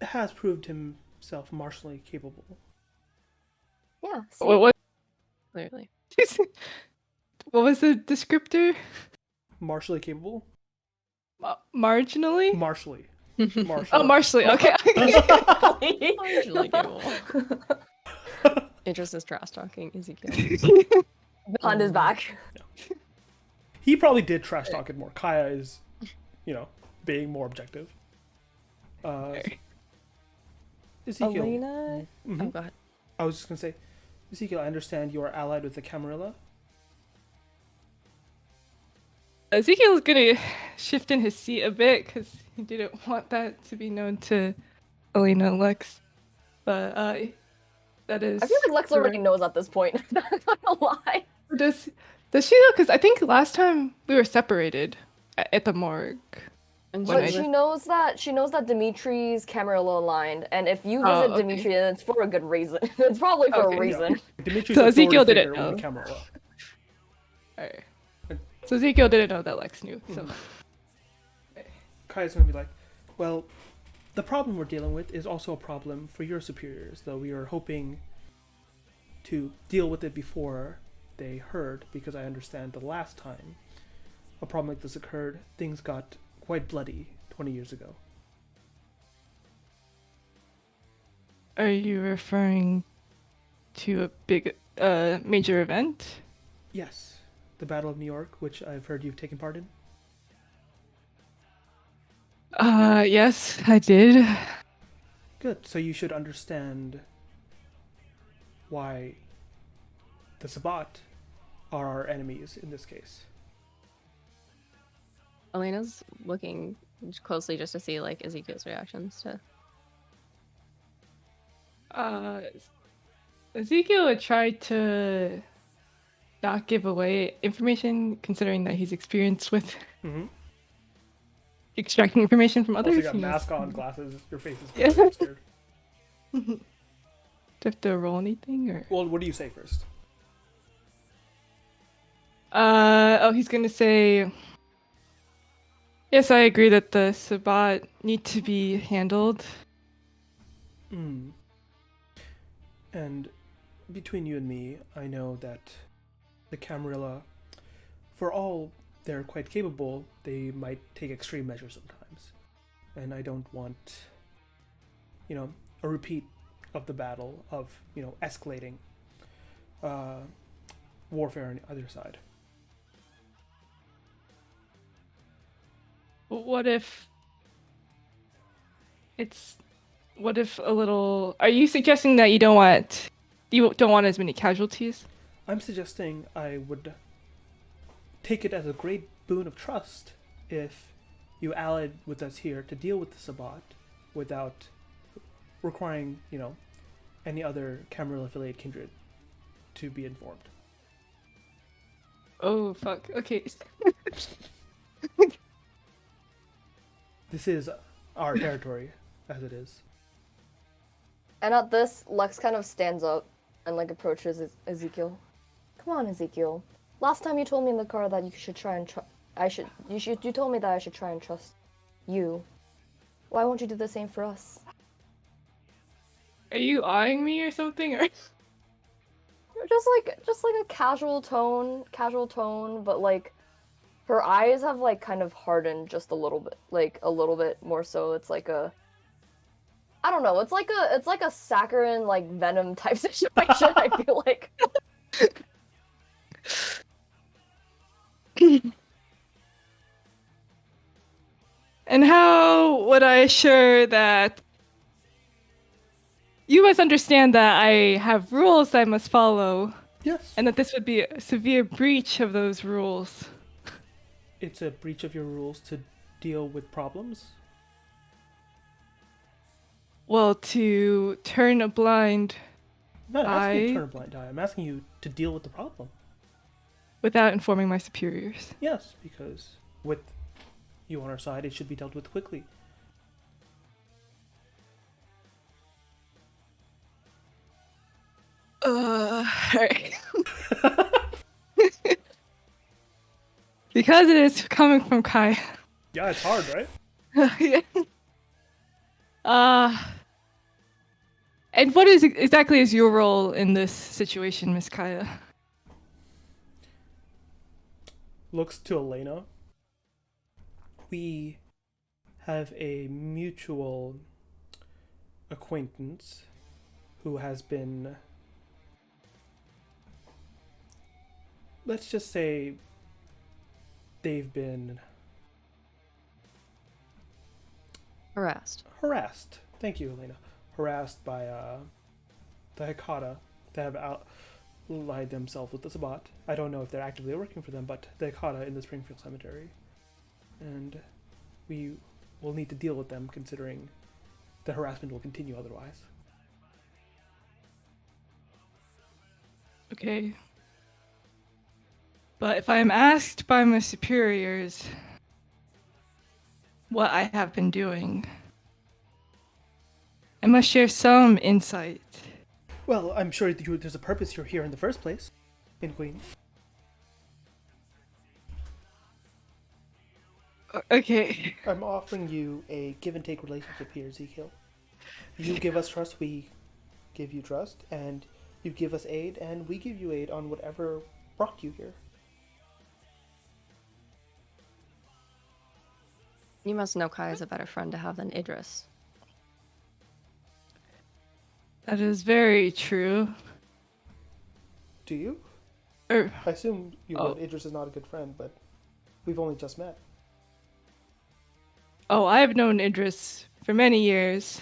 has proved himself martially capable. Yeah. See? What? Clearly. What was the descriptor? Martially capable? Marginally? Martially. Oh, martially. Okay. Marginally capable. Idris is trash talking Ezekiel. Behind his back. He probably did trash talk it more. Kaya is, being more objective. Ezekiel. Elena? Oh, go ahead. I was just going to say, Ezekiel, I understand you are allied with the Camarilla. Ezekiel's gonna shift in his seat a bit because he didn't want that to be known to Elena and Lex. But that is. I feel like Lex already knows at this point. Not gonna lie. Does she though? Because I think last time we were separated at the morgue. And But she knows that Dimitri's Camarilla aligned, and if you visit okay. Dimitri, then it's for a good reason. It's probably for a reason. Yeah. Dimitri's So authority Ezekiel didn't figure with know. the Camarilla. Alright. So Ezekiel didn't know that Lex knew. So Kaya's going to be like, well, the problem we're dealing with is also a problem for your superiors, though we are hoping to deal with it before they heard, because I understand the last time a problem like this occurred, things got quite bloody 20 years ago. are you referring to a big major event? Yes, the Battle of New York, which I've heard you've taken part in. Yes, I did. Good, so you should understand why the Sabbat are our enemies in this case. Elena's looking closely just to see like Ezekiel's reactions to. Ezekiel would try to not give away information, considering that he's experienced with extracting information from others. Also, you got He mask knows- on, glasses, your face is Yeah. completely obscured. Do I have to roll anything or? Well, what do you say first? He's gonna say. Yes, I agree that the Sabbat need to be handled. And between you and me, I know that the Camarilla, for all they're quite capable, they might take extreme measures sometimes. And I don't want, a repeat of the battle, of, escalating warfare on either side. What if it's what if a little are you suggesting that you don't want as many casualties? I'm suggesting I would take it as a great boon of trust if you allied with us here to deal with the Sabbat without requiring, any other Cameroon affiliate kindred to be informed. Oh fuck. Okay. This is our territory, as it is. And at this, Lex kind of stands up and like approaches Ezekiel. Come on, Ezekiel. Last time you told me in the car that you should try and you told me that I should try and trust you. Why won't you do the same for us? Are you eyeing me or something? Or Just like a casual tone, but like her eyes have like kind of hardened just a little bit more so. It's like a I don't know, it's like a saccharine like venom type situation, I feel like. And how would I assure that you must understand that I have rules I must follow, Yes. and that this would be a severe breach of those rules? It's a breach of your rules to deal with problems. Well, to turn a blind I'm not asking you to eye turn a blind eye. I'm asking you to deal with the problem. without informing my superiors. Yes, because with you on our side, it should be dealt with quickly. Alright. Because it is coming from Kai. Yeah, it's hard, right? Yeah. And what is exactly is your role in this situation, Miss Kaya? Looks to Elena. We have a mutual acquaintance who has been, let's just say, they've been Harassed. harassed. Thank you, Elena. Harassed by the Hekata that have allied themselves with the Sabbat. I don't know if they're actively working for them, but the Hekata in the Springfield Cemetery. And we will need to deal with them considering the harassment will continue otherwise. Okay. But if I am asked by my superiors what I have been doing, I must share some insight. Well, I'm sure there's a purpose you're here in the first place, in Queen. Okay. I'm offering you a give and take relationship here, Ezekiel. You give us trust, we give you trust, and you give us aid, and we give you aid on whatever brought you here. You must know Kai is a better friend to have than Idris. That is very true. Do you? Er, I assume you Oh. would. Idris is not a good friend, but we've only just met. oh, I have known Idris for many years.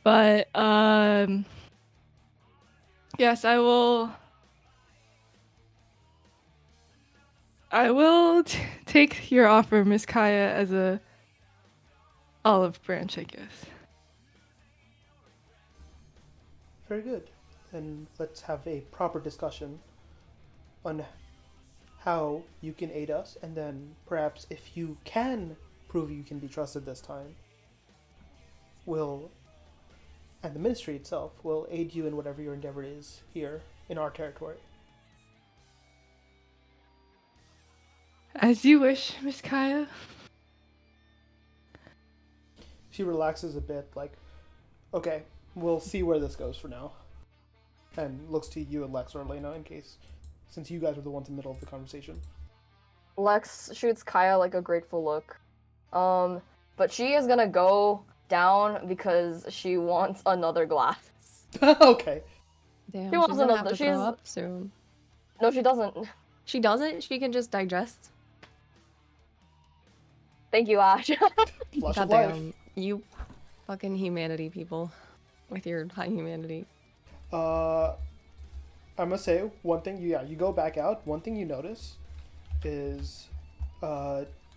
But yes, I will take your offer, Miss Kaya, as a olive branch, I guess. Very good. Then let's have a proper discussion on how you can aid us, and then perhaps if you can prove you can be trusted this time, and the ministry itself will aid you in whatever your endeavor is here in our territory. As you wish, Miss Kaya. She relaxes a bit, like, okay, we'll see where this goes for now. And looks to you and Lex or Elena in case, since you guys were the ones in the middle of the conversation. Lex shoots Kaya like a grateful look. But she is gonna go down because she wants another glass. Okay. Damn, She she's wants gonna have another. to throw up soon. No, she doesn't. She doesn't? She can just digest? Thank you, Ash. Flush of life. Goddamn, you fucking humanity people with your high humanity. I must say, one thing, you go back out, one thing you notice is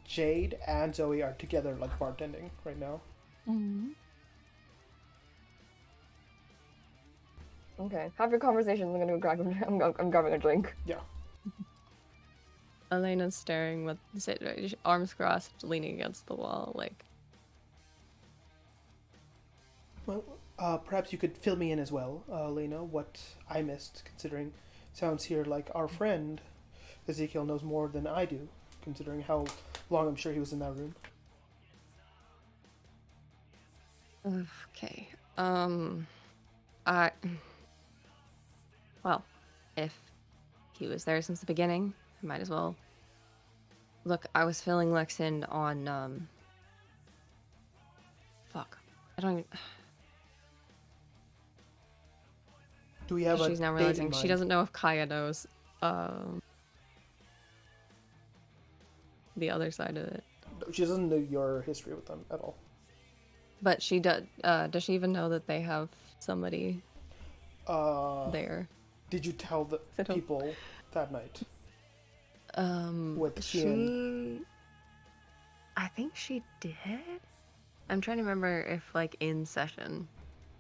Jade and Zoe are together, like, bartending right now. Okay, have your conversation. I'm gonna go grab. I'm grabbing a drink. Yeah. Elena's staring with arms crossed, leaning against the wall, like. Well, perhaps you could fill me in as well, Lena, what I missed, considering sounds here like our friend Ezekiel knows more than I do, considering how long I'm sure he was in that room. Okay. Well, if he was there since the beginning, I might as well. Look, I was filling Lex in on, fuck. I don't even. Do we have a She's now date realizing in she mind? doesn't know if Kaya knows, the other side of it. She doesn't know your history with them at all. But she does, does she even know that they have somebody there? Did you tell the I don't- people that night? With she... I think she did? I'm trying to remember if, like, in session.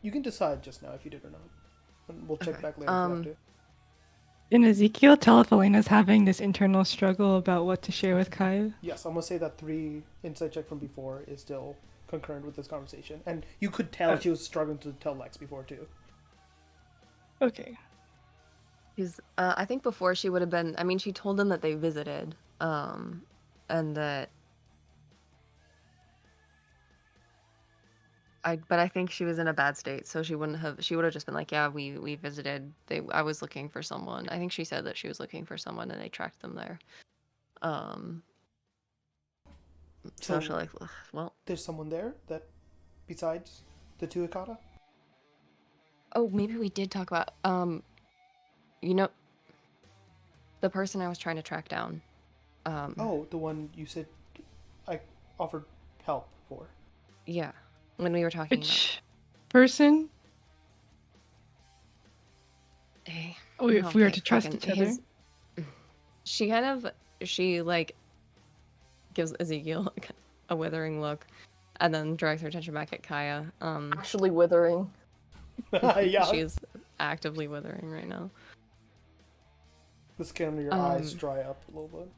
You can decide just now if you did or not. And we'll check Okay. back later if you have to. Can Ezekiel tell if Elena's having this internal struggle about what to share with Kaya? Yes, I'm gonna say that 3 insight check from before is still concurrent with this conversation. And you could tell she was struggling to tell Lex before too. Okay. Because I think before she would have been. I mean, she told them that they visited, and that. But I think she was in a bad state, so she wouldn't have. She would have just been like, "Yeah, we visited. I was looking for someone." I think she said that she was looking for someone, and they tracked them there. So she's like, "Ugh, well, There's someone there that, besides the 2 Ikata? oh, maybe we did talk about you know, the person I was trying to track down. Oh, the one you said I offered help for. Yeah, when we were talking Which person? about. Hey, Oh, if we were okay, to trust fucking each other. She like gives Ezekiel like, a withering look, and then directs her attention back at Kaya. Actually withering. Yeah. She's actively withering right now. The skin under your eyes dry up a little bit.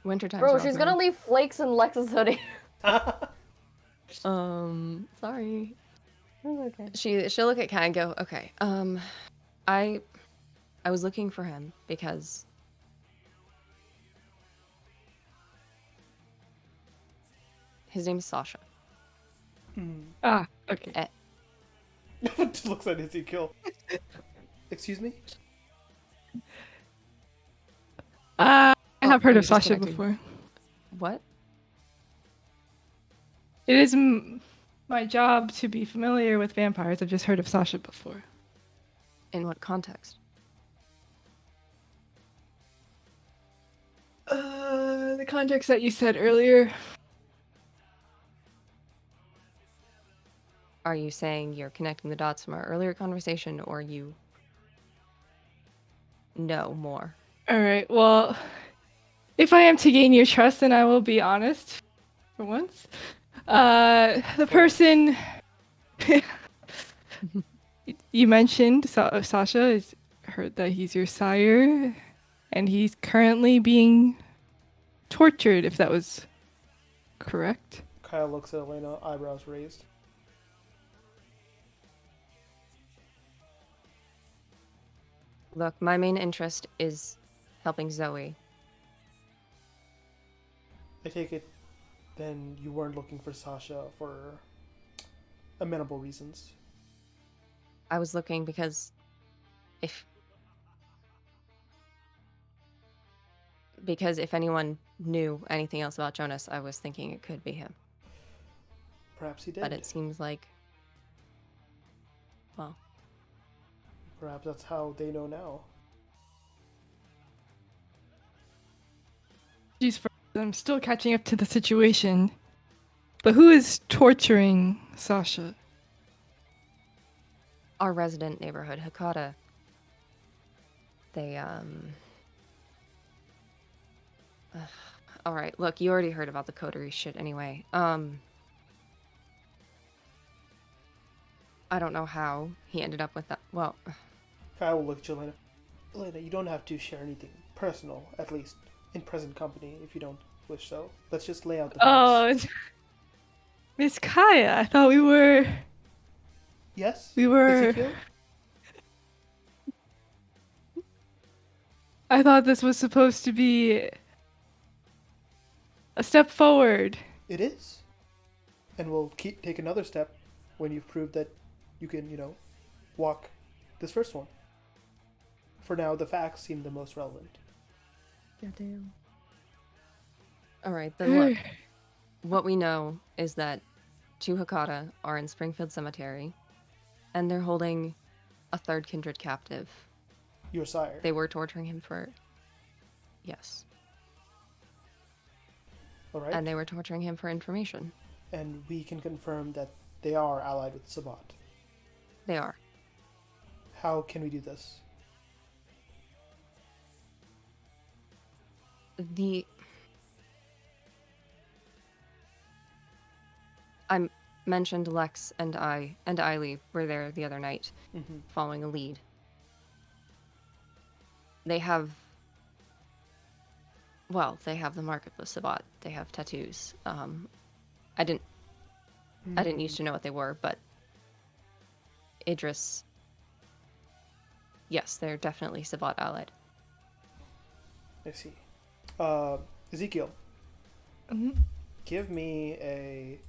Wintertime. Bro, she's gonna leave flakes in Lex's hoodie. Sorry. It's okay. She'll look at Kai and go, okay, I was looking for him because his name's Sasha. Ah, okay. Just looks at Ezekiel. Excuse me? I have heard I'm of Sasha disconnecting. before. What? It is my job to be familiar with vampires. I've just heard of Sasha before. In what context? The context that you said earlier. Are you saying you're connecting the dots from our earlier conversation, or you know more? All right. Well, if I am to gain your trust, then I will be honest. For once, the person you mentioned, Sasha, is heard that he's your sire, and he's currently being tortured. If that was correct. Kyle looks at Elena, eyebrows raised. Look, my main interest is helping Zoe. I take it then you weren't looking for Sasha for amenable reasons. I was looking because if anyone knew anything else about Jonas, I was thinking it could be him. Perhaps he did. but it seems like, well, Perhaps that's how they know now. Jeez, I'm still catching up to the situation. But who is torturing Sasha? our resident neighborhood, Hakata, they, all right, look, you already heard about the coterie shit anyway. I don't know how he ended up with that. Well, I will look at you, Elena. Elena, you don't have to share anything personal, at least in present company, if you don't wish so. Let's just lay out the facts. Oh, Miss Kaya, I thought we were. Yes? We were. Ezekiel? I thought this was supposed to be a step forward. It is. And we'll take another step when you've proved that you can, walk this first one. For now, the facts seem the most relevant. goddamn. All right, then look. What we know is that two Hakata are in Springfield Cemetery, and they're holding a third kindred captive. Your sire. They were torturing him for... Yes. All right. And they were torturing him for information. And we can confirm that they are allied with Sabat. They are. How can we do this? I mentioned Lex and Eiley were there the other night, Mm-hmm. following a lead. They have the mark of the Sabat. They have tattoos. I didn't used to know what they were, but Idris, yes, they're definitely Sabat allied. I see. Ezekiel, Mhm. give me a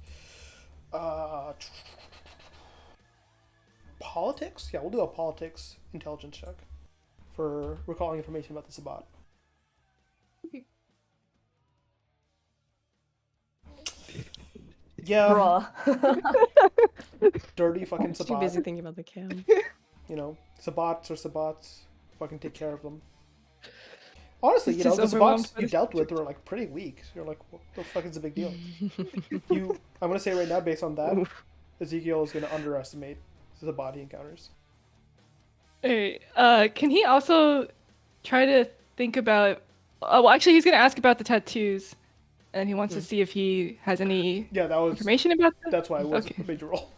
politics. Yeah, we'll do a politics intelligence check for recalling information about the Sabat. Yeah, Bruh. dirty fucking I'm too Sabat. busy thinking about the cam. Sabats or Sabats. Fucking take care of them. Honestly, He's the just overwhelmed Sabats by you the dealt with were like pretty weak. So you're like, what the fuck is the big deal? I'm gonna say right now, based on that, Ezekiel is gonna underestimate the Sabat he encounters. Hey, can he also try to think about? Oh, well, actually, he's gonna ask about the tattoos, and he wants to see if he has any Yeah, that was. information about them. That's why it was Okay. a major role.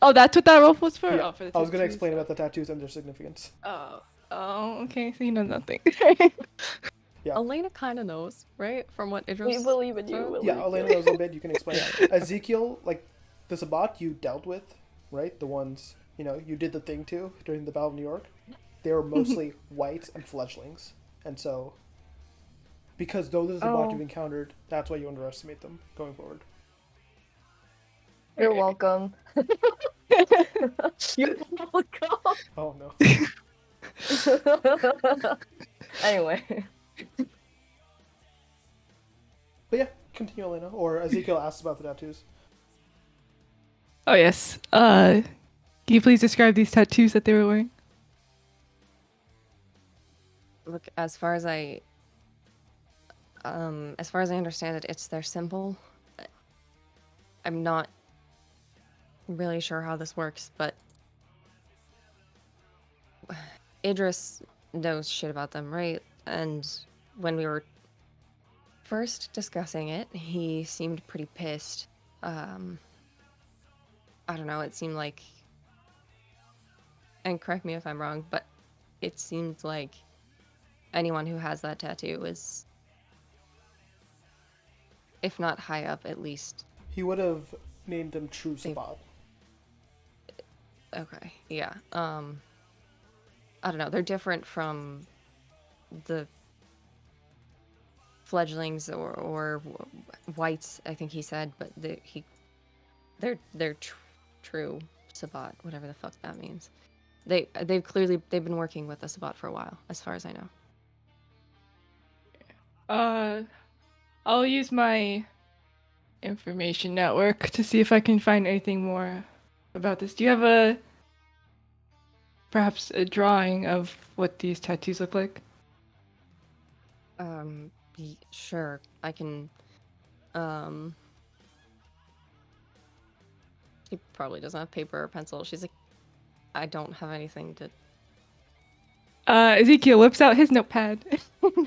Oh, that's what that role was for. Yeah, Oh, for the I was gonna tattoos. explain about the tattoos and their significance. Oh, okay. So he knows nothing. Yeah. Elena kind of knows, right? From what Idris. We believe in you. said? Will Yeah, Elena knows a little bit. You can explain. Ezekiel, like the Sabat you dealt with, right? The ones you did the thing to during the Battle of New York. They were mostly whites and fledglings, and so because those are the Sabat you've encountered, that's why you underestimate them going forward. You're welcome. You're welcome. Oh no. Anyway. But yeah, continue, Elena. Or Ezekiel asks about the tattoos. Oh yes. Can you please describe these tattoos that they were wearing? Look, as far as I understand it, they're simple. I'm not really sure how this works, but Idris knows shit about them, right? And when we were first discussing it, he seemed pretty pissed. I don't know, it seemed like, and correct me if I'm wrong, but it seemed like anyone who has that tattoo is, if not high up, at least. He would have named them True Sabat. Okay, yeah. I don't know, they're different from the fledglings or whites, I think he said, but they're true Sabat, whatever the fuck that means. They've been working with the Sabat for a while, as far as I know. I'll use my information network to see if I can find anything more about this. Do you have perhaps a drawing of what these tattoos look like? Sure. I can. Um, she probably doesn't have paper or pencil. She's like, I don't have anything to. Ezekiel whips out his notepad,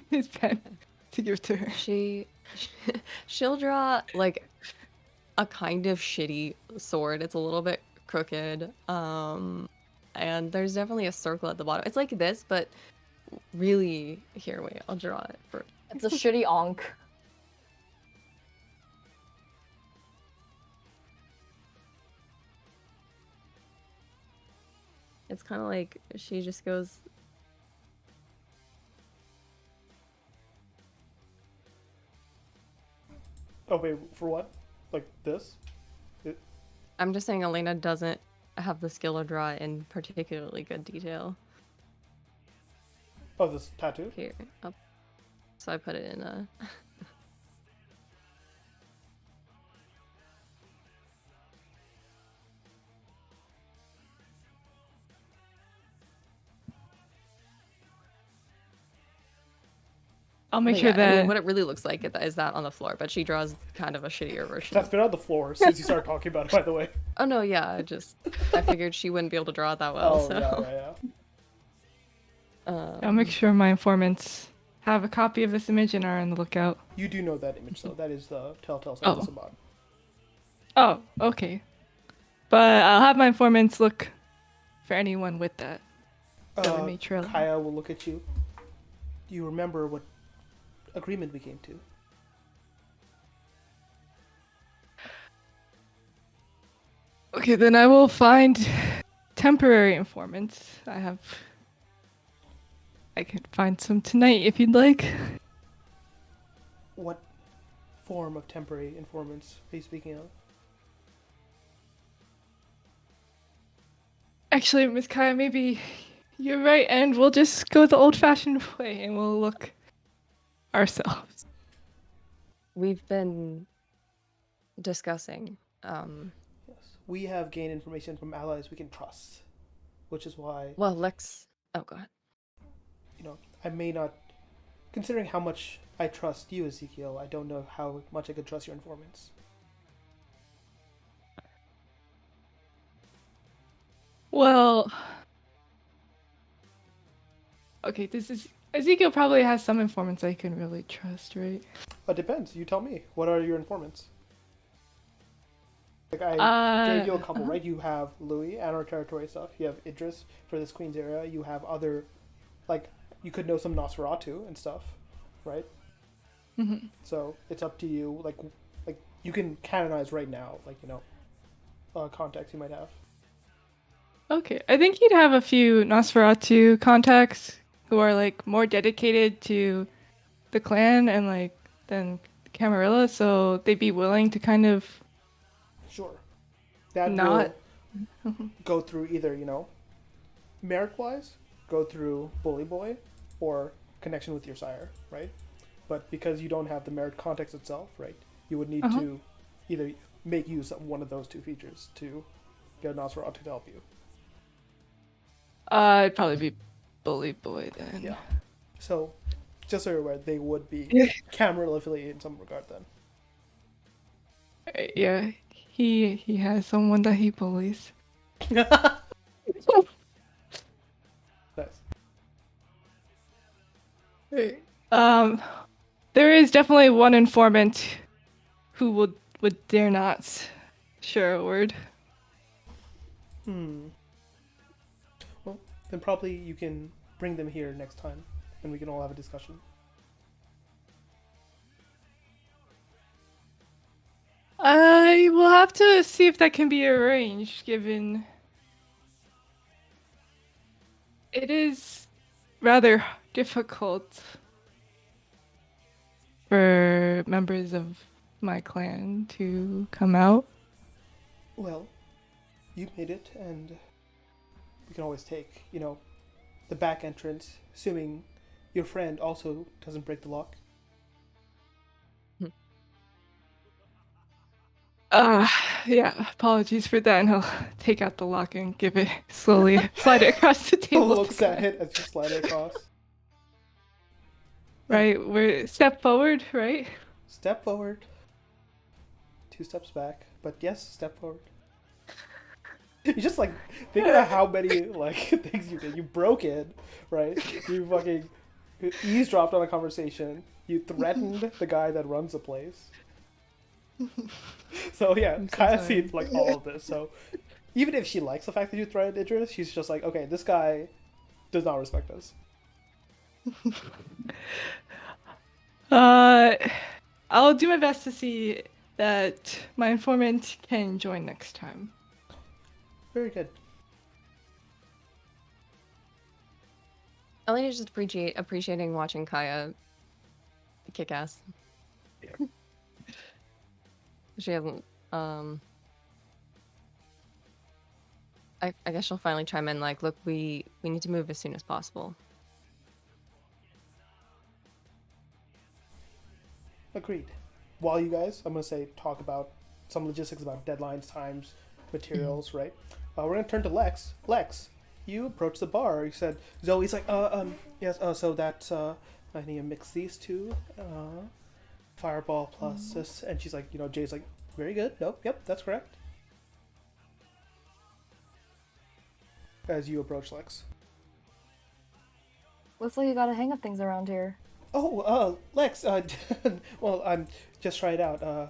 his pen, to give to her. She'll draw like a kind of shitty sword. It's a little bit crooked. And there's definitely a circle at the bottom. It's like this, but really, here, wait, I'll draw it for. It's a shitty onk. It's kind of like she just goes. Oh wait, for what? Like this? I'm just saying Elena doesn't have the skill to draw in particularly good detail. Oh, this tattoo? Here, so I put it in a. I'll make But sure yeah, that I mean, what it really looks like is that on the floor, but she draws kind of a shittier version. That's been on the floor since you started talking about it, by the way. Oh no, yeah, I figured she wouldn't be able to draw it that well. Oh, So. yeah. I'll make sure my informants have a copy of this image and are on the lookout. You do know that image, though. That is the telltale sign of Oh. Sabat. Oh, okay. But I'll have my informants look for anyone with that. So we may trail them. Kaya will look at you. Do you remember what agreement we came to? Okay, then I will find temporary informants. I can find some tonight if you'd like. What form of temporary informants are you speaking of? Actually, Miss Kaya, maybe you're right, and we'll just go the old-fashioned way and we'll look ourselves. We've been discussing. Yes. We have gained information from allies we can trust, which is why, Well, Lex. Oh god. I may not. Considering how much I trust you, Ezekiel, I don't know how much I could trust your informants. Well, okay, Ezekiel probably has some informants I can really trust, right? It depends. You tell me. What are your informants? Like, I gave you a couple, right? You have Louis and our territory stuff. You have Idris for this Queen's area. You have other, like, you could know some Nosferatu and stuff, right? Mm-hmm. So it's up to you. Like you can canonize right now, contacts you might have. Okay, I think he'd have a few Nosferatu contacts who are like more dedicated to the clan and like than Camarilla, so they'd be willing to kind of Sure. That not. will go through either, merit-wise, go through Bully Boy, or connection with your sire, right? But because you don't have the merit context itself, right, you would need to either make use of one of those two features to get Nosferatu to help you. It'd probably be Bully Boy then. Yeah. So, just so you're aware, they would be Camarilla affiliated in some regard then. Yeah, he has someone that he bullies. Nice. There is definitely one informant who would dare not share a word. Well, then probably you can bring them here next time, and we can all have a discussion. I will have to see if that can be arranged, given it is rather difficult for members of my clan to come out. Well, you made it, and we can always take, the back entrance, assuming your friend also doesn't break the lock. Uh, yeah, apologies for that, and he'll take out the lock and give it slowly, slide it across the table to Looks at Kaya. it as you slide it across. Yeah. Right, we're step forward, right? Step forward. 2 steps back. But yes, step forward. You just like think about how many like things you did. You broke in, right? You fucking eavesdropped on a conversation. You threatened the guy that runs the place. So yeah, I'm so kind of sorry. seen like all of this. So even if she likes the fact that you threatened Idris, she's just like, okay, this guy does not respect us. Uh, I'll do my best to see that my informant can join next time. Very good. Elena's just appreciating watching Kaya kick ass. She hasn't. I guess she'll finally chime in. Like, look, we need to move as soon as possible. Agreed. While you guys, I'm gonna say talk about some logistics about deadlines, times, materials, right? We're gonna turn to Lex. Lex, you approach the bar. You said Zoe's like, yes. So that's I need to mix these two. Fireball plus this, and she's like, Jay's like, very good. Nope, yep, that's correct. As you approach Lex. Looks like you got a hang of things around here. Oh, Lex. Well, I'm just try it out.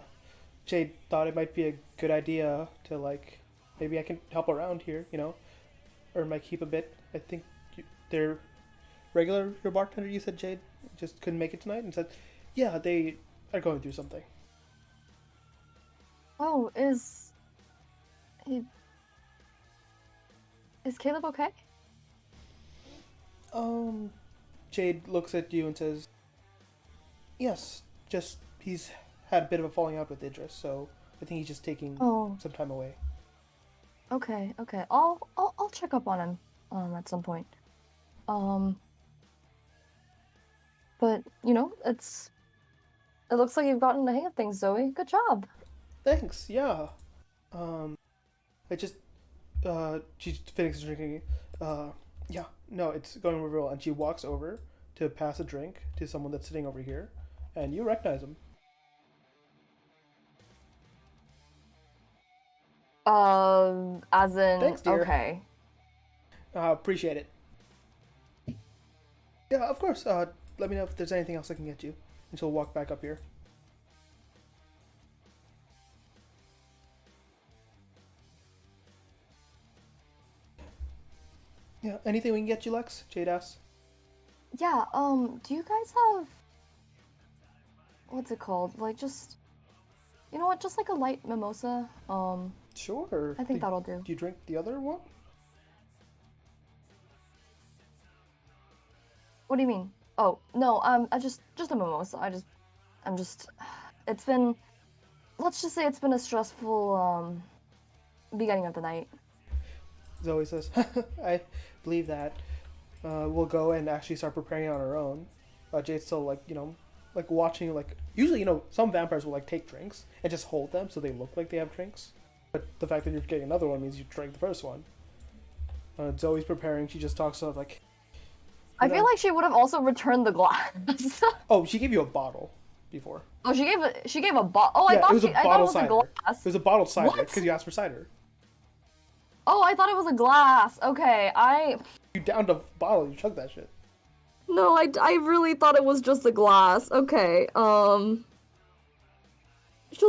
Jade thought it might be a good idea to like, maybe I can help around here, earn my keep a bit. I think they're your bartender. You said Jade just couldn't make it tonight, and said, yeah, they are going through something. Oh, is Caleb okay? Jade looks at you and says, yes, just he's had a bit of a falling out with Idris, so I think he's just taking some time away. Okay. I'll check up on him at some point. But it looks like you've gotten the hang of things, Zoe. Good job. Thanks, yeah. I just she finishes drinking. Yeah, no, it's going real well. And she walks over to pass a drink to someone that's sitting over here, and you recognize him. As in, Thanks, dear. okay. Appreciate it. Yeah, of course. Let me know if there's anything else I can get you. And she'll walk back up here. Yeah, anything we can get you, Lex? Jade asks. Yeah, do you guys have what's it called? Like just you know what, just like a light mimosa. Sure. I think that'll do. Do you drink the other one? What do you mean? Oh, no, I just a mimosa. I'm just it's been let's just say it's been a stressful beginning of the night. Zoe says, I believe that. We'll go and actually start preparing it on our own. Jade's still like watching, like, usually, some vampires will like take drinks and just hold them so they look like they have drinks. But the fact that you're getting another one means you drank the first one. Zoe's preparing, she just talks about like... I feel like she would have also returned the glass. Oh, she gave you a bottle before. Oh, she gave a bottle. Oh, Yeah, I thought it was a I thought it bottle was cider. a glass. It was a bottled cider What? because you asked for cider. Oh, I thought it was a glass. Okay, You downed a bottle, you chugged that shit. No, I really thought it was just a glass. Okay, she'll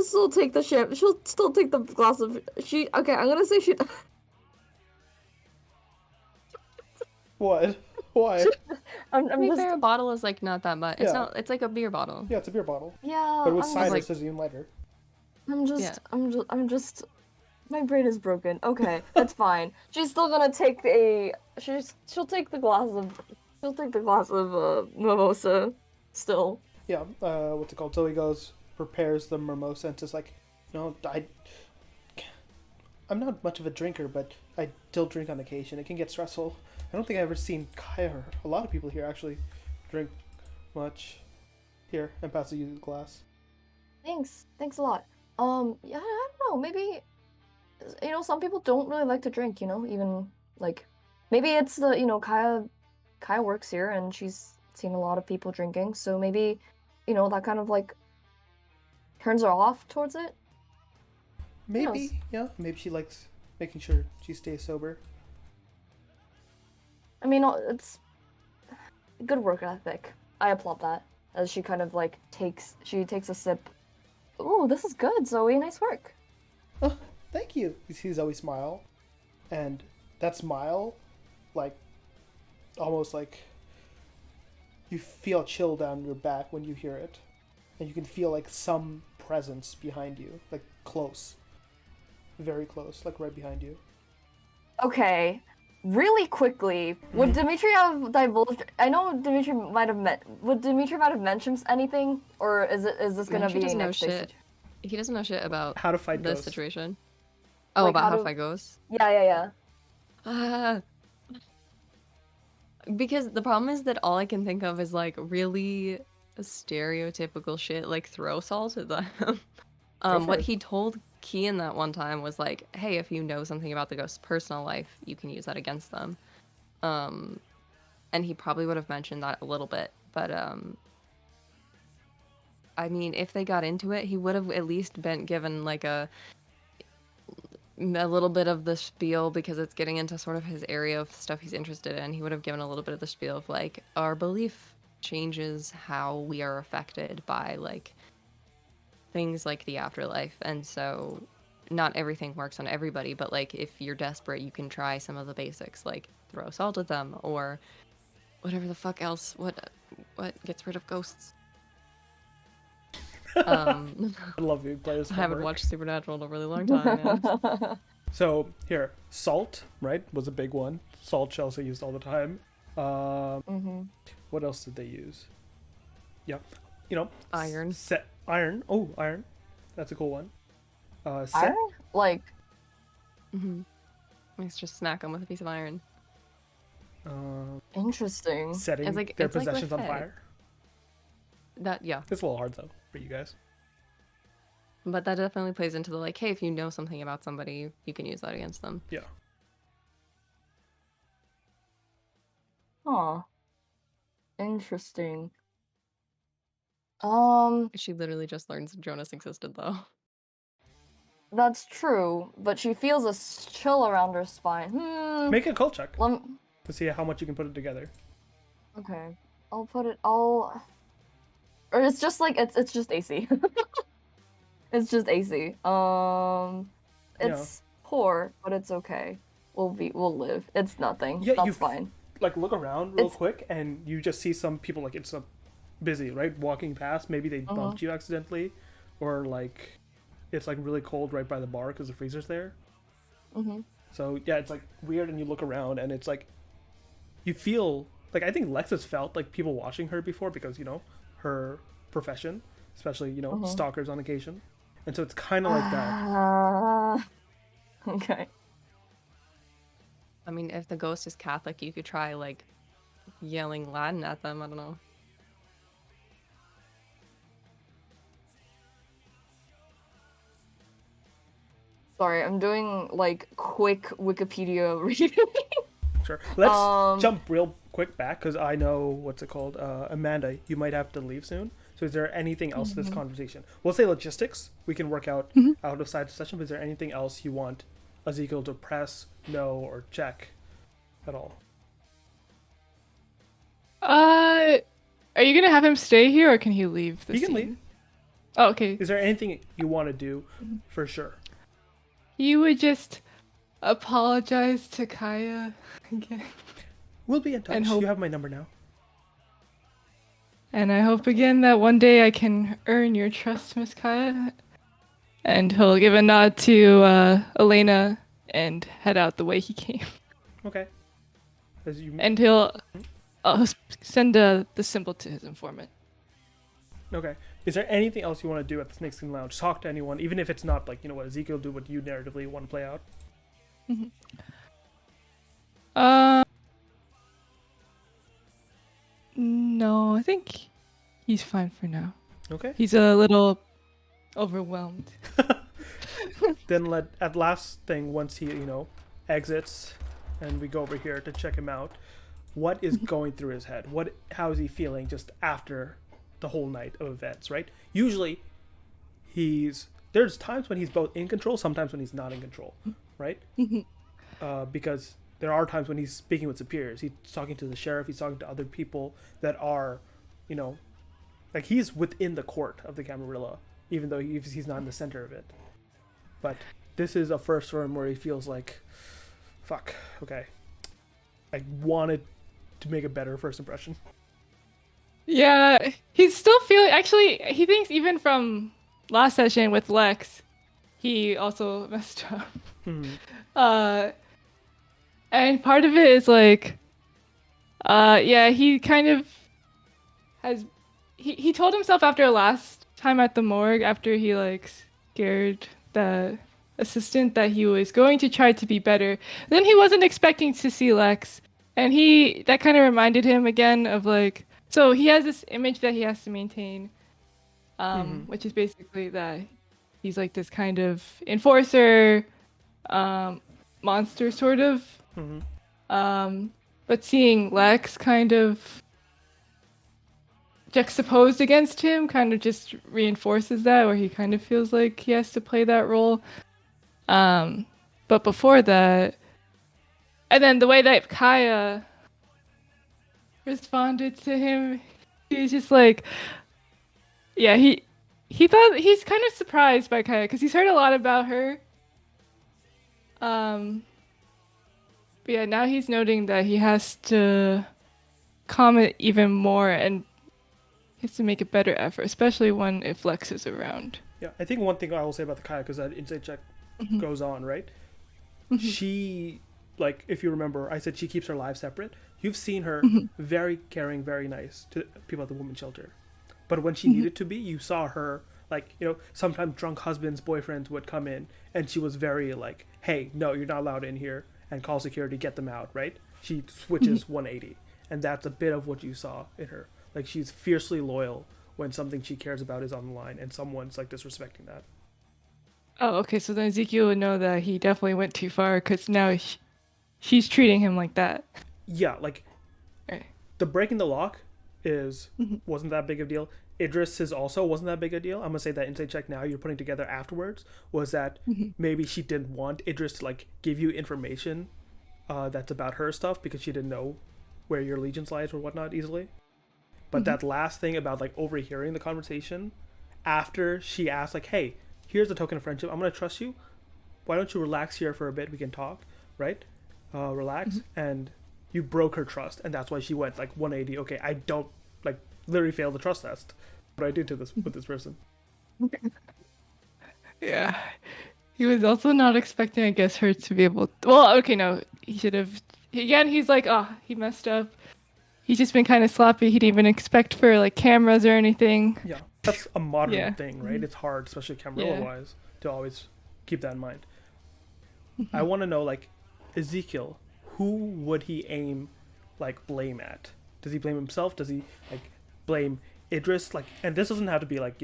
still take the she'll still take the glass of, okay, I'm gonna say she... What? Why? I'm To be just... fair, a bottle is like not that much. It's Yeah. not. It's like a beer bottle. Yeah, it's a beer bottle. Yeah, But with I'm cider, like- so it's even lighter. just, I'm just, my brain is broken. Okay, that's fine. She's still gonna take she'll take the glass of mimosa, still. Yeah, what's it called? Zoe goes, prepares the mimosa, and just like, I'm not much of a drinker, but I still drink on occasion. It can get stressful. I don't think I've ever seen Kaya or a lot of people here actually drink much. Here, and passes you the glass. Thanks a lot. Yeah, I don't know, maybe, some people don't really like to drink, even, like, maybe it's the, Kaya works here and she's seen a lot of people drinking, so maybe, that kind of, like, turns her off towards it. Who knows? Maybe, yeah. Maybe she likes making sure she stays sober. I mean, it's good work ethic. I applaud that. As she kind of, like, takes a sip. Ooh, this is good, Zoe. Nice work. Oh, thank you. You see Zoe smile, and that smile, like, almost like you feel a chill down your back when you hear it, and you can feel like some presence behind you, like close, very close, like right behind you. Okay. Really quickly, would Dimitri have divulged? I know Dimitri might have mentioned anything, or is this gonna Dimitri be doesn't know next shit. stage? He doesn't know shit about How to fight this ghosts. situation. Oh, Like, about how how to- fight goes? Yeah. Because the problem is that all I can think of is like really stereotypical shit, like throw salt at them. for What it. he told Kian that one time was like, hey, if you know something about the ghost's personal life, you can use that against them. And he probably would have mentioned that a little bit, but I mean, if they got into it, he would have at least been given like a little bit of the spiel, because it's getting into sort of his area of stuff he's interested in. He would have given a little bit of the spiel of like, our belief changes how we are affected by like things like the afterlife, and so not everything works on everybody, but like if you're desperate, you can try some of the basics, like throw salt at them or whatever the fuck else. What gets rid of ghosts? I love you, players. I haven't watched Supernatural in a really long time, man. So here, salt, right, was a big one. Salt Chelsea used all the time. What else did they use? Yeah, Iron. Iron. Oh, iron. That's a cool one. Iron? Like, Let's just smack them with a piece of iron. interesting. Setting It's like- their it's like with possessions on Faye. fire. That, yeah. It's a little hard though for you guys. But that definitely plays into the like, hey, if you know something about somebody, you can use that against them. Yeah. Huh. Interesting. She literally just learns Jonas existed, though. That's true, but she feels a chill around her spine. Make a cult check Lem- to see how much you can put it together. Okay. Or it's just like, it's just AC. It's just AC. It's poor, but it's okay. We'll live. It's nothing. Yeah, That's fine. Like look around real It's- quick, and you just see some people like it's busy, right? Walking past, maybe they Uh-huh. bumped you accidentally, or like it's like really cold right by the bar because the freezer's there. So yeah, it's like weird, and you look around, and it's like you feel like I think Lexus felt like people watching her before because her profession, especially stalkers on occasion, and so it's kind of like that. Okay. I mean, if the ghost is Catholic, you could try, like, yelling Latin at them. I don't know. Sorry, I'm doing like quick Wikipedia reading. Sure. Let's jump real quick back because I know what's it called. Amanda, you might have to leave soon. So is there anything else to this conversation? We'll say logistics. We can work out out of side session. But is there anything else you want Ezekiel to press, know, or check at all? Are you gonna have him stay here or can he leave the He can scene? leave. Oh, okay. Is there anything you want to do for sure? You would just apologize to Kaya again. We'll be in touch. And hope- You have my number now. And I hope again that one day I can earn your trust, Miss Kaya. And he'll give a nod to Elena and head out the way he came. Okay. As you. And he'll send the symbol to his informant. Okay. Is there anything else you want to do at the Snakeskin Lounge? Talk to anyone, even if it's not like what Ezekiel do, what you narratively want to play out. No, I think he's fine for now. Okay. He's a little overwhelmed. then at last thing, once he exits, and we go over here to check him out, what is going through his head? How is he feeling just after the whole night of events? Right. Usually, there's times when he's both in control, sometimes when he's not in control. Right. Because there are times when he's speaking with superiors. He's talking to the sheriff. He's talking to other people that are, like he's within the court of the Camarilla, even though he's not in the center of it. But this is a first for him where he feels like, fuck, okay. I wanted to make a better first impression. Yeah, he's still feeling. Actually, he thinks even from last session with Lex, he also messed up. And part of it is like, yeah, he kind of has. He told himself after last time at the morgue, after he like scared the assistant, that he was going to try to be better. Then he wasn't expecting to see Lex, and that kind of reminded him again of like. So he has this image that he has to maintain, which is basically that he's like this kind of enforcer, monster sort of. But seeing Lex kind of juxtaposed against him kind of just reinforces that, where he kind of feels like he has to play that role. But before that, and then the way that Kaya responded to him, he was just like, yeah, he thought he's kind of surprised by Kaya because he's heard a lot about her. But yeah, now he's noting that he has to calm it even more and he has to make a better effort, especially if Lex is around. Yeah, I think one thing I will say about the Kaya, because that insight check goes on, right? She, like, if you remember, I said she keeps her lives separate. You've seen her very caring, very nice to people at the women's shelter. But when she needed to be, you saw her, like, sometimes drunk husbands, boyfriends would come in, and she was very like, hey, no, you're not allowed in here, and call security, get them out, right? She switches 180. And that's a bit of what you saw in her. Like, she's fiercely loyal when something she cares about is on the line, and someone's, like, disrespecting that. Oh, okay, so then Ezekiel would know that he definitely went too far, because now she's treating him like that. Yeah, like, Right. the breaking the lock wasn't that big of a deal. Idris's also wasn't that big a deal. I'm gonna say that insight check now you're putting together afterwards was that maybe she didn't want Idris to like give you information that's about her stuff because she didn't know where your allegiance lies or whatnot easily. But that last thing about like overhearing the conversation after she asked like, hey, here's a token of friendship, I'm gonna trust you, why don't you relax here for a bit, we can talk, right? Relax. And you broke her trust, and that's why she went like 180. Okay, I don't like literally failed the trust test. What I did to this with this person. Yeah. He was also not expecting, I guess, her to be able to... Well, okay, no. He should have... Again, he's like, oh, he messed up. He's just been kind of sloppy. He didn't even expect for, like, cameras or anything. Yeah, that's a modern thing, right? It's hard, especially camera-wise, to always keep that in mind. I want to know, like, Ezekiel, who would he aim, like, blame at? Does he blame himself? Does he, like, blame Idris? Like, and this doesn't have to be, like,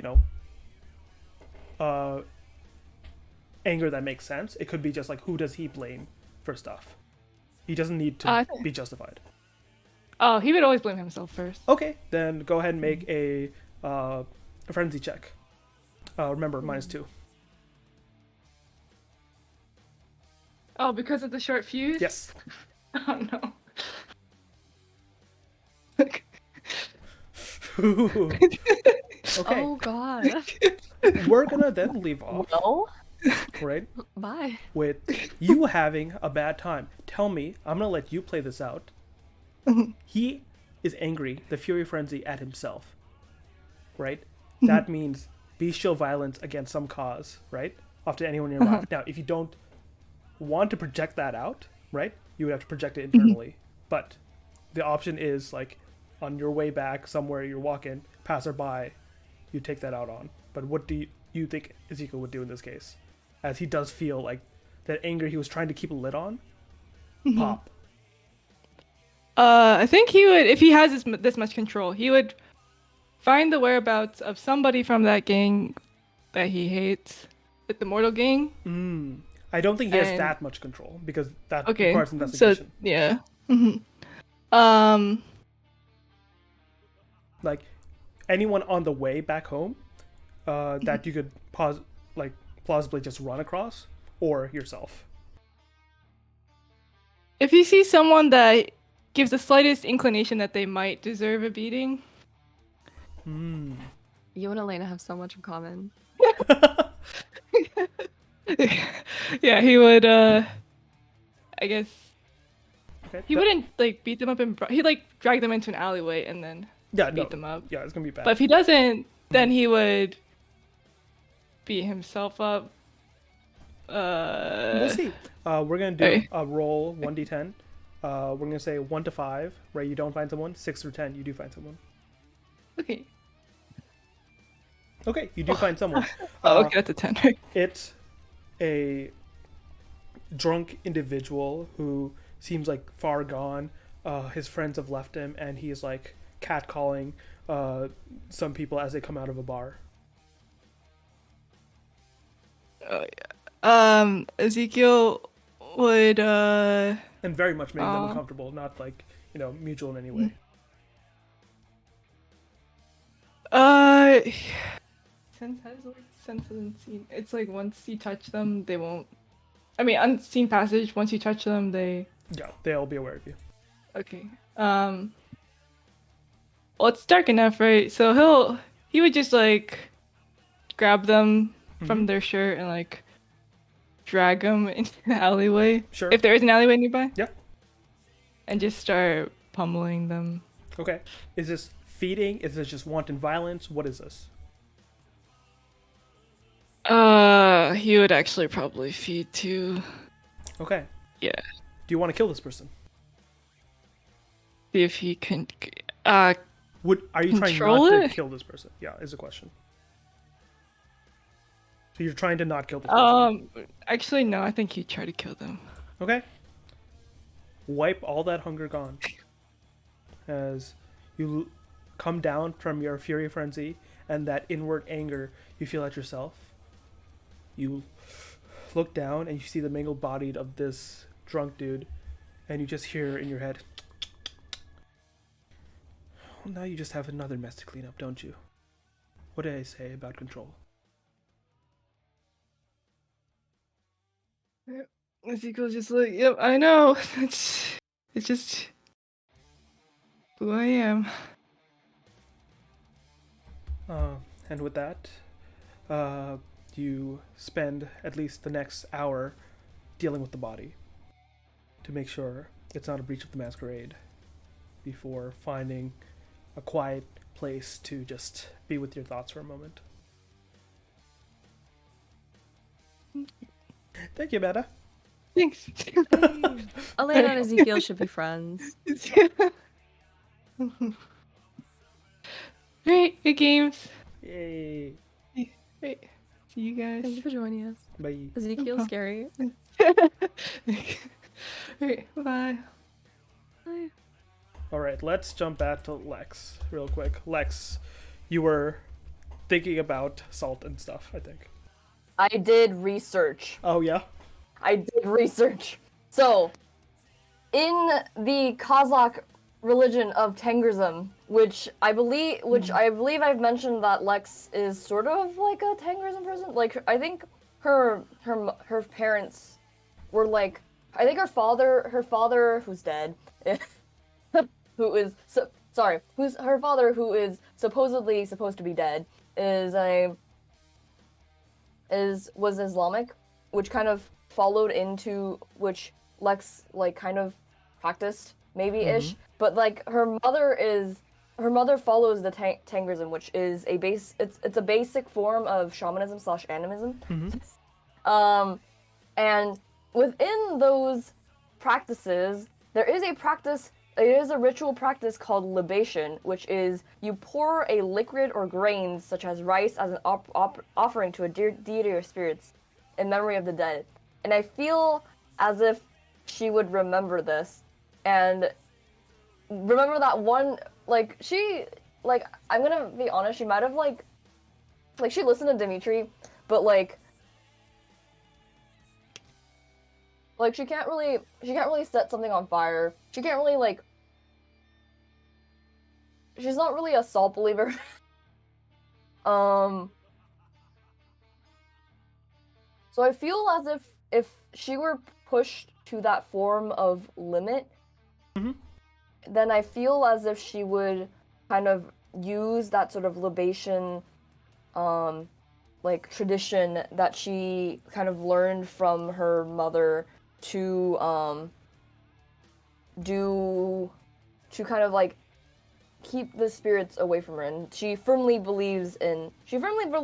anger that makes sense. It could be just, like, who does he blame for stuff? He doesn't need to be justified. Oh, he would always blame himself first. Okay, then go ahead and make a frenzy check. Remember, -2. Oh, because of the short fuse? Yes. Oh, no. Okay. Oh god. We're gonna then leave off, Well, right? Bye. With you having a bad time. Tell me, I'm gonna let you play this out. He is angry, the Fury Frenzy, at himself, right? That means bestial violence against some cause, right? Off to anyone nearby. Now, if you don't want to project that out, right, you would have to project it internally. But the option is, like, on your way back, somewhere you're walking, passerby, you take that out on. But what do you think Ezekiel would do in this case? As he does feel like that anger he was trying to keep a lid on, pop. I think he would, if he has this much control, he would find the whereabouts of somebody from that gang that he hates, with the Mortal Gang. I don't think he has And- that much control because that Okay, requires so investigation. yeah. Um, Like anyone on the way back home that you could plausibly just run across, or yourself. if you see someone that gives the slightest inclination that they might deserve a beating, You and Elena have so much in common. yeah, he would. I guess Okay. he wouldn't like beat them up and he'd like drag them into an alleyway and then Yeah, beat no. them up. Yeah, it's gonna be bad. But if he doesn't, then he would beat himself up. We'll see. We're gonna do Okay. a roll 1d10. We're gonna say 1 to 5, right? You don't find someone. 6 through 10, you do find someone. Okay. Okay, you do find someone. Oh, okay, that's a 10. Right? It's a drunk individual who seems like far gone. His friends have left him, and he's like catcalling some people as they come out of a bar. Oh yeah. Ezekiel would And very much making them Aw. uncomfortable, not like, mutual in any way. uh sense unseen. It's like once you touch them, they won't. I mean, unseen passage. Once you touch them, they. Yeah, they'll be aware of you. Okay. Well, it's dark enough, right? So he would just like grab them from their shirt and like drag them into the alleyway. Sure. If there is an alleyway nearby. Yeah. And just start pummeling them. Okay. Is this feeding? Is this just wanton violence? What is this? He would actually probably feed too. Okay. Yeah. Do you want to kill this person? See if he can. Are you trying Control not to it? kill this person? Yeah, is a question. So you're trying to not kill this person. Actually, no. I think he'd try to kill them. Okay. Wipe all that hunger gone. As you come down from your fury frenzy and that inward anger you feel at yourself, you look down and you see the mangled body of this drunk dude, and you just hear in your head, well, now you just have another mess to clean up, don't you? What did I say about control? Ezekiel's just like, yep, I know. It's just who I am. And with that, you spend at least the next hour dealing with the body to make sure it's not a breach of the masquerade before finding a quiet place to just be with your thoughts for a moment. Thank you, Meta. Thanks. Elena and Ezekiel should be friends. Great, good games. Yay. Great. See you guys. Thank you for joining us. Bye. Ezekiel's scary. Great, bye. Bye. All right, let's jump back to Lex real quick. Lex, you were thinking about salt and stuff, I think. I did research. Oh, yeah? I did research. So, in the Kazakh religion of Tengrism, which I believe I've mentioned that Lex is sort of like a Tengrism person. Like, I think her parents were like, I think her father who's dead, her father who is supposedly supposed to be dead was Islamic, which kind of followed into which Lex like kind of practiced maybe-ish, but like her mother follows the Tengrism, which is it's a basic form of shamanism / animism. And within those practices, there is a ritual practice called libation, which is you pour a liquid or grains such as rice as an offering to a deity or spirits in memory of the dead. And I feel as if she would remember this and remember that one, like I'm gonna be honest, she might have like she listened to Dimitri, but like Like she can't really set something on fire. She can't really like. She's not really a salt believer. um. So I feel as if she were pushed to that form of limit, Mm-hmm. then I feel as if she would kind of use that sort of libation, like tradition that she kind of learned from her mother to do to kind of like keep the spirits away from her, and she firmly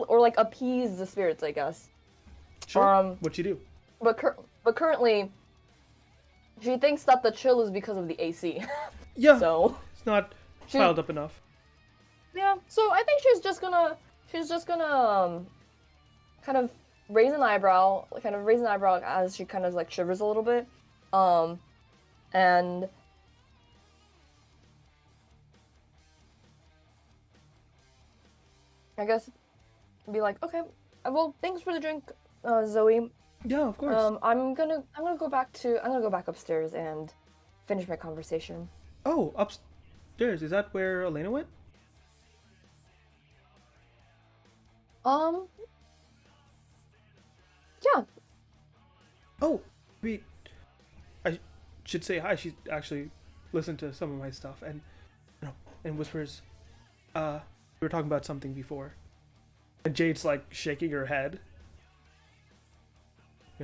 or like appease the spirits, I guess. Sure. What you do? But currently, she thinks that the chill is because of the AC. Yeah. So It's not piled up enough. yeah. So I think she's just gonna kind of raise an eyebrow as she kind of like shivers a little bit, and I guess be like, okay, well, thanks for the drink, Zoe. Yeah, of course. I'm gonna go back upstairs and finish my conversation. Oh, upstairs. Is that where Elena went? Um, yeah. Oh, I should say hi. She actually listened to some of my stuff and and whispers, we were talking about something before. And Jade's like shaking her head.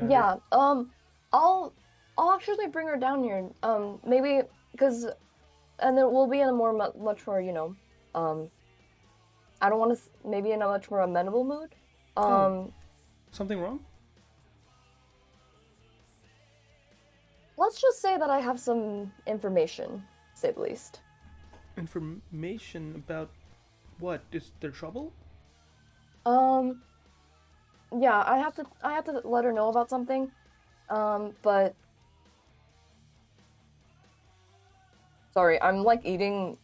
Yeah. I'll actually bring her down here. Maybe because, and then we'll be in a much more, I don't want to maybe in a much more amenable mood. Something wrong? Let's just say that I have some information, to say the least. Information about what? Is there trouble? Yeah, I have to let her know about something. But sorry, I'm like eating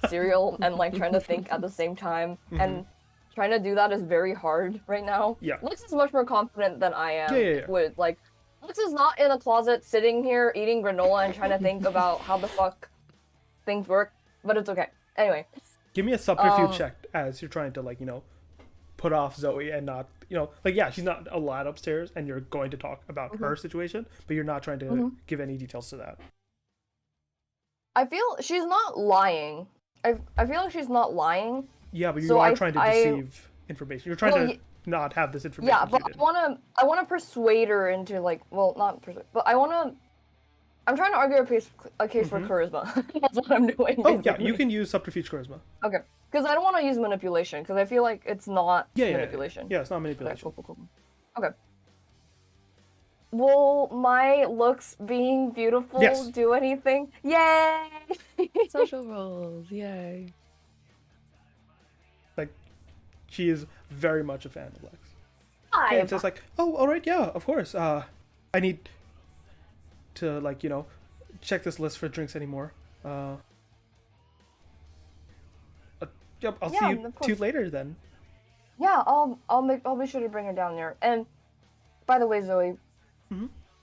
cereal and like trying to think at the same time, and trying to do that is very hard right now. Yeah. Lux is much more confident than I am. Yeah. With like, Lux is not in a closet sitting here eating granola and trying to think about how the fuck things work, but it's okay. Anyway. Give me a subterfuge check as you're trying to put off Zoe and not, yeah, she's not allowed upstairs and you're going to talk about her situation, but you're not trying to give any details to that. I feel she's not lying. I feel like she's not lying. Yeah, but you are trying to deceive information. You're trying to not have this information. Yeah, but I wanna persuade her into not persuade, but I'm trying to argue a case for charisma. That's what I'm doing. Oh yeah, you can use subterfuge charisma. Okay, because I don't want to use manipulation because I feel like it's not manipulation. Yeah, it's not manipulation. Okay, cool. Okay. Will my looks being beautiful do anything? Yay! Social roles, yay. Like, she is very much a fan of Lex. Yeah, it's just like, oh, all right, yeah, of course. I need to check this list for drinks anymore. Yep, I'll see you later then. Yeah, I'll be sure to bring her down there. And by the way, Zoe,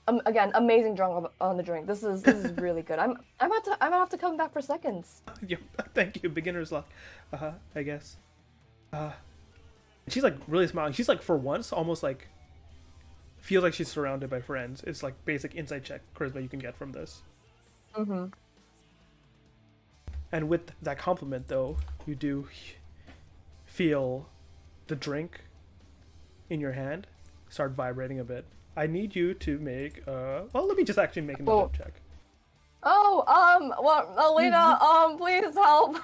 again, amazing drunk on the drink. This is really good. I'm gonna have to come back for seconds. Yeah, thank you. Beginner's luck, I guess. She's like really smiling. She's like for once almost like feels like she's surrounded by friends. It's like basic insight check charisma you can get from this. And with that compliment, though, you do feel the drink in your hand start vibrating a bit. I need you to make let me just actually make another check. Oh, Elena, please help.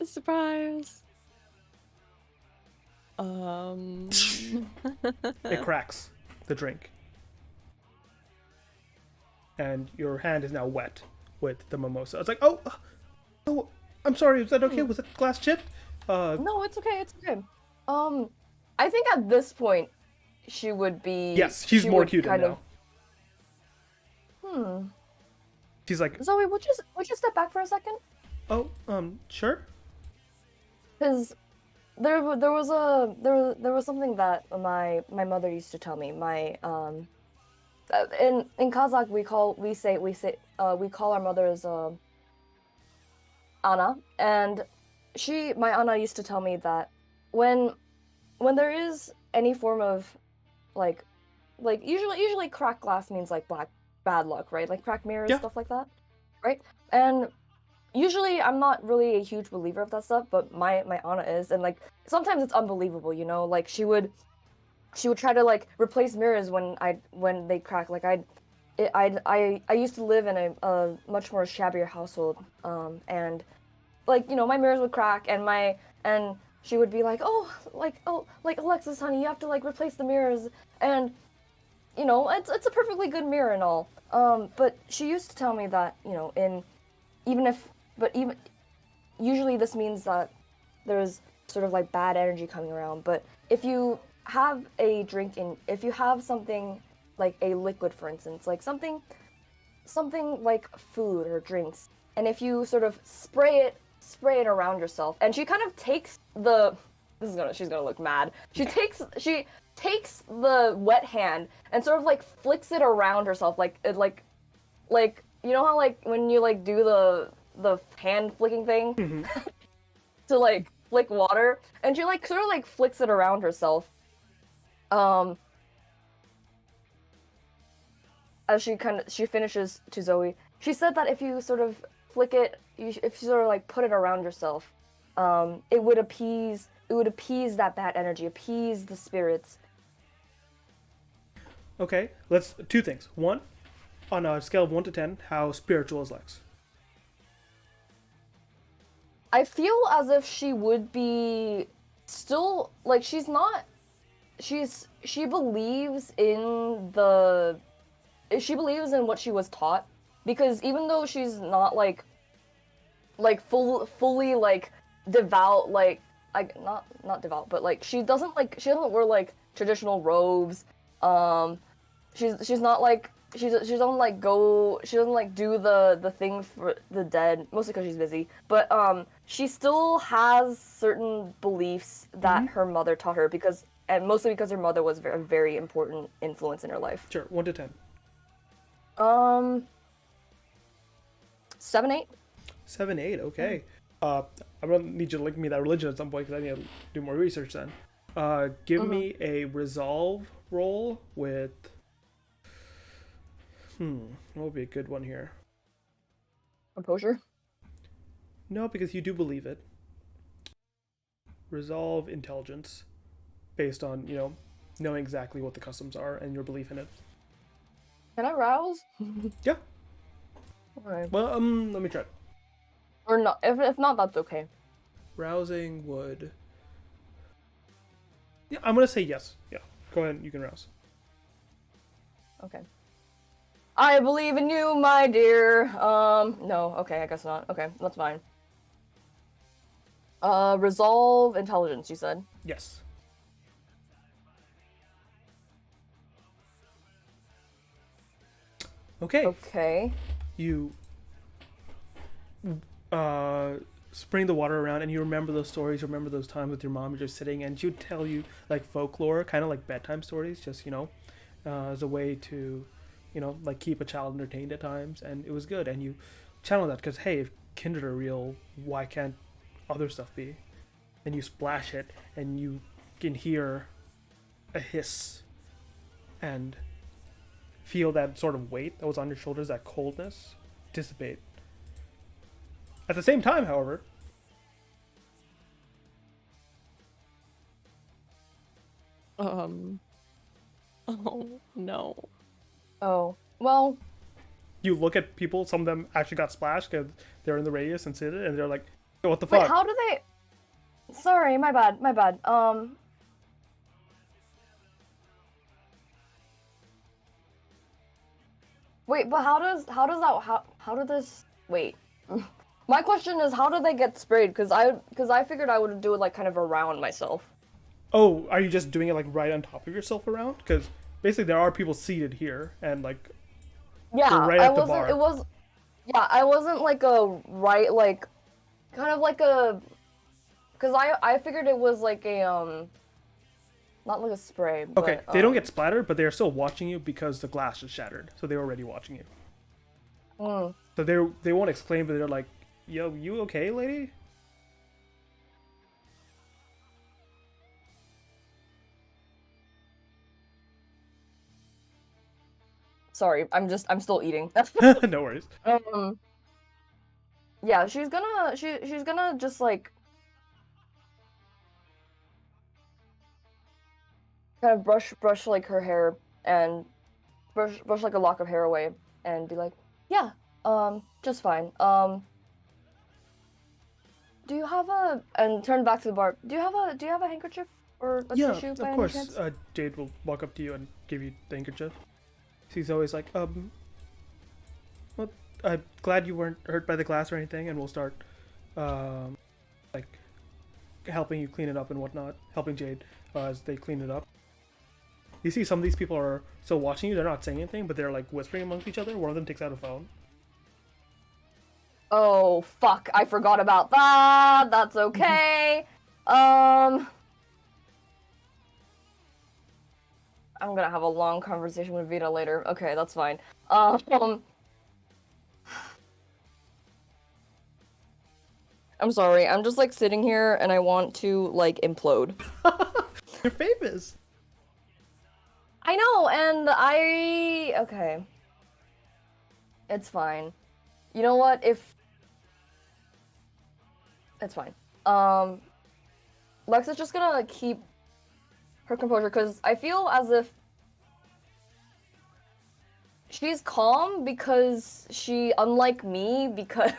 Surprise. It cracks the drink. And your hand is now wet with the mimosa. It's like, oh, I'm sorry, is that okay? Was that glass chipped? No, it's okay, it's okay. I think at this point, she would be... Yes, she's more cute now. She's like... Zoe, would you step back for a second? Oh, sure? Because there was something that my mother used to tell me. in Kazakh we call our mothers Anna, and my Anna used to tell me that when there is any form of like usually cracked glass means like bad luck, right? Like cracked mirrors, Yeah. stuff like that, right? And usually I'm not really a huge believer of that stuff, but my Anna is, and like sometimes it's unbelievable, you know? Like she would try to like replace mirrors when they crack. Like I used to live in a much more shabbier household, and like my mirrors would crack, and she would be like, like Alexis, honey, you have to like replace the mirrors, and it's a perfectly good mirror and all. But she used to tell me that in even if but even usually this means that there's sort of like bad energy coming around. But if you have a drink if you have something like a liquid, for instance, like something like food or drinks, and if you sort of spray it around yourself, and she kind of takes she's gonna look mad. She takes the wet hand and sort of like flicks it around herself, like you know how like when you like do the hand flicking thing to like flick water, and she like sort of like flicks it around herself. As she finishes to Zoe, she said that if you sort of flick it, if you sort of like put it around yourself, it would appease that bad energy, appease the spirits. Okay, let's two things. One, on a scale of 1 to 10, how spiritual is Lex? I feel as if she would be still like she's not. She believes in what she was taught, because even though she's not like fully like devout, like not devout, but like she doesn't wear like traditional robes. She's not like she doesn't like do the thing for the dead, mostly because she's busy. But she still has certain beliefs that her mother taught her, and mostly because her mother was a very important influence in her life. Sure, 1 to 10. 7, 8. 7, 8, okay. I'm gonna need you to link me that religion at some point because I need to do more research then. Give me a resolve roll with. What would be a good one here? Composure. No, because you do believe it. Resolve intelligence, based on knowing exactly what the customs are and your belief in it. Can I rouse? Yeah. Alright. Well, let me try. Or not? If not, that's okay. Rousing would. Yeah, I'm gonna say yes. Yeah, go ahead. You can rouse. Okay. I believe in you, my dear. No. Okay, I guess not. Okay, that's fine. Resolve intelligence, you said? Yes. Okay. Okay. You spring the water around, and you remember those stories. You remember those times with your mom. You're just sitting, and she'd tell you like folklore, kind of like bedtime stories, just as a way to, like keep a child entertained at times. And it was good. And you channel that because hey, if kindred are real, why can't other stuff be? And you splash it, and you can hear a hiss, and feel that sort of weight that was on your shoulders, that coldness, dissipate. At the same time, however, Oh no. Oh. Well. you look at people. Some of them actually got splashed because they're in the radius and see it, and they're like, "Oh, what the fuck?" Wait, how do they? Sorry, my bad. My bad. Wait, but how did this? Wait. My question is, how did they get sprayed? Because I figured I would do it like kind of around myself. Oh, are you just doing it like right on top of yourself around? Because basically there are people seated here, and like Yeah, they're right I at the wasn't. bar. It was. Yeah, I wasn't like a right like, kind of like a. Because I figured it was like a not like a spray. Okay, But, they don't get splattered, but they are still watching you because the glass is shattered, so they're already watching you. Mm. So they won't exclaim, but they're like, "Yo, you okay, lady?" Sorry, I'm still eating. No worries. Yeah, she's gonna just like kind of brush like her hair and brush like a lock of hair away and be like, yeah, just fine. Do you have a and turn back to the bar. Do you have a handkerchief or a Yeah, tissue of by any course. chance? Jade will walk up to you and give you the handkerchief. She's always like, well, I'm glad you weren't hurt by the glass or anything, and we'll start, like, helping you clean it up and whatnot, helping Jade as they clean it up. You see, some of these people are still watching you. They're not saying anything, but they're like whispering amongst each other. One of them takes out a phone. Oh fuck, I forgot about that. That's okay. I'm gonna have a long conversation with Vita later. Okay, that's fine. I'm sorry. I'm just like sitting here and I want to like implode. You're famous. I know, and okay. It's fine. You know what? It's fine. Lex is just gonna keep her composure because I feel as if she's calm because she, unlike me, because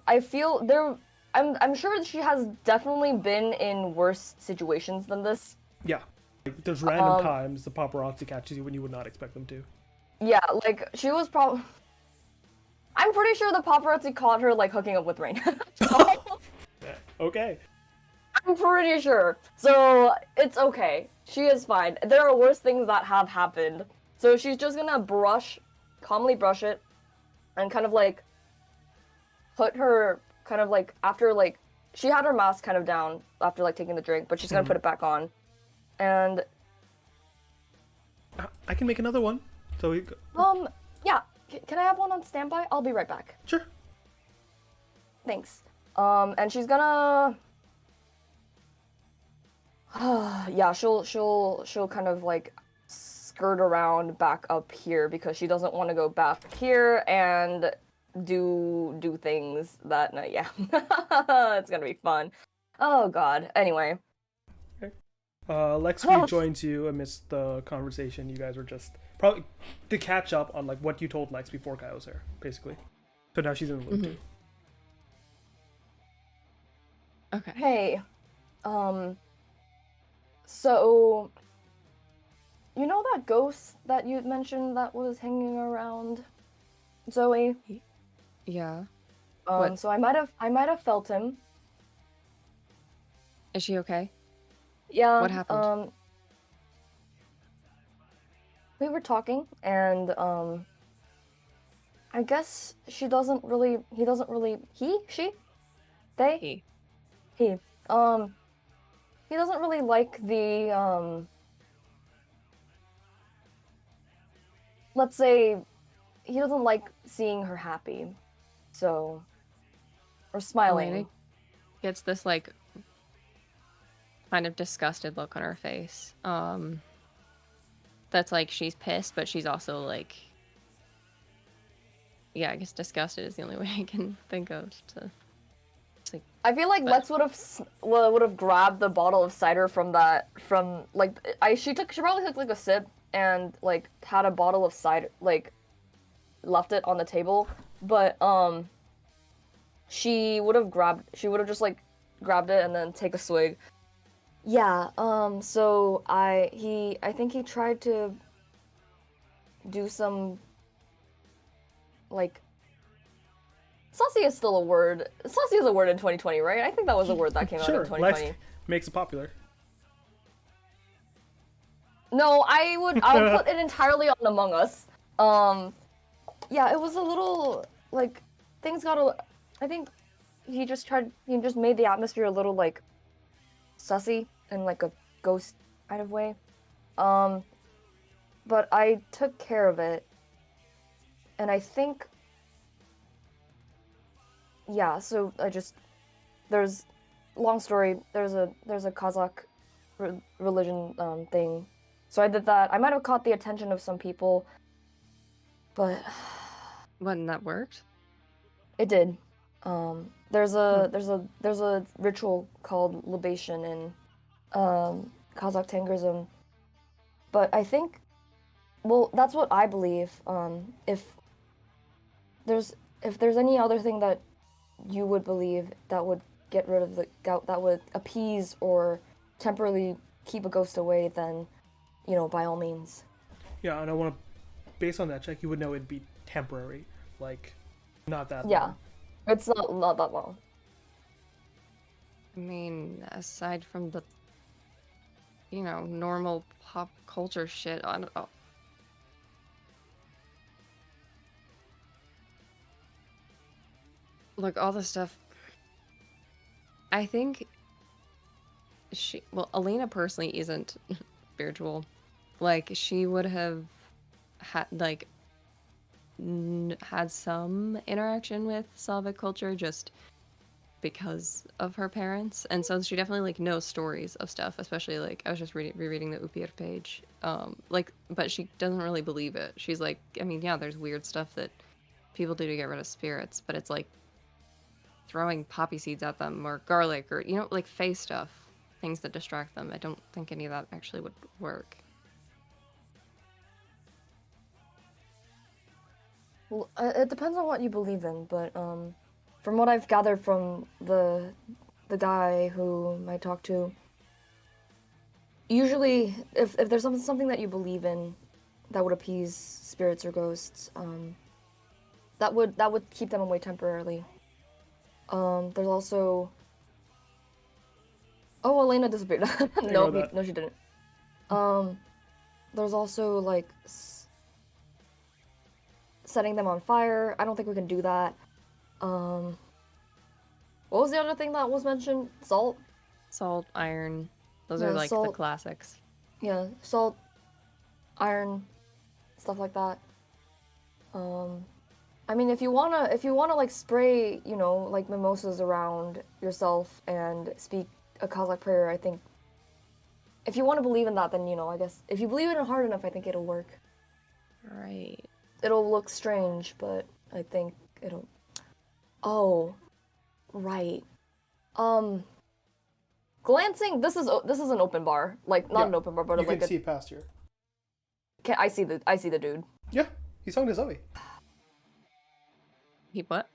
I feel there. I'm sure she has definitely been in worse situations than this. Yeah. Like, there's random times the paparazzi catches you when you would not expect them to. Yeah, like she was probably. I'm pretty sure the paparazzi caught her like hooking up with Rain. So, Yeah. Okay. I'm pretty sure. So it's okay. She is fine. There are worse things that have happened. So she's just gonna calmly brush it, and kind of like put her kind of like after like she had her mask kind of down after like taking the drink, but she's gonna put it back on, and I can make another one. So we go. yeah. Can I have one on standby? I'll be right back. Sure. Thanks. And she's gonna. Yeah, she'll kind of like skirt around back up here because she doesn't want to go back here and do things that night. Yeah, it's gonna be fun. Oh God. Anyway. Lex rejoins you amidst the conversation. You guys were just probably to catch up on like what you told Lex before Kai was here, basically. So now she's in the loop too. Okay. Hey, so you know that ghost that you mentioned that was hanging around Zoe? Yeah. What? So I might have felt him. Is she okay? Yeah. What happened? We were talking, and I guess she doesn't really. He doesn't really. She, they. He. He doesn't really like the let's say he doesn't like seeing her happy. So or smiling. Elena gets this like kind of disgusted look on her face. That's like she's pissed, but she's also like yeah, I guess disgusted is the only way I can think of to I feel like Lex would have grabbed the bottle of cider from she probably took like a sip and like had a bottle of cider like left it on the table, but she would have just like grabbed it and then take a swig. Yeah, so I think he tried to do some like saucy is still a word. Saucy is a word in 2020, right? I think that was a word that came out in 2020. Lex makes it popular. No, I'll put it entirely on Among Us. Yeah, it was a little like things got a. I think he just made the atmosphere a little like sussy, in like a ghost kind of way. But I took care of it, and I think, yeah. So there's, long story. There's a Kazakh religion thing, so I did that. I might have caught the attention of some people, but When that worked? it did. There's a ritual called libation in Kazakh Tengrism, but I think, well, that's what I believe. If there's any other thing that you would believe that would get rid of the gout, that would appease or temporarily keep a ghost away, then, by all means. Yeah, and I want to, based on that check, you would know it'd be temporary, like not that Yeah, long. it's not that long. I mean, aside from the, normal pop culture shit, I don't know. Look, all the stuff. I think Elena personally isn't spiritual. Like, she would have had, like, had some interaction with Slavic culture just because of her parents, and so she definitely like knows stories of stuff, especially like I was just rereading the Upir page, but she doesn't really believe it. She's like, I mean, yeah, there's weird stuff that people do to get rid of spirits, but it's like throwing poppy seeds at them or garlic or like face stuff, things that distract them. I don't think any of that actually would work. Well, it depends on what you believe in, but from what I've gathered from the guy whom I talked to, usually if there's something that you believe in that would appease spirits or ghosts, that would keep them away temporarily. There's also, oh, Elena disappeared. No, she didn't. There's also like setting them on fire. I don't think we can do that. What was the other thing that was mentioned? Salt? Salt, iron, those Yeah, are like the salt. classics. Yeah, salt, iron, stuff like that. I mean, if you wanna like spray, like mimosas around yourself and speak a Kazakh prayer, I think if you want to believe in that, then I guess if you believe in it hard enough, I think it'll work. Right. It'll look strange, but I think it'll. Oh, right. Glancing. This is an open bar, like not an open bar, but you like can see past here. I see the dude. Yeah, he's talking to Zoe. He what?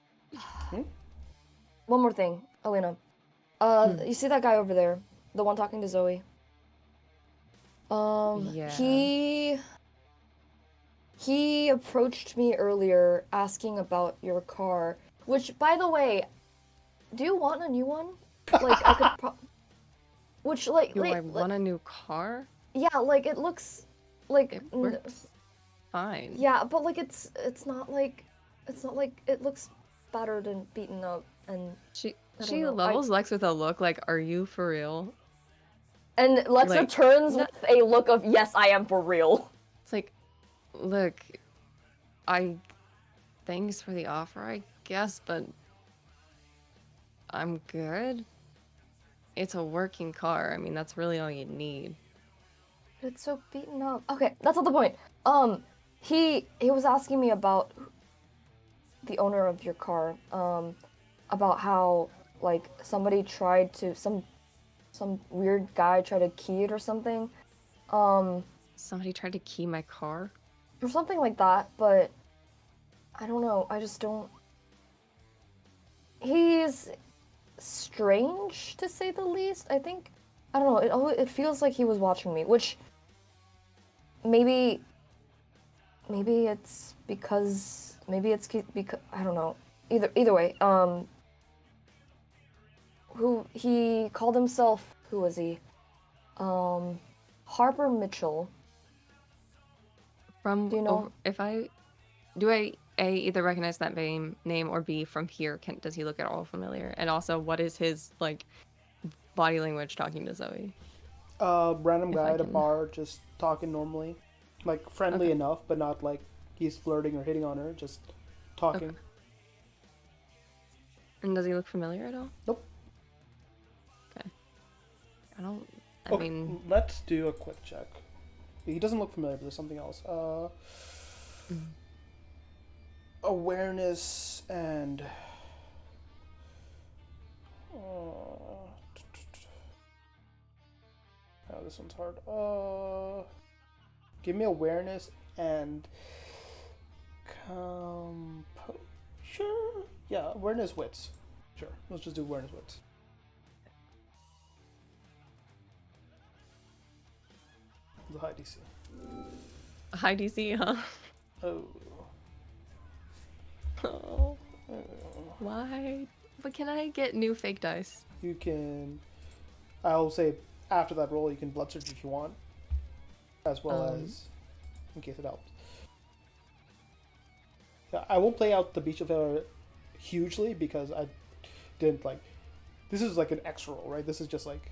One more thing, Elena. You see that guy over there, the one talking to Zoe? Yeah. He approached me earlier asking about your car, which, by the way, do you want a new one? Like, I could which, like, Do I want a new car? yeah, like, it looks like... It works fine. Yeah, but, like, it's not like it looks battered and beaten up, and... She know, levels Lex with a look like, are you for real? And Lex Like, returns with a look of, yes, I am for real. It's like, look, thanks for the offer, I guess, but I'm good. It's a working car. I mean, that's really all you need. It's so beaten up. Okay, that's not the point. He was asking me about the owner of your car, about how, like, somebody tried to, some weird guy tried to key it or something. Somebody tried to key my car? Or something like that, but I don't know, I just don't... He's strange, to say the least, I think. I don't know, it feels like he was watching me, which... Maybe it's because... Maybe it's because... I don't know. Either way, who... He called himself... Who was he? Harper Mitchell. From... Do you know? Do I A, either recognize that name, or B, from here, does he look at all familiar? And also, what is his, like, body language talking to Zoe? Random If I guy at a can- bar, just talking normally, like friendly Okay. enough, but not like he's flirting or hitting on her. Just talking. Okay. And does he look familiar at all? Nope. Okay. I don't. I Okay, mean, let's do a quick check. He doesn't look familiar, but there's something else. mm, Awareness and. Oh, this one's hard. Give me awareness and composure. Yeah, awareness wits. Sure, let's just do awareness wits. The high DC. high DC, huh? Oh. Oh, why? But can I get new fake dice? You can. I'll say after that roll, you can blood search if you want, as well as in case it helps. Yeah, I won't play out the Beach of Failure hugely because I didn't like. This is like an extra roll, right? This is just like.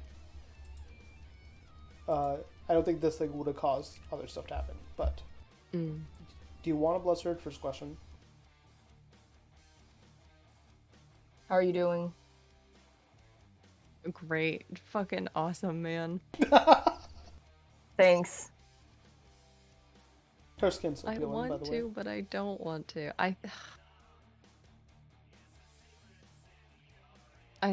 I don't think this thing would have caused other stuff to happen. But Mm. do you want a blood search? First question. How are you doing? Great, fucking awesome, man. Thanks. Her skin's so I appealing, by want the way. to, but I don't want to. I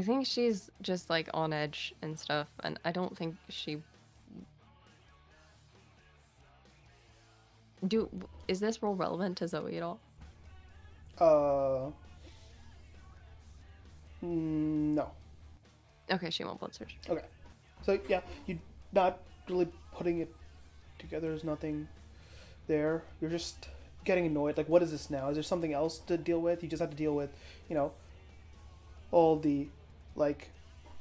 think she's just like on edge and stuff, and I don't think she. Is this role relevant to Zoe at all? No. Okay, she won't blood search. Okay. So yeah, you're not really putting it together. There's nothing there. You're just getting annoyed. Like, what is this now? Is there something else to deal with? You just have to deal with, you know, all the like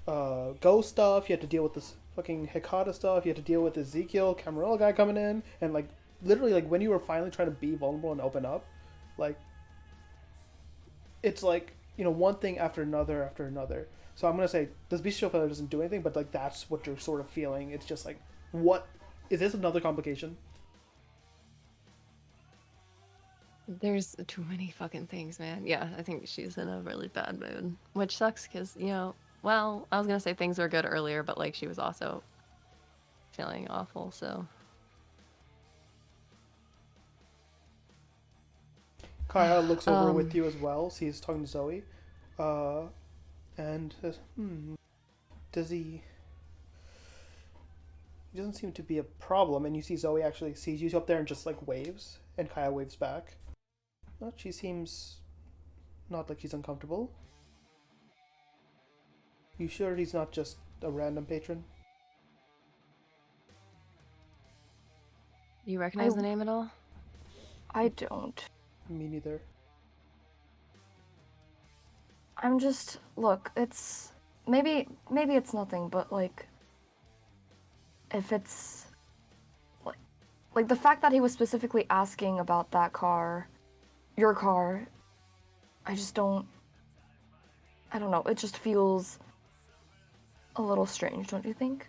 ghost stuff. You have to deal with this fucking Hekata stuff. You have to deal with Ezekiel Camarilla guy coming in, and like literally like when you were finally trying to be vulnerable and open up, like it's like, you know, one thing after another after another. So I'm gonna say this bestial failure doesn't do anything, but like that's what you're sort of feeling. It's just like, what is this another complication? There's too many fucking things, man. Yeah, I think she's in a really bad mood, which sucks because, you know, well, I was gonna say things were good earlier, but like she was also feeling awful, so. Kaya looks over with you as well. So he's talking to Zoe, and says, does he? He doesn't seem to be a problem. And you see Zoe actually sees you up there and just like waves, and Kaya waves back. Well, she seems not like she's uncomfortable. You sure he's not just a random patron? You recognize the name at all? I don't. Me neither. I'm just look, it's maybe it's nothing, but like if it's like the fact that he was specifically asking about that car, your car, I don't know, it just feels a little strange, don't you think?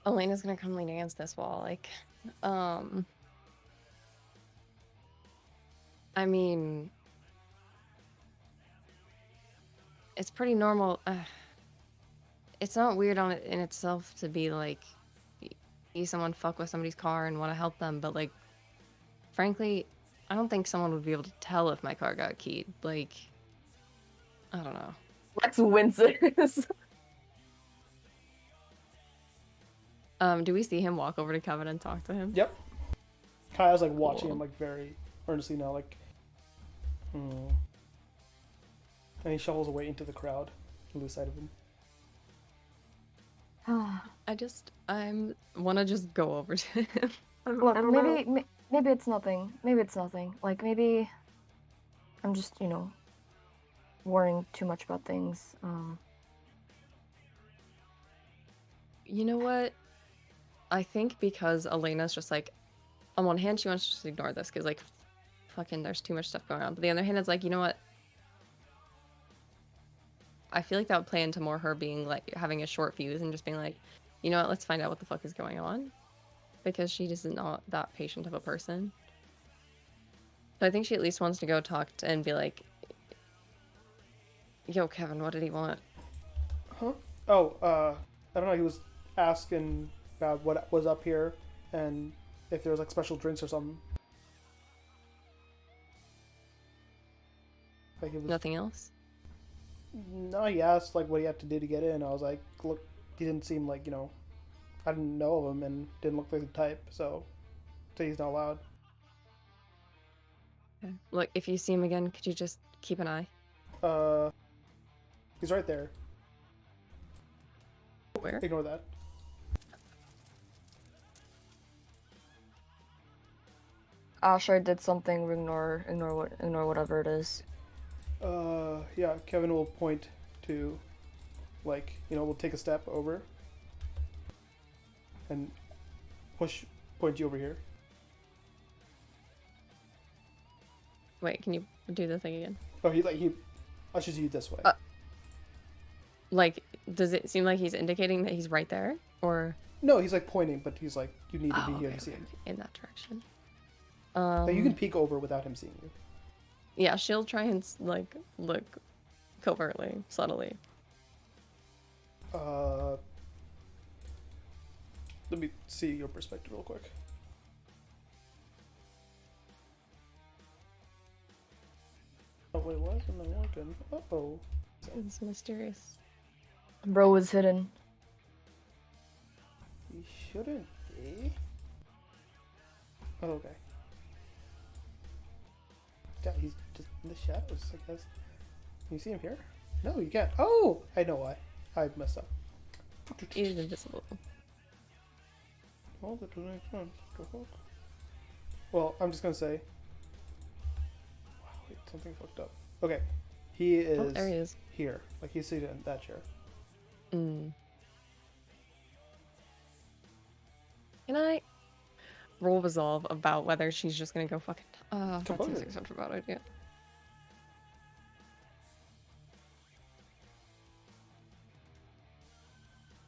Elena's gonna come lean against this wall, like, I mean, it's pretty normal. It's not weird on it in itself to be like, see someone fuck with somebody's car and want to help them, but like, frankly, I don't think someone would be able to tell if my car got keyed. Like, I don't know. Lex winces. Do we see him walk over to Kevin and talk to him? Yep. Kaya's like watching Cool. him like very earnestly now, like, and he shuffles away into the crowd. You lose sight of him. I wanna just go over to him. Look, maybe it's nothing. Maybe it's nothing. Like maybe I'm just, you know, worrying too much about things. You know what? I think because Elena's just like, on one hand, she wants to just ignore this because, like, fucking there's too much stuff going on. But the other hand, it's like, you know what? I feel like that would play into more her being like having a short fuse and just being like, you know what, let's find out what the fuck is going on. Because she is not that patient of a person. So I think she at least wants to go talk to and be like, yo, Kevin, what did he want? Huh? Oh, I don't know. He was asking about what was up here and if there was like special drinks or something. Like it was. Nothing else? No, he asked like what he had to do to get in. I was like, look, he didn't seem like I didn't know of him and didn't look like the type, so he's not allowed. Okay. Look, if you see him again, could you just keep an eye? Uh, he's right there. Where? Ignore that. Asher did something. Ignore whatever it is. Yeah, Kevin will point to, like, we'll take a step over and point you over here. Wait, can you do the thing again? Oh, he ushers you this way. Like, does it seem like he's indicating that he's right there? Or... No, he's like pointing, but he's like, you need to be Oh, here okay, to see okay, him. okay. In that direction. Now you can peek over without him seeing you. Yeah, she'll try and, like, look covertly, subtly. Let me see your perspective real quick. Oh, wait, why isn't it working? Uh-oh. It's mysterious. Bro is hidden. He shouldn't be. Oh, okay. Yeah, he's just in the shadows, I guess. Can you see him here? No, you can't. Oh! I know why. I messed up. He's invisible. Well, that doesn't make sense. What the fuck? Well, I'm just gonna say. Wow, wait, something fucked up. Okay. He is, Oh, there he is. here. Like, he's seated in that chair. Mm. Can I roll resolve about whether she's just gonna go fucking... that seems Composure. like such a bad idea.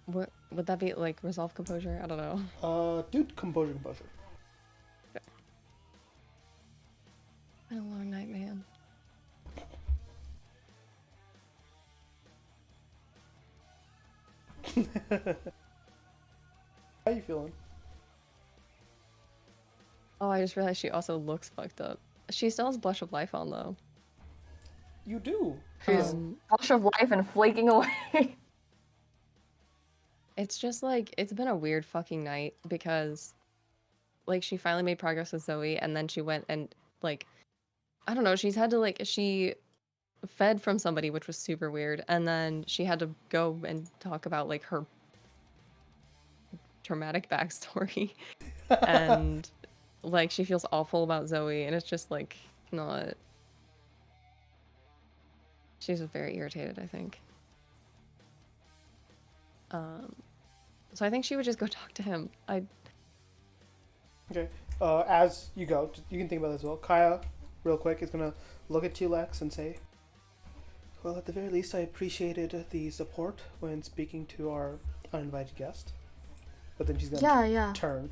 What would that be, like, resolve composure? I don't know. Dude, composure. Been a long night, man. How you feeling? Oh, I just realized she also looks fucked up. She still has Blush of Life on, though. You do. She's flush of life and flaking away. It's just, like, it's been a weird fucking night because, like, she finally made progress with Zoe, and then she went and, like, I don't know, she's had to, like, she fed from somebody, which was super weird, and then she had to go and talk about, like, her traumatic backstory, and, like, she feels awful about Zoe, and it's just, like, not... She's very irritated, I think. So I think she would just go talk to him. Okay. As you go, you can think about this as well. Kaya, real quick, is gonna look at you, Lex, and say, "Well, at the very least, I appreciated the support when speaking to our uninvited guest." But then she's gonna Yeah. turn,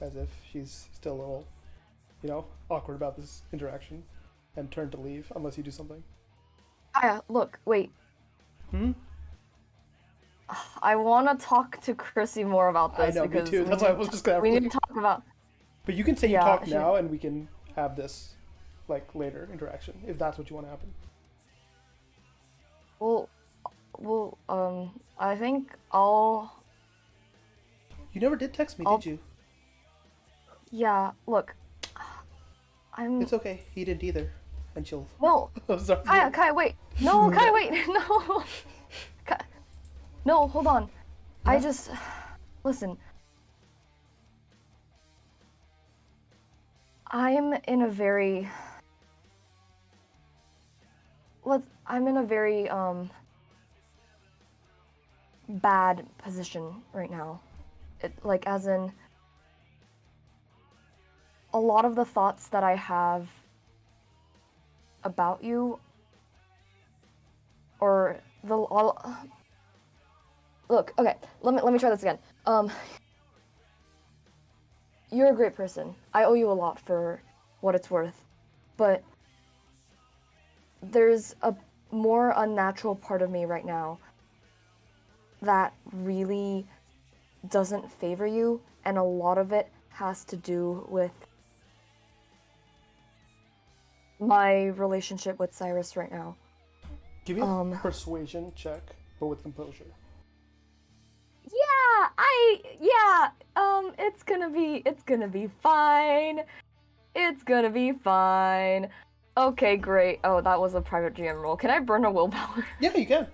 as if she's still a little, awkward about this interaction, and turn to leave unless you do something. Aya, look, wait. Hmm. I want to talk to Chrissy more about I this know, me because too. That's why I was just gonna. we need to talk about. But you can say Yeah, you talk she- now, and we can have this, like, later interaction if that's what you want to happen. Well, I think I'll. You never did text me, I'll- did you? Yeah, look. I'm. It's okay. He didn't either. And she'll. No, I'm sorry. Kaya, wait. No, Kaya, wait. No. No, hold on. I just. Listen. I'm in a very. I'm in a very, bad position right now. Like, as in. A lot of the thoughts that I have about you, or the all. Look, okay. Let me try this again. You're a great person. I owe you a lot for what it's worth, but there's a more unnatural part of me right now that really doesn't favor you, and a lot of it has to do with my relationship with Cyrus right now. Give me a persuasion check, but with composure. It's gonna be fine. It's gonna be fine. Okay, great. Oh, that was a private GM roll. Can I burn a willpower? Yeah, you can.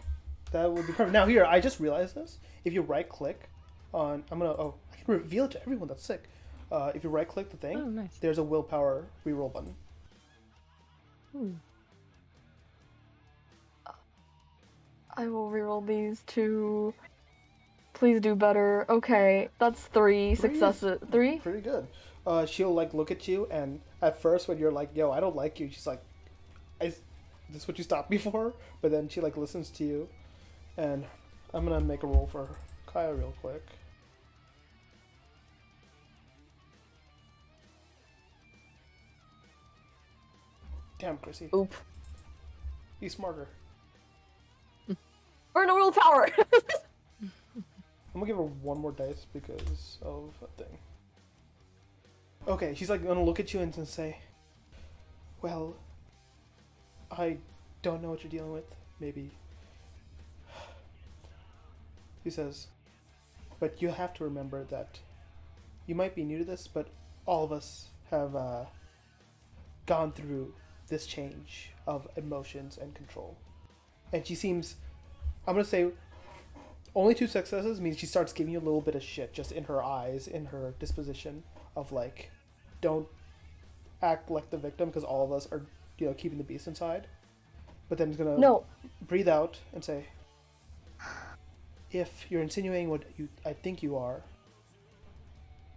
That would be perfect. Now here, I just realized this. If you right click on, I can reveal it to everyone. That's sick. If you right click the thing, Oh, nice. there's a willpower reroll button. I will reroll these two. Please do better. Okay, that's three successes. Three? Pretty good. She'll like look at you, and at first when you're like, "Yo, I don't like you," she's like, "This is what you stopped me for." But then she like listens to you, and I'm gonna make a roll for Kaya real quick. Damn, Chrissy. Oop. Be smarter. Burn a willpower! I'm gonna give her one more dice because of a thing. Okay, she's like gonna look at you and then say, "Well, I don't know what you're dealing with. Maybe." She says, "But you have to remember that you might be new to this, but all of us have gone through this change of emotions and control." And she seems, I'm gonna say, only 2 successes means she starts giving you a little bit of shit just in her eyes, in her disposition of like, don't act like the victim because all of us are, keeping the beast inside. But then it's gonna breathe out and say, "If you're insinuating what I think you are,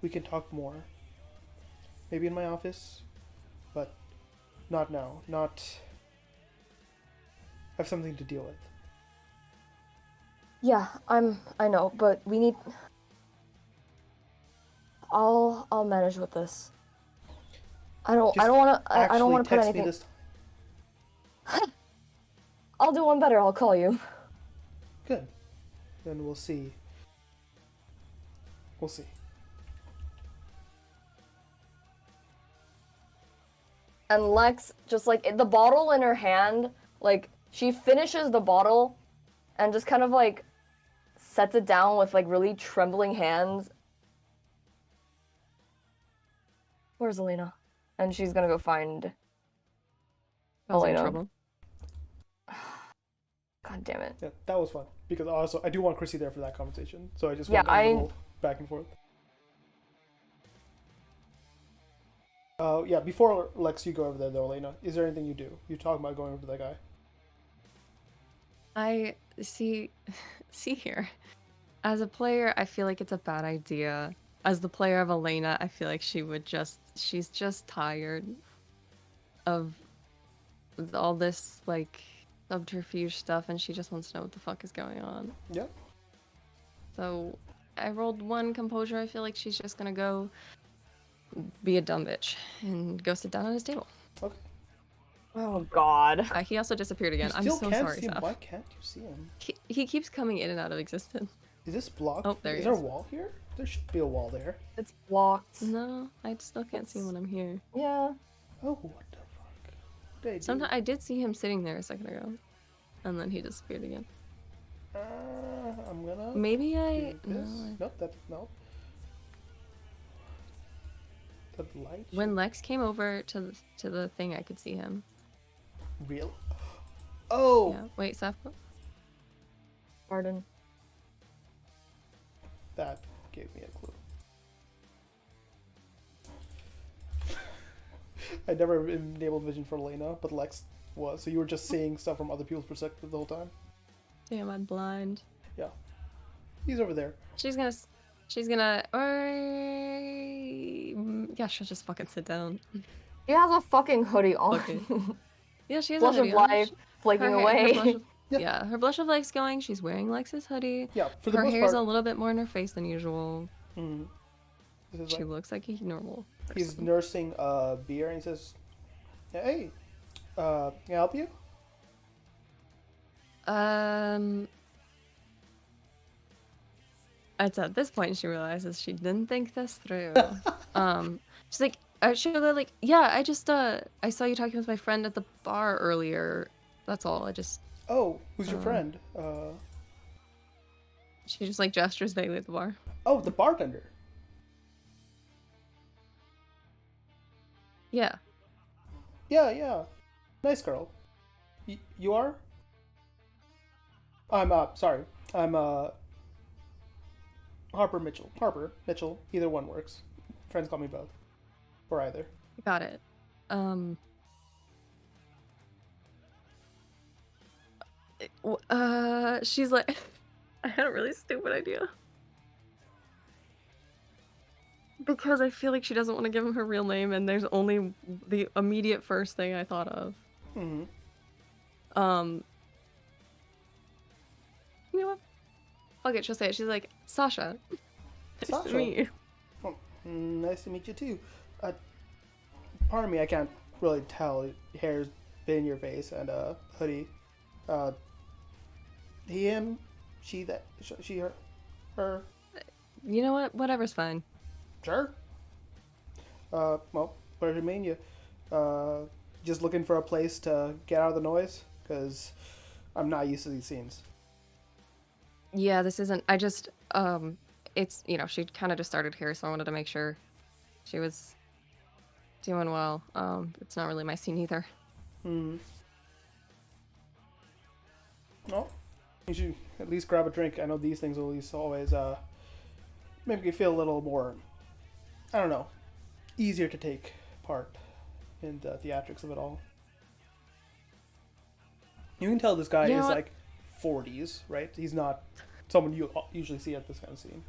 we can talk more. Maybe in my office, but not now. Not. I have something to deal with." Yeah, I know, but we need. I'll manage with this. I don't want to. I don't want to put anything. Me this time. I'll do one better. I'll call you. Good. Then we'll see. We'll see. And Lex, just like the bottle in her hand, like she finishes the bottle, and just kind of like sets it down with like really trembling hands. Where's Elena? And she's gonna go find Elena. Trouble. God damn it. Yeah, that was fun. Because also, I do want Chrissy there for that conversation. So I just Yeah, want a little back and forth. Yeah, before Lex, you go over there though, Elena, is there anything you do? You talking about going over to that guy? I see here. As a player, I feel like it's a bad idea. As the player of Elena, I feel like she's just tired of all this like subterfuge stuff, and she just wants to know what the fuck is going on. Yeah. So I rolled 1 composure. I feel like she's just gonna go be a dumb bitch and go sit down at his table. Okay. Oh God. He also disappeared again. I'm You so still can't sorry, see him. Seth. Why can't you see him? He keeps coming in and out of existence. Is this blocked? Oh, there he is there a is. wall here? There should be a wall there. It's blocked. No, I still can't see him when I'm here. Yeah. Oh, what the fuck? What did I do? Sometimes I did see him sitting there a second ago, and then he disappeared again. I'm gonna. Maybe I. do this. No. No. The light. When Lex came over to the thing, I could see him. Real. Oh. Yeah. Wait, Seth. Pardon. That gave me a clue. I never enabled vision for Elena, but Lex was. So you were just seeing stuff from other people's perspective the whole time? Damn, I'm blind. Yeah. He's over there. She's gonna. Yeah, she'll just fucking sit down. She has a fucking hoodie on. Okay. Yeah, she has Flush a of hoodie on. life flaking Her away. flush Yeah. Yeah, her blush of life's going. She's wearing Lex's hoodie. Yeah, for the Her most hair's part. a little bit more in her face than usual. Mm, this is She like looks like a normal he's person. nursing a beer and he says, "Hey, can I help you?" Um, it's at this point she realizes she didn't think this through. She's like, she'll go like, yeah, I saw you talking with my friend at the bar earlier. That's all. Oh, who's your Um, friend? she just like gestures vaguely at the bar. Oh, the bartender. Yeah. Yeah, yeah. Nice girl. You are? I'm sorry. I'm Harper Mitchell. Harper Mitchell. Either one works. Friends call me both. Or either. Got it. Um, she's like, I had a really stupid idea. Because I feel like she doesn't want to give him her real name, and there's only the immediate first thing I thought of. Mm-hmm. Um, you know what? Fuck it, she'll say it. She's like, Sasha. Nice to Sasha. meet you. Oh, nice to meet you too. Uh, pardon me, I can't really tell. Hair's been in your face and hoodie. Uh, he, him, she, that, she, her. You know what? Whatever's fine. Sure. Well, pleasure to meet you. Just looking for a place to get out of the noise because I'm not used to these scenes. Yeah, this isn't. It's, she kind of just started here, so I wanted to make sure she was doing well. It's not really my scene either. Hmm. Well, you should at least grab a drink. I know these things will at least always make you feel a little more, I don't know, easier to take part in the theatrics of it all. You can tell this guy You know is what? like 40s, right? He's not someone you usually see at this kind of scene.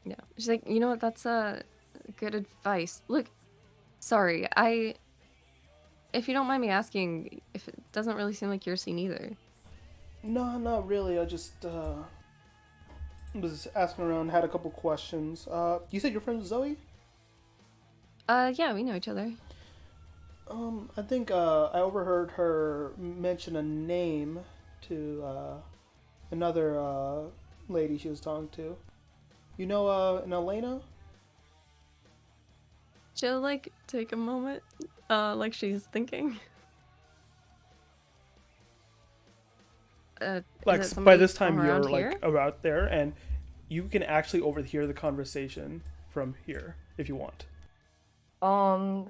Yeah. She's like, you know what? That's good advice. Look, sorry, if you don't mind me asking, if it doesn't really seem like your scene either. No, not really. I just was asking around, had a couple questions. You said your friend was Zoe? Yeah, we know each other. I think I overheard her mention a name to another lady she was talking to. You know, an Elena? She'll like take a moment, like she's thinking. Is Like it by somebody this from time around you're here? like about there, and you can actually overhear the conversation from here if you want.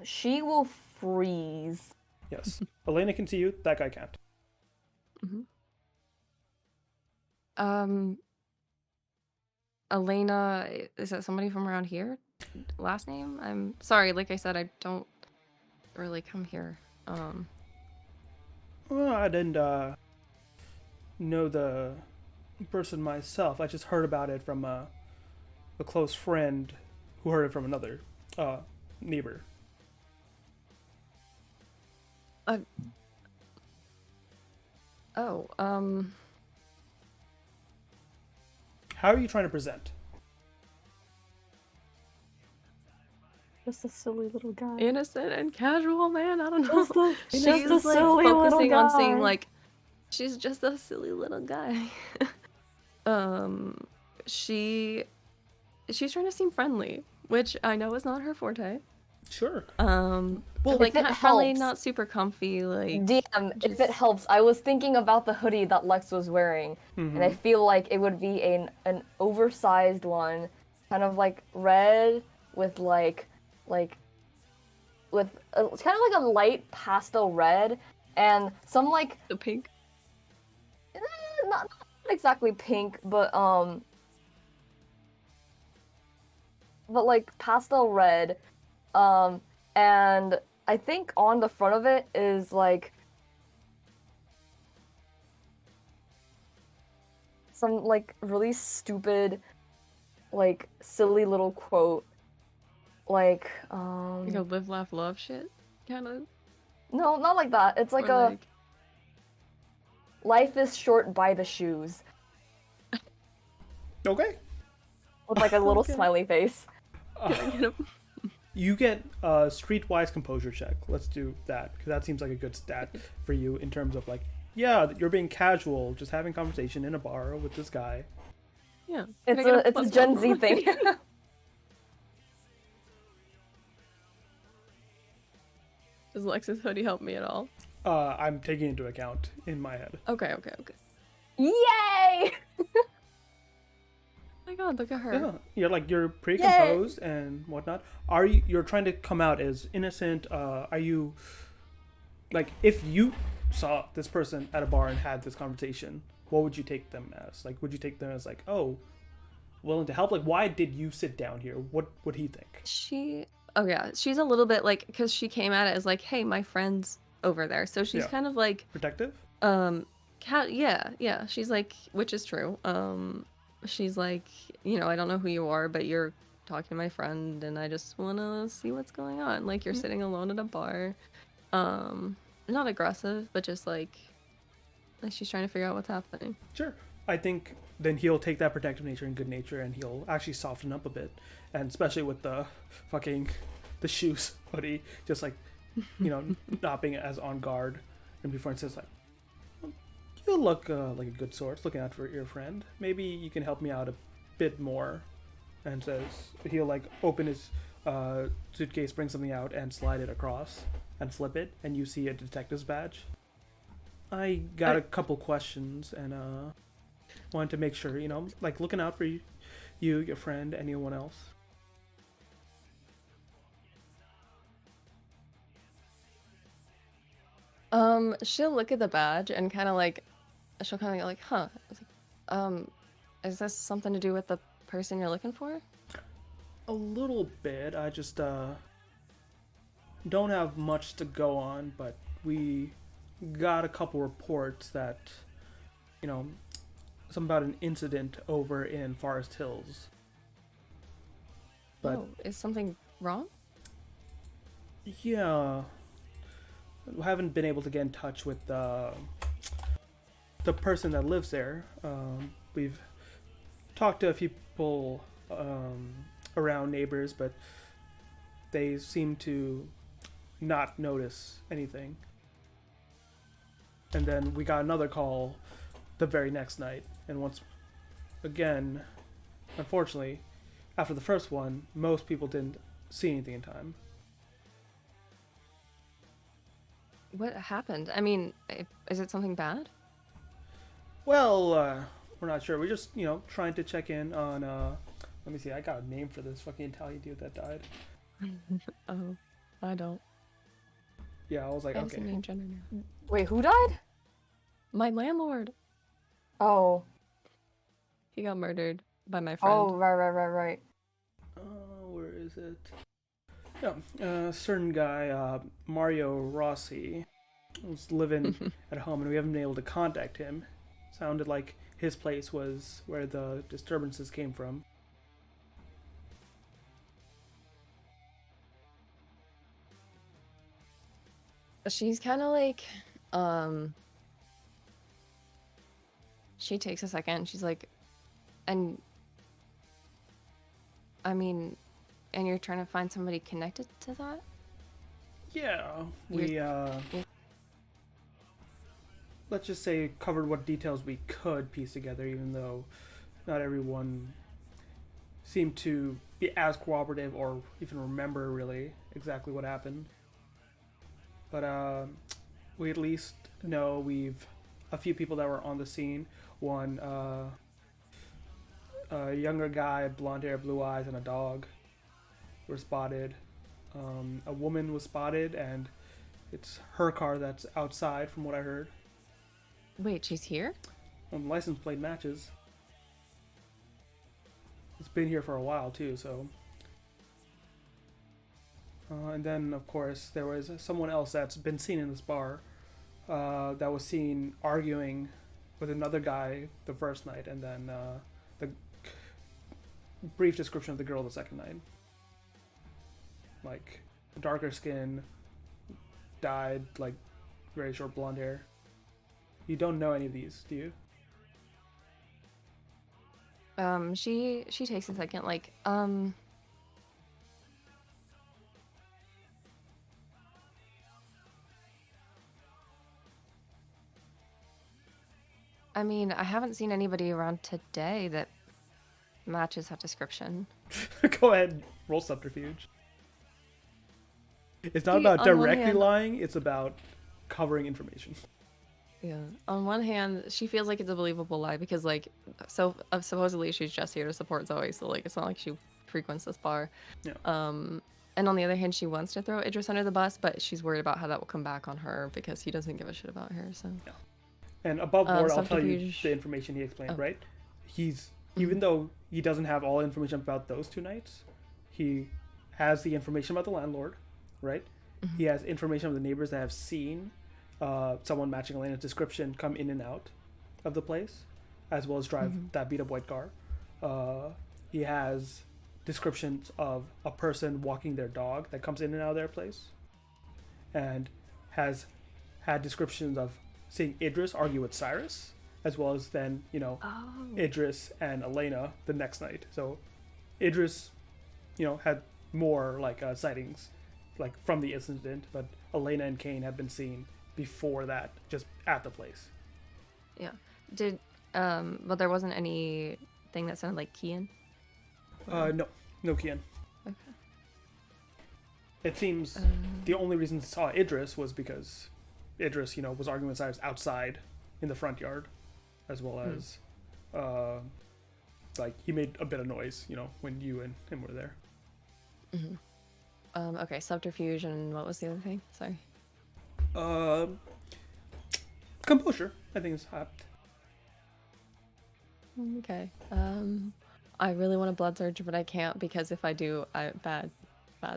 She will freeze. Yes, Elena can see you. That guy can't. Mm-hmm. Elena, is that somebody from around here? Last name? I'm sorry, like I said, I don't really come here. Well, I didn't know the person myself. I just heard about it from a close friend who heard it from another neighbor. Oh, How are you trying to present? Just a silly little guy. innocent and casual, man. I don't know. Just She's a like silly little focusing on saying guy. like she's just a silly little guy. um, she's trying to seem friendly, which I know is not her forte. Sure. Well, Like if it probably helps- not super comfy. Like DM, if it just- helps, I was thinking about the hoodie that Lex was wearing, and I feel like it would be an oversized one, kind of like red with with it's kind of like a light pastel red and some like the pink. not exactly pink, but like pastel red, and I think on the front of it is like some like really stupid, like silly little quote, like Like a live, laugh, love shit kind of. no, not like that. It's like Or a like Life is short by the shoes. Okay. With like a little Okay. smiley face. Can I get a... You get a streetwise composure check. Let's do that, because that seems like a good stat for you in terms of like, yeah, you're being casual, just having conversation in a bar with this guy. Yeah. Can I It's get a plus Gen one? Z thing. Does Lex's hoodie help me at all? I'm taking into account in my head. Okay. Yay! Oh my god, look at her. Yeah, you're pretty composed and whatnot. You're trying to come out as innocent? Are you like, if you saw this person at a bar and had this conversation, what would you take them as? Like, would you take them as like, oh, willing to help? Like, why did you sit down here? What would he think? Oh yeah, she's a little bit like, because she came at it as like, hey, my friend's over there, so she's Yeah. kind of like, Protective? yeah, she's like, which is true. She's like, I don't know who you are, but you're talking to my friend, and I just want to see what's going on. Like, you're sitting alone at a bar. Not aggressive, but just like she's trying to figure out what's happening. Sure. I think then he'll take that protective nature and good nature, and he'll actually soften up a bit, and especially with the shoes hoodie, just like, not being as on guard. And before it says like, you look like a good sort, looking out for your friend. Maybe you can help me out a bit more. And says he'll like open his suitcase, bring something out, and slide it across and flip it, and you see a detective's badge. I got a couple questions and wanted to make sure, like looking out for you, your friend, anyone else. She'll look at the badge and kind of like, she'll kind of go like, huh. I was like, is this something to do with the person you're looking for? A little bit. I just don't have much to go on, but we got a couple reports that, something about an incident over in Forest Hills. But is something wrong? yeah, we haven't been able to get in touch with the person that lives there. We've talked to a few people around, neighbors, but they seem to not notice anything. And then we got another call the very next night, and once again, unfortunately, after the first one, most people didn't see anything in time. What happened? I mean, is it something bad? Well, we're not sure. We're just, trying to check in on, let me see, I got a name for this fucking Italian dude that died. Oh, I don't. Yeah, I was like, Fancy okay. name generator. Wait, who died? My landlord. Oh. He got murdered by my friend. Oh, right. Where is it? Yeah, a certain guy, Mario Rossi, was living at home, and we haven't been able to contact him. Sounded like his place was where the disturbances came from. She's kind of like, she takes a second. She's like, and I mean, and you're trying to find somebody connected to that? Yeah, we, let's just say covered what details we could piece together, even though not everyone seemed to be as cooperative or even remember really exactly what happened. But we at least know we've a few people that were on the scene. One, a younger guy, blonde hair, blue eyes, and a dog were spotted. A woman was spotted, and it's her car that's outside, from what I heard. Wait, she's here? License plate matches. It's been here for a while too, so. And then, of course, there was someone else that's been seen in this bar that was seen arguing with another guy the first night, and then the brief description of the girl the second night. Like, darker skin, dyed, like, very short blonde hair. You don't know any of these, do you? She takes a second, like, I mean, I haven't seen anybody around today that matches that description. Go ahead, roll subterfuge. It's not See, about on one directly hand- lying, it's about covering information. Yeah. On one hand, she feels like it's a believable lie because, like, so supposedly she's just here to support Zoe, so like it's not like she frequents this bar. Yeah. And on the other hand, she wants to throw Idris under the bus, but she's worried about how that will come back on her because he doesn't give a shit about her. So. Yeah. And above board, I'll tell you Subterfuge. the information he explained, Oh. right? He's even though he doesn't have all information about those 2 nights, he has the information about the landlord, right? He has information of the neighbors that have seen someone matching Elena's description come in and out of the place, as well as drive that beat up white car. He has descriptions of a person walking their dog that comes in and out of their place, and has had descriptions of seeing Idris argue with Cyrus, as well as then, Idris and Elena the next night. So Idris, had more like sightings like from the incident, but Elena and Kane have been seen before that, just at the place. Yeah. But there wasn't anything that sounded like Kian? No Kian. Okay. It seems the only reason he saw Idris was because Idris, was arguing with Cyrus outside in the front yard, as well as, like, he made a bit of noise, when you and him were there. Okay, subterfuge, and what was the other thing? Sorry. Composure, I think is apt. Okay. I really want a blood surge, but I can't because if I do, bad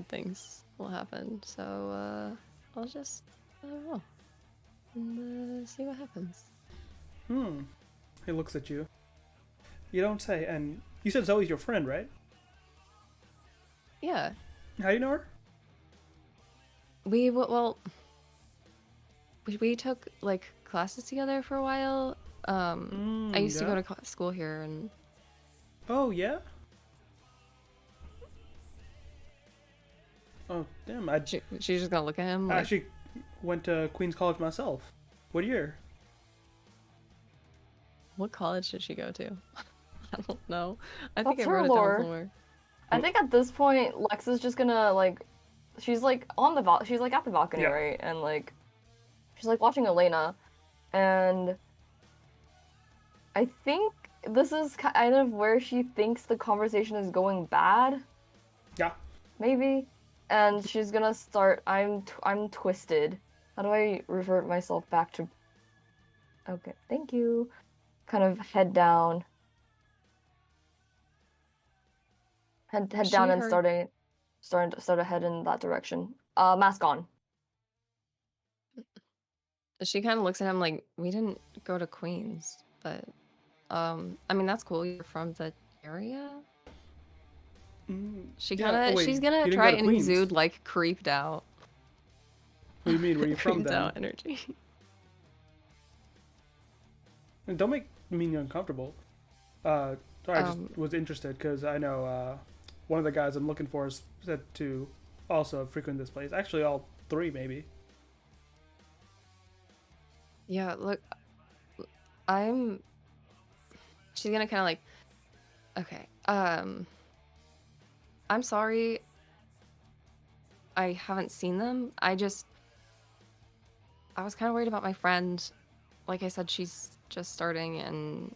things will happen. So, I'll just, I don't know, and see what happens. He looks at you. You don't say, and you said Zoe's your friend, right? Yeah. How do you know her? We took like classes together for a while. I used to go to school here, and oh yeah. Oh damn! she's just gonna look at him. I Like, actually went to Queens College myself. What year? what college did she go to? I don't know. I That's think I her wrote it lore. down somewhere. I think at this point, Lex is just gonna like, she's like on the she's like at the balcony, Yeah. right? And like, she's like watching Elena, and I think this is kind of where she thinks the conversation is going bad, Yeah. maybe. And she's gonna start. I'm twisted. How do I revert myself back to? Okay, thank you. Kind of head down. Head She down and heard- start to head in that direction. Mask on. She kind of looks at him like, we didn't go to Queens, but I mean that's cool. You're from the area. She Yeah, kind of, wait, she's you gonna didn't try go to and Queens. exude like creeped out, What do you mean? Where are you from creeped then? out energy. And don't make me uncomfortable. Sorry, I just was interested because I know one of the guys I'm looking for is said to also frequent this place. Actually, all 3 maybe. Yeah, look, she's gonna kind of like, okay, I'm sorry. I haven't seen them. I was kind of worried about my friend. Like I said, she's just starting, and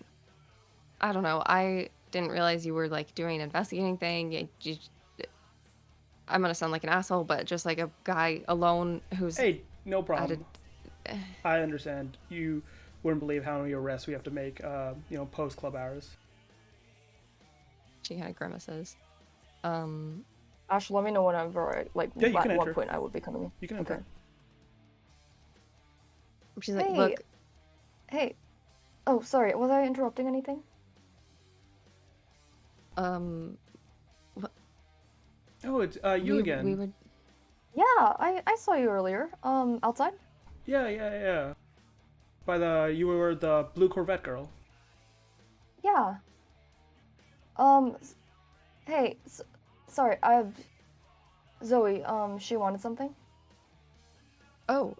I don't know. I didn't realize you were like doing an investigating thing. I'm gonna sound like an asshole, but just like a guy alone who's Hey, no problem. at I understand. You wouldn't believe how many arrests we have to make, post club hours. she kind of grimaces. Ash, let me know whenever, like, Yeah, you at can what enter. point I would be coming. You can enter. Okay. She's like, Hey. look, Hey. Oh, sorry. Was I interrupting anything? Oh, it's you again. We were. Yeah, I saw you earlier. Outside? Yeah. by the you were the blue Corvette girl. Yeah. Hey, sorry, Zoe, she wanted something? Oh,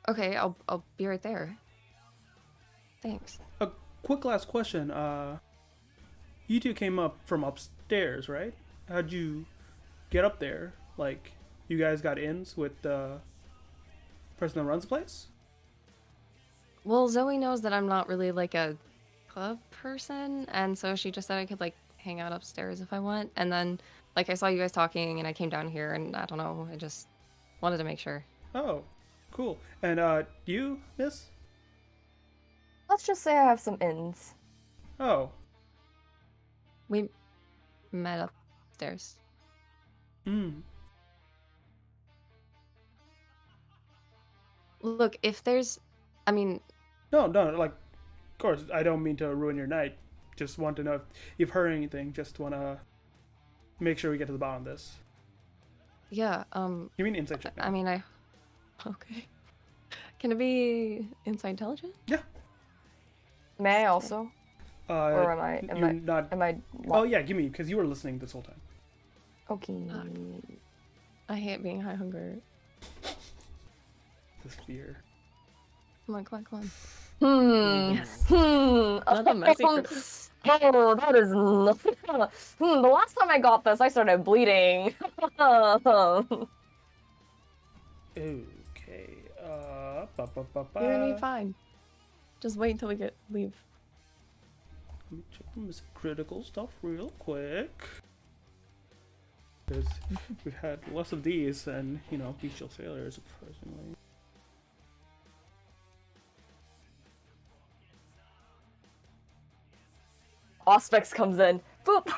okay, I'll be right there. Thanks. A quick last question. You two came up from upstairs, right? How'd you get up there? Like, you guys got ins with the person that runs the place? Well, Zoe knows that I'm not really like a club person, and so she just said I could like hang out upstairs if I want. And then like I saw you guys talking and I came down here and I don't know, I just wanted to make sure. Oh, cool. And you, miss? Let's just say I have some ins. Oh. We met upstairs. Mm. Look, if there's I mean, No, like, of course, I don't mean to ruin your night. Just want to know if you've heard anything. Just want to make sure we get to the bottom of this. yeah, You mean insight check now? I mean, okay. Can it be inside intelligence? Yeah. May I also? Or you're not... am I Oh, yeah, give me, because you were listening this whole time. Okay. I hate being high hunger. This fear. Come on. Yes. Not a messy Oh, that is the last time I got this, I started bleeding. Okay. You're gonna be fine. Just wait until we leave. Let me check some critical stuff real quick. Because we've had less of these than, bestial sailors, surprisingly. Auspex comes in. Boop.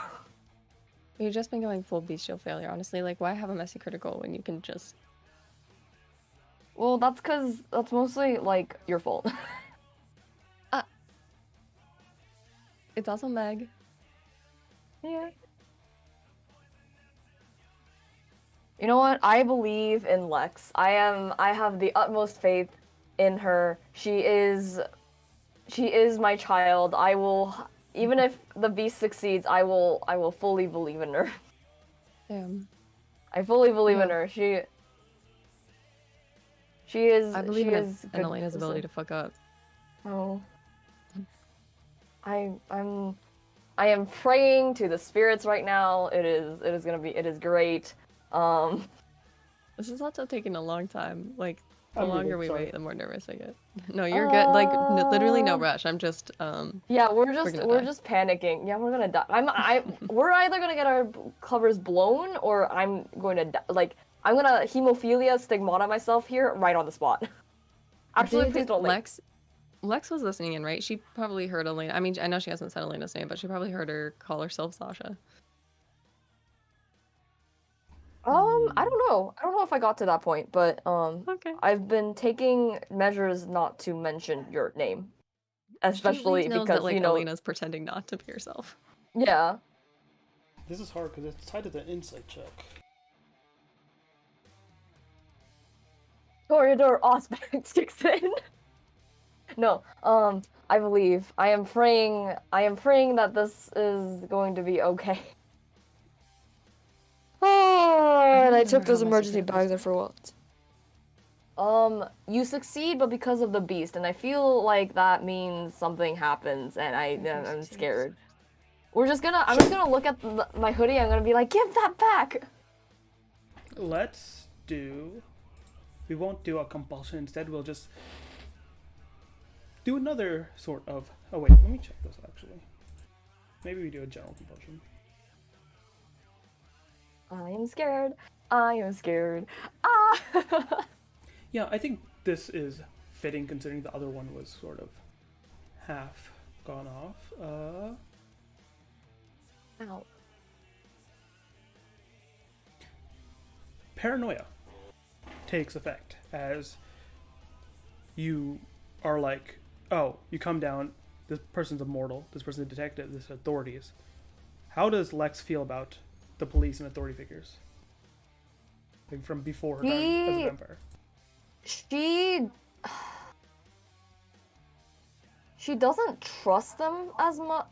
You've just been going full bestial failure, honestly. Like, why have a messy critical when you can just... Well, that's because that's mostly, like, your fault. It's also Meg. Yeah. You know what? I believe in Lex. I have the utmost faith in her. She is my child. I will, even if the beast succeeds, I will fully believe in her. Damn. I fully believe in her. She is. I believe she in is in Elena's ability to fuck up. Oh. I am praying to the spirits right now. It is great. This is also taking a long time. Like, the I'm we're sorry. wait, the more nervous I get. No, you're good. Like, literally no rush. I'm just, Yeah, we're die. just panicking. Yeah, we're gonna die. We're either gonna get our covers blown or I'm going to die. Like, I'm gonna hemophilia stigmata myself here right on the spot. Actually, please don't leave. Lex was listening in, right? She probably heard Elena. I mean, I know she hasn't said Elena's name, but she probably heard her call herself Sasha. I don't know. I don't know if I got to that point, but Okay. I've been taking measures not to mention your name, especially She at least knows because that, like, you know. Elena's pretending not to be herself. Yeah. This is hard because it's tied to the insight check. Corridor aspect kicks in. No, I believe. I am praying that this is going to be okay. And I took those emergency bags there for what? You succeed, but because of the beast, and I feel like that means something happens, and I'm scared. I'm just gonna look at my hoodie, I'm gonna be like, give that back! We won't do a compulsion, instead we'll just do another sort of... Oh wait, let me check this actually. Maybe we do a general compulsion. I am scared. Ah! Yeah, I think this is fitting considering the other one was sort of half gone off. Ow. Paranoia takes effect as you are like, oh, you come down, this person's immortal, this person's a detective, this is authorities. How does Lex feel about the police and authority figures? Like from before her time as a vampire. she doesn't trust them as much.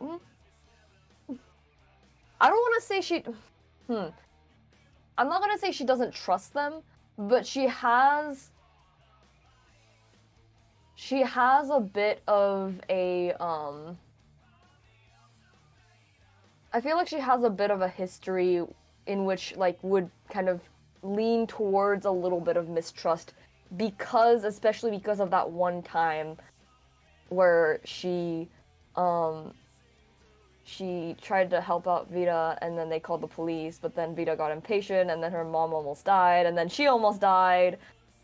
I don't want to say she. I'm not gonna say she doesn't trust them, but she has. She has a bit of a I feel like she has a bit of a history in which like would kind of lean towards a little bit of mistrust because especially because of that one time where she tried to help out Vita and then they called the police, but then Vita got impatient and then her mom almost died and then she almost died.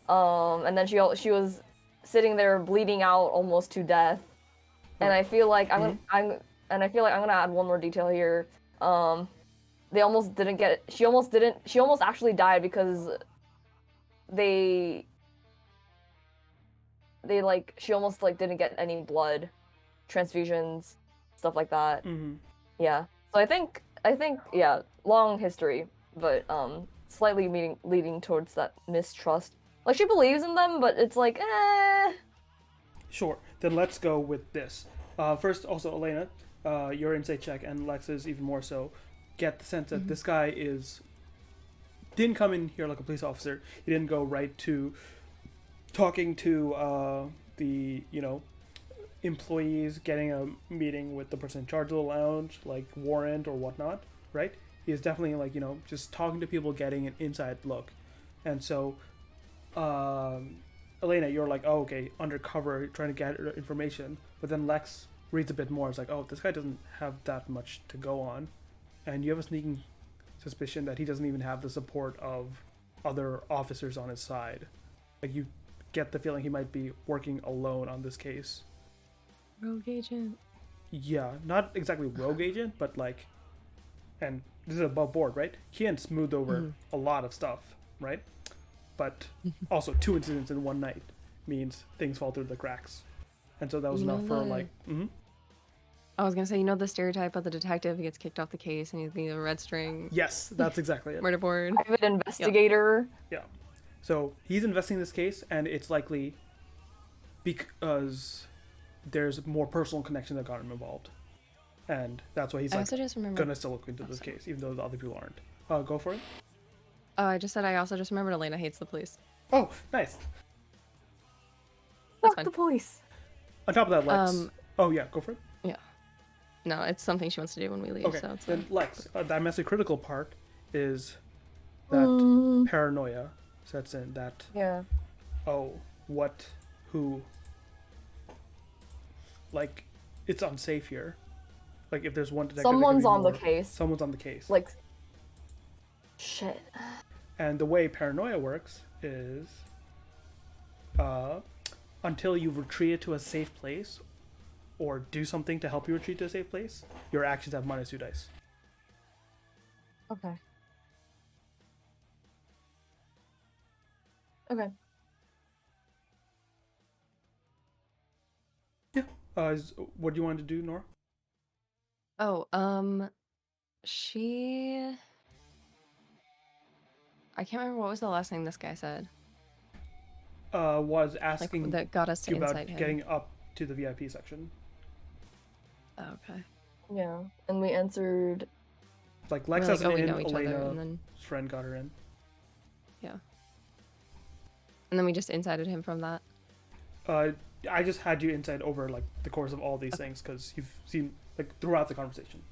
And then she was sitting there bleeding out almost to death. And I feel like I'm gonna add one more detail here. They almost didn't get it. She almost actually died because she almost like didn't get any blood transfusions, stuff like that. Yeah. So I think yeah, long history, but slightly leading towards that mistrust. Like she believes in them, but it's like Sure. Then let's go with this. First, also Elena, your insight check and Lex's even more so. Get the sense that this guy didn't come in here like a police officer. He didn't go right to talking to the employees, getting a meeting with the person in charge of the lounge, like warrant or whatnot, right? He is definitely like just talking to people, getting an inside look, and so Elena, you're like, oh, okay, undercover, trying to get information, but then Lex reads a bit more. It's like, oh, this guy doesn't have that much to go on, and you have a sneaking suspicion that he doesn't even have the support of other officers on his side. Like you get the feeling he might be working alone on this case. Rogue agent. Yeah, not exactly rogue agent, but like, and this is above board, right? He hadn't smoothed over a lot of stuff, right? But also 2 incidents in one night means things fall through the cracks, and so that was enough for like. I was gonna say, the stereotype of the detective who gets kicked off the case and he's being a red string. Yes, that's exactly it. Murder board. private investigator. Yeah. So he's investigating this case, and it's likely because there's more personal connection that got him involved, and that's why he's also just gonna still look into this case, even though the other people aren't. Go for it. Oh, I just said I also just remembered Elena hates the police. Oh, nice. That's Fuck fine. the police. On top of that, Lex. Oh yeah, go for it. Yeah. No, it's something she wants to do when we leave. Okay, So it's then fine. Lex, that messy critical part is that paranoia sets in. That who, like, it's unsafe here. Like if there's one detective, Someone's on the case. Someone's on the case. Like, shit. And the way paranoia works is, until you've retreated to a safe place, or do something to help you retreat to a safe place, your actions have -2 dice. Okay. Okay. Yeah. What do you want to do, Nora? Oh, she. I can't remember what was the last thing this guy said. Was asking that got us to you about insight him. getting up to the VIP section. Okay. Yeah, and we answered. Like Lex We're has like, oh, we in, know each other, Elena's and then friend got her in. yeah. And then we just incited him from that. I just had you inside over like the course of all these things because you've seen like throughout the conversation.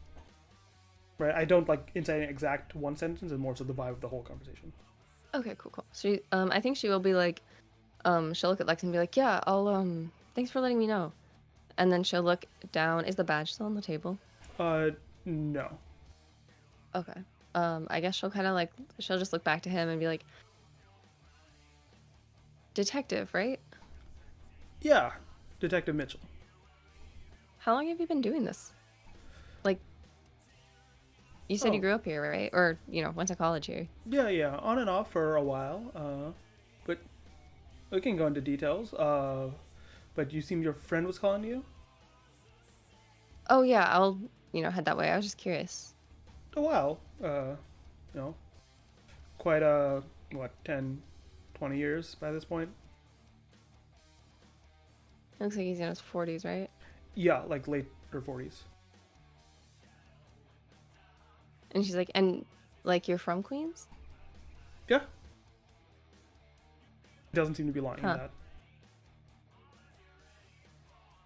Right, I don't like inside an exact one sentence, and more so the vibe of the whole conversation. Okay, cool. She, I think she will be like, she'll look at Lex and be like, yeah, thanks for letting me know. And then she'll look down. Is the badge still on the table? No. Okay. I guess she'll kind of like, she'll just look back to him and be like, detective, right? Yeah, Detective Mitchell. How long have you been doing this? Like, you said you grew up here, right? Or, went to college here. Yeah, on and off for a while. But we can go into details. But you seem your friend was calling you? Oh, yeah, I'll, head that way. I was just curious. A while. Quite 10, 20 years by this point. Looks like he's in his 40s, right? Yeah, like late her 40s. And she's like, and like you're from Queens? Yeah. Doesn't seem to be lying Huh.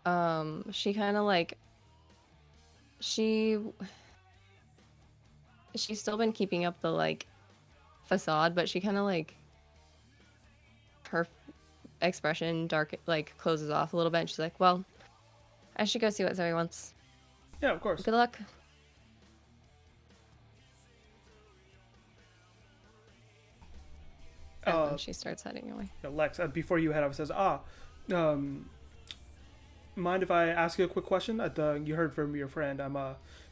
that. She kind of like she she's still been keeping up the like facade, but she kind of like her expression dark like closes off a little bit and she's like, well, I should go see what Zoe wants. Yeah, of course. Good luck. And then she starts heading away. Lex, before you head out, says, um, mind if I ask you a quick question? You heard from your friend. I'm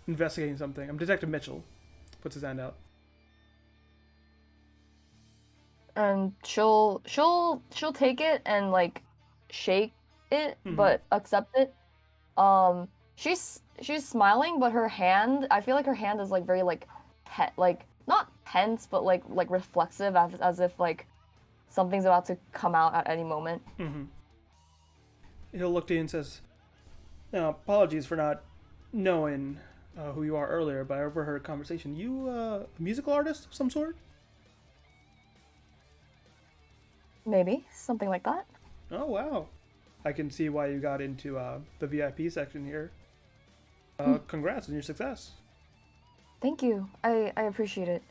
investigating something. I'm Detective Mitchell. Puts his hand out. And she'll take it and like shake it, Mhm. but accept it. She's smiling, but her hand, I feel like her hand is like very like like not tense, but like reflexive, as if like something's about to come out at any moment. Mm-hmm. He'll look to you and says, "Now, apologies for not knowing who you are earlier, but I overheard a conversation. You a musical artist of some sort?" Maybe something like that. Oh, wow. I can see why you got into the VIP section here. Congrats on your success. Thank you. I appreciate it.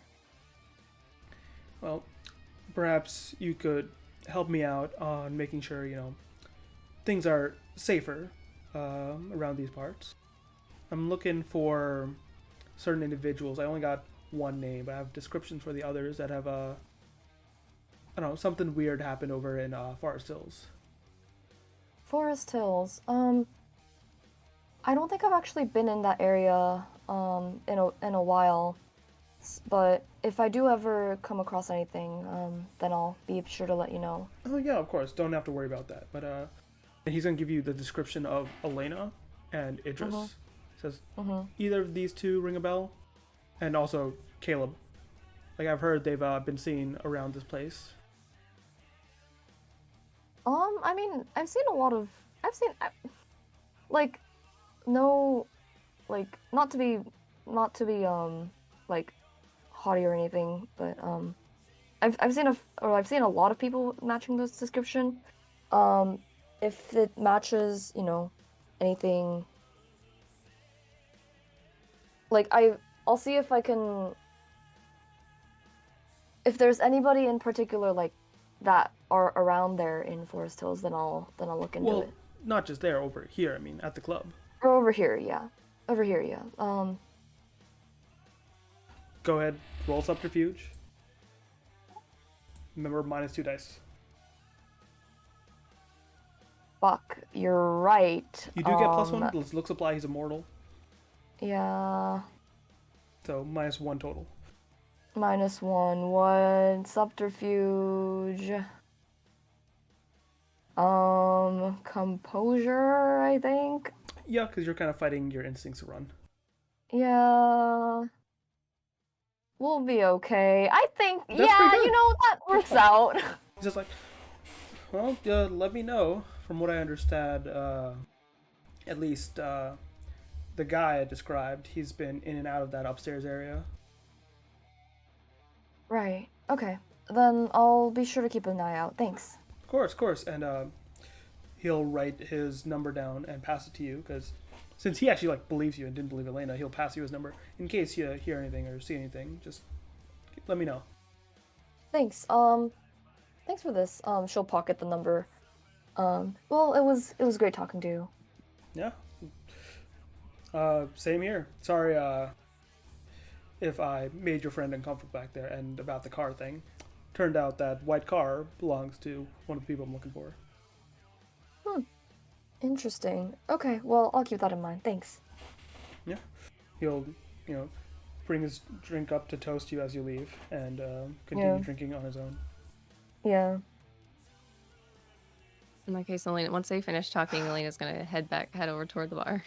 Well, perhaps you could help me out on making sure, things are safer around these parts. I'm looking for certain individuals. I only got one name, but I have descriptions for the others that have, I don't know, something weird happened over in Forest Hills. Forest Hills. I don't think I've actually been in that area in a while. But if I do ever come across anything, then I'll be sure to let you know. Oh, yeah, of course. Don't have to worry about that. But he's going to give you the description of Elena and Idris. Says, either of these two ring a bell? And also Caleb. Like, I've heard they've been seen around this place. I mean, I've seen, like, no, like, not to be, like, haughty or anything, but, I've seen a lot of people matching this description. If it matches, anything, like, I'll see if I can, if there's anybody in particular, like, that are around there in Forest Hills, then I'll look into it. Not just there, over here, I mean, at the club. Or over here, yeah. Over here, yeah. Go ahead, roll subterfuge. Remember, -2 dice. Fuck, you're right. You do get +1. Let's look supply, he's immortal. Yeah. So, -1 total. -1. What? Subterfuge. Composure, I think. Yeah, because you're kind of fighting your instincts to run. Yeah. We'll be okay. I think, That's yeah, pretty good. that works out. Just like, well, let me know. From what I understand, at least the guy I described, he's been in and out of that upstairs area. Right. Okay. Then I'll be sure to keep an eye out. Thanks. Of course. And he'll write his number down and pass it to you, because since he actually believes you and didn't believe Elena, he'll pass you his number in case you hear anything or see anything. Just let me know. Thanks. Thanks for this. She'll pocket the number. Well, it was great talking to you. Yeah. Same here. Sorry, if I made your friend uncomfortable back there, and about the car thing. Turned out that white car belongs to one of the people I'm looking for. Interesting. Okay, well, I'll keep that in mind. Thanks. Yeah. He'll, bring his drink up to toast you as you leave, and continue drinking on his own. Yeah. In that case, Elena, once they finish talking, Elena's gonna head over toward the bar.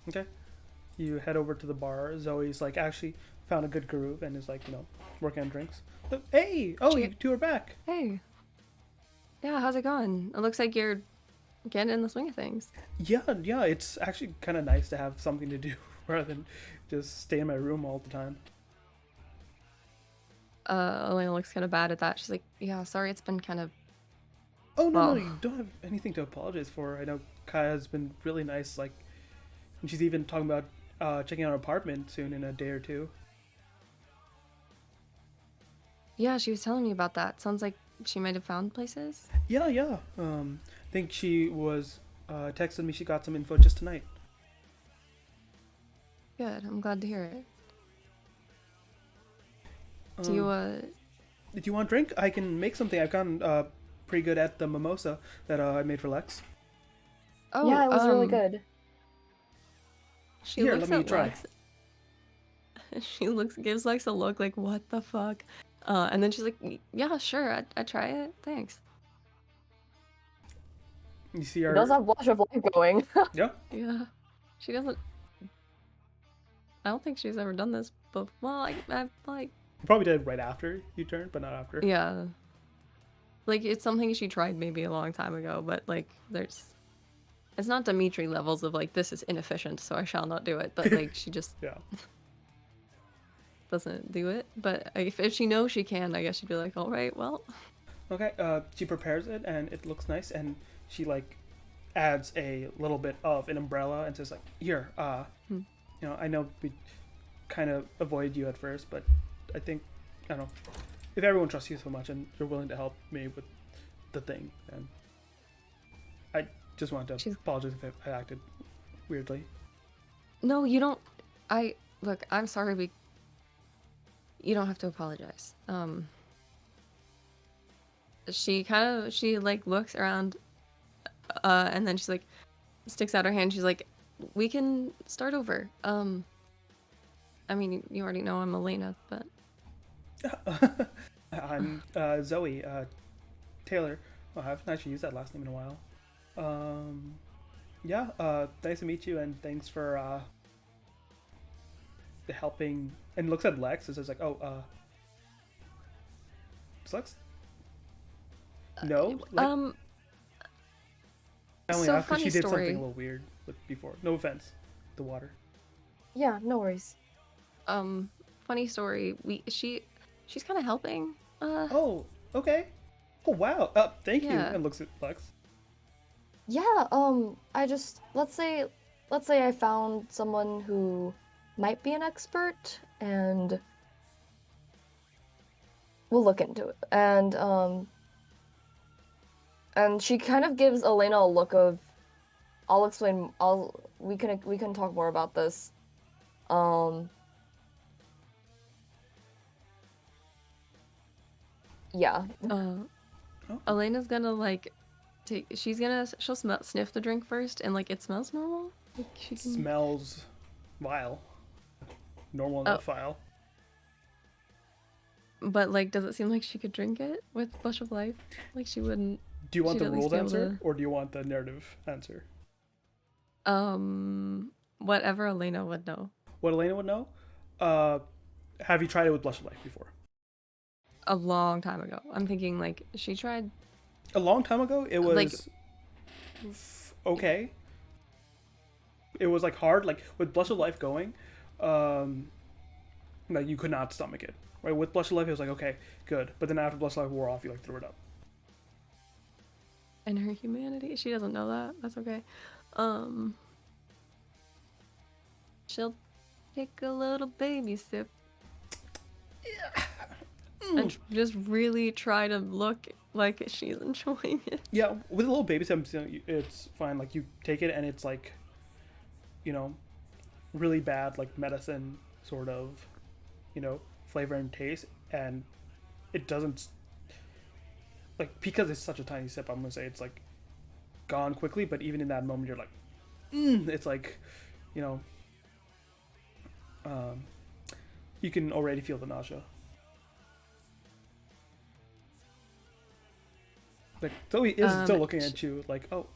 Okay. You head over to the bar. Zoe's actually found a good groove and is working on drinks. Hey! Oh, you two are back. Hey. Yeah, how's it going? It looks like you're getting in the swing of things. Yeah, yeah, it's actually kind of nice to have something to do rather than just stay in my room all the time. Elena looks kind of bad at that. She's like, yeah, sorry, it's been kind of, Oh no, no, well, you don't have anything to apologize for. I know Kaya has been really nice. Like, and she's even talking about checking out an apartment soon in a day or two. yeah, she was telling me about that. Sounds like she might have found places. Yeah, yeah. I think she was texting me. She got some info just tonight. Good, I'm glad to hear it. Do you, Um, do you want a drink? I can make something. I've gotten pretty good at the mimosa that I made for Lex. oh, Yeah, it was really good. She Here, looks let me at try. Lex. Gives Lex a look like, what the fuck? And then she's like, yeah, sure, I'd try it, thanks. You see It does our have Blush of Life going. yeah. Yeah, she doesn't, I don't think she's ever done this, but, well, I like, You probably did it right after you turned, but not after. yeah. Like, it's something she tried maybe a long time ago, but, like, it's not Dimitri levels of, like, this is inefficient, so I shall not do it, but, like, she just Yeah. doesn't do it. But if she knows she can, I guess she'd be like, all right, well. Okay. She prepares it and it looks nice, and she like adds a little bit of an umbrella and says like, "Here, Hmm. you know, I know we kind of avoided you at first, but I think I don't know if everyone trusts you so much and you're willing to help me with the thing, and I just wanted to She's- apologize if I acted weirdly." No, you don't. Look, I'm sorry, you don't have to apologize. She like looks around, and then she's like, sticks out her hand. She's like, we can start over. I mean, you already know I'm Elena, but I'm Zoe Taylor. Oh, I haven't actually used that last name in a while. Yeah, nice to meet you, and thanks for helping. And looks at Lex and says like, "Oh, is Lex? No, like, I only so asked 'cause funny she did story. something a little weird before. No offense, the water. Yeah, no worries. Funny story. She's kind of helping. Oh, okay. Oh wow. Thank you. Yeah. And looks at Lex. Yeah, I just let's say I found someone who might be an expert and we'll look into it. And she kind of gives Elena a look of I'll explain we can talk more about this. Yeah. Oh. Elena's gonna like she'll sniff the drink first, and like it smells normal. Like she can... Smells vile. Normal Oh. enough vile. But like, does it seem like she could drink it with Blush of Life? Like she wouldn't. Do you want She'd the at least rules be able answer or do you want the narrative answer? Whatever Elena would know. What Elena would know? Have you tried it with Blush of Life before? A long time ago. I'm thinking like she tried. A long time ago, it was Like- okay. It was like hard, like with Blush of Life going, like you could not stomach it. Right, with Blush of Life, it was like okay, good, but then after Blush of Life wore off, you like threw it up. And her humanity. She doesn't know that. That's okay. She'll take a little baby sip. And just really try to look like she's enjoying it. Yeah, with a little baby step, it's fine. Like you take it and it's like, you know, really bad like medicine sort of, you know, flavor and taste, and it doesn't like because it's such a tiny sip. I'm gonna say it's like gone quickly, but even in that moment, you're like, it's like, you know, you can already feel the nausea. Like Zoe is still looking at you like, oh,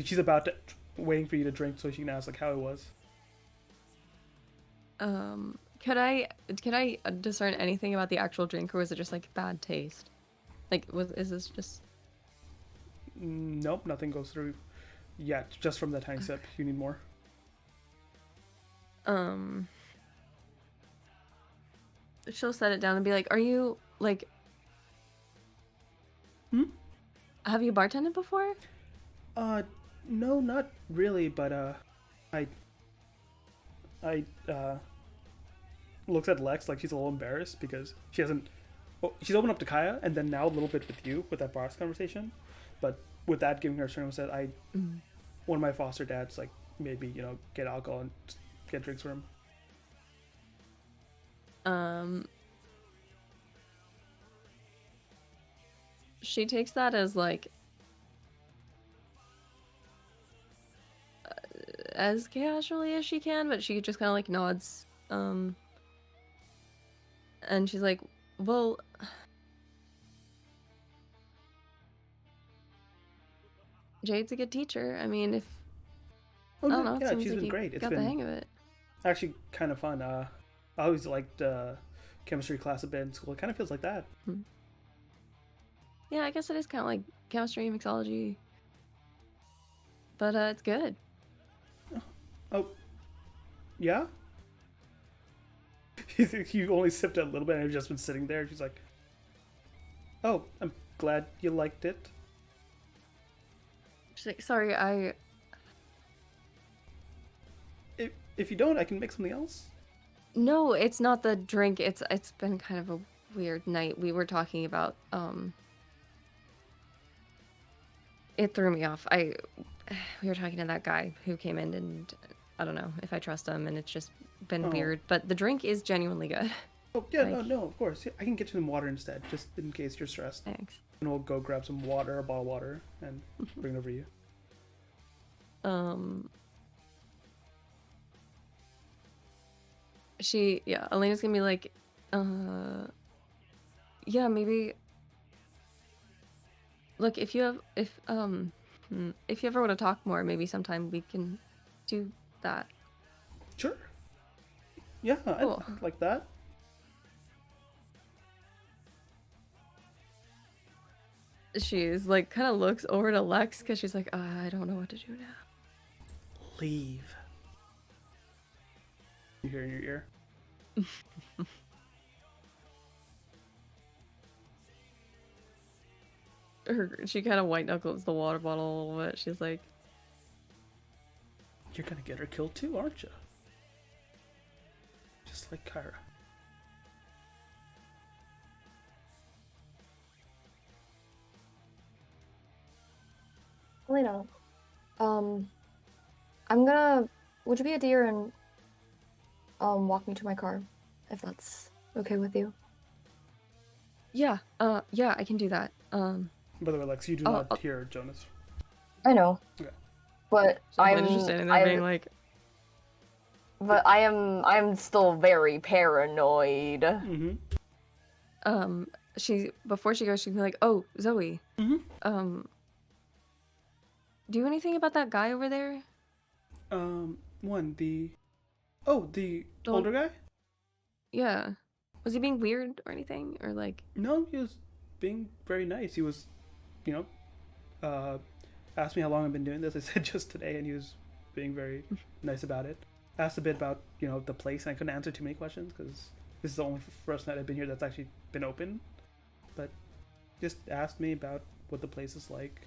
she's about to waiting for you to drink so she can ask like how it was. Could I discern anything about the actual drink, or was it just like bad taste? Like, is this just? Nope, nothing goes through yet. Just from the tiny sip. You need more. She'll set it down and be like, "Are you like? Hmm? Have you bartended before?" No, not really. But I looks at Lex like she's a little embarrassed because she hasn't. Oh, she's opened up to Kaya and then now a little bit with you with that boss conversation, but with that giving her a turn said one of my foster dads like maybe get alcohol and get drinks for him. She takes that as like as casually as she can, but she just kind of like nods. And she's like, "Well, Jade's a good teacher. I mean, if Oh I no, don't know, it yeah, seems she's like been you great. It's got the been hang of it." actually kind of fun. I always liked chemistry class a bit in school. It kind of feels like that. Yeah, I guess it is kind of like chemistry, mixology, but it's good. Oh, yeah. You only sipped a little bit and have just been sitting there. She's like, "Oh, I'm glad you liked it." She's like, "Sorry, I." If you don't, I can make something else. No, it's not the drink. It's been kind of a weird night. We were talking about it threw me off. We were talking to that guy who came in and I don't know if I trust him and it's just been Oh. weird, but the drink is genuinely good. Oh yeah, Like- no, of course. Yeah, I can get you some water instead, just in case you're stressed. Thanks. And we'll go grab some water, a bottle of water, and bring it over to you. Elena's gonna be like, yeah, maybe look, if you ever want to talk more, maybe sometime we can do that. Sure. Yeah, Cool. I'd like that. She's like kind of looks over to Lex because she's like, I don't know what to do now. Leave. You hear in your ear. She kind of white knuckles the water bottle a little bit. She's like, You're gonna get her killed too, aren't you? Just like Kyra. Elena, I'm gonna. Would you be a dear and walk me to my car, if that's okay with you? yeah, I can do that. By the way, Lex, you do not hear Jonas. I know. Okay. But I'm just standing there being like, But I'm still very paranoid. Mm-hmm. Before she goes, she'd be like, "Oh, Zoe. Mm-hmm. Do anything about that guy over there?" The Don't- older guy? Yeah. Was he being weird or anything? Or like... No, he was being very nice. He was, asked me how long I've been doing this. I said just today, and he was being very nice about it. Asked a bit about, the place, and I couldn't answer too many questions because this is the only first night I've been here that's actually been open. But just asked me about what the place is like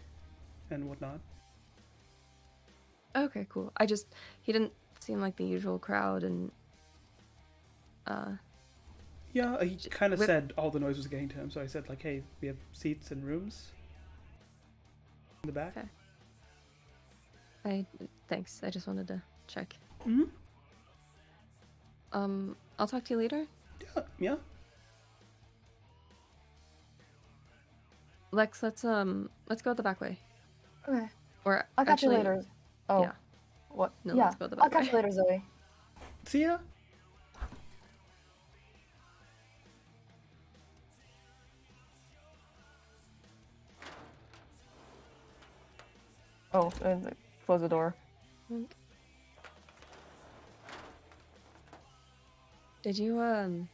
and whatnot. Okay, cool. He didn't seem like the usual crowd and... Yeah, he kind of with- said all the noise was getting to him, so I said, like, hey, we have seats and rooms in the back. Okay. Thanks. I just wanted to check. Mm-hmm. I'll talk to you later. Yeah. Lex, let's go the back way. Okay. Or I'll catch actually, you later. Oh. yeah. What? No, yeah. let's go the I'll back catch way. you later, Zoe. See ya. Oh, and close the door. Did you,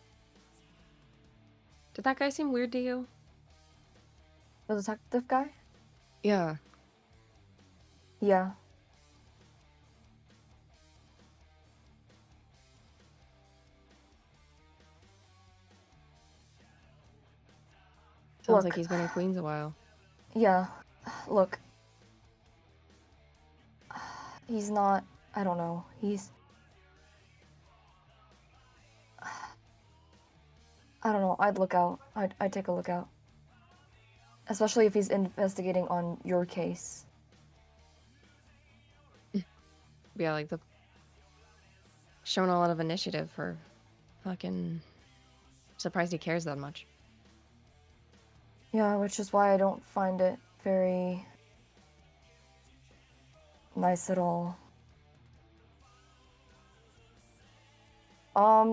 did that guy seem weird to you? The detective guy? Yeah. Yeah. Sounds Look. like he's been in Queens a while. Yeah. Look. He's not. I don't know. I don't know. I'd look out. I'd take a look out. Especially if he's investigating on your case. Yeah, like the showing a lot of initiative for fucking surprised he cares that much. Yeah, which is why I don't find it very nice at all.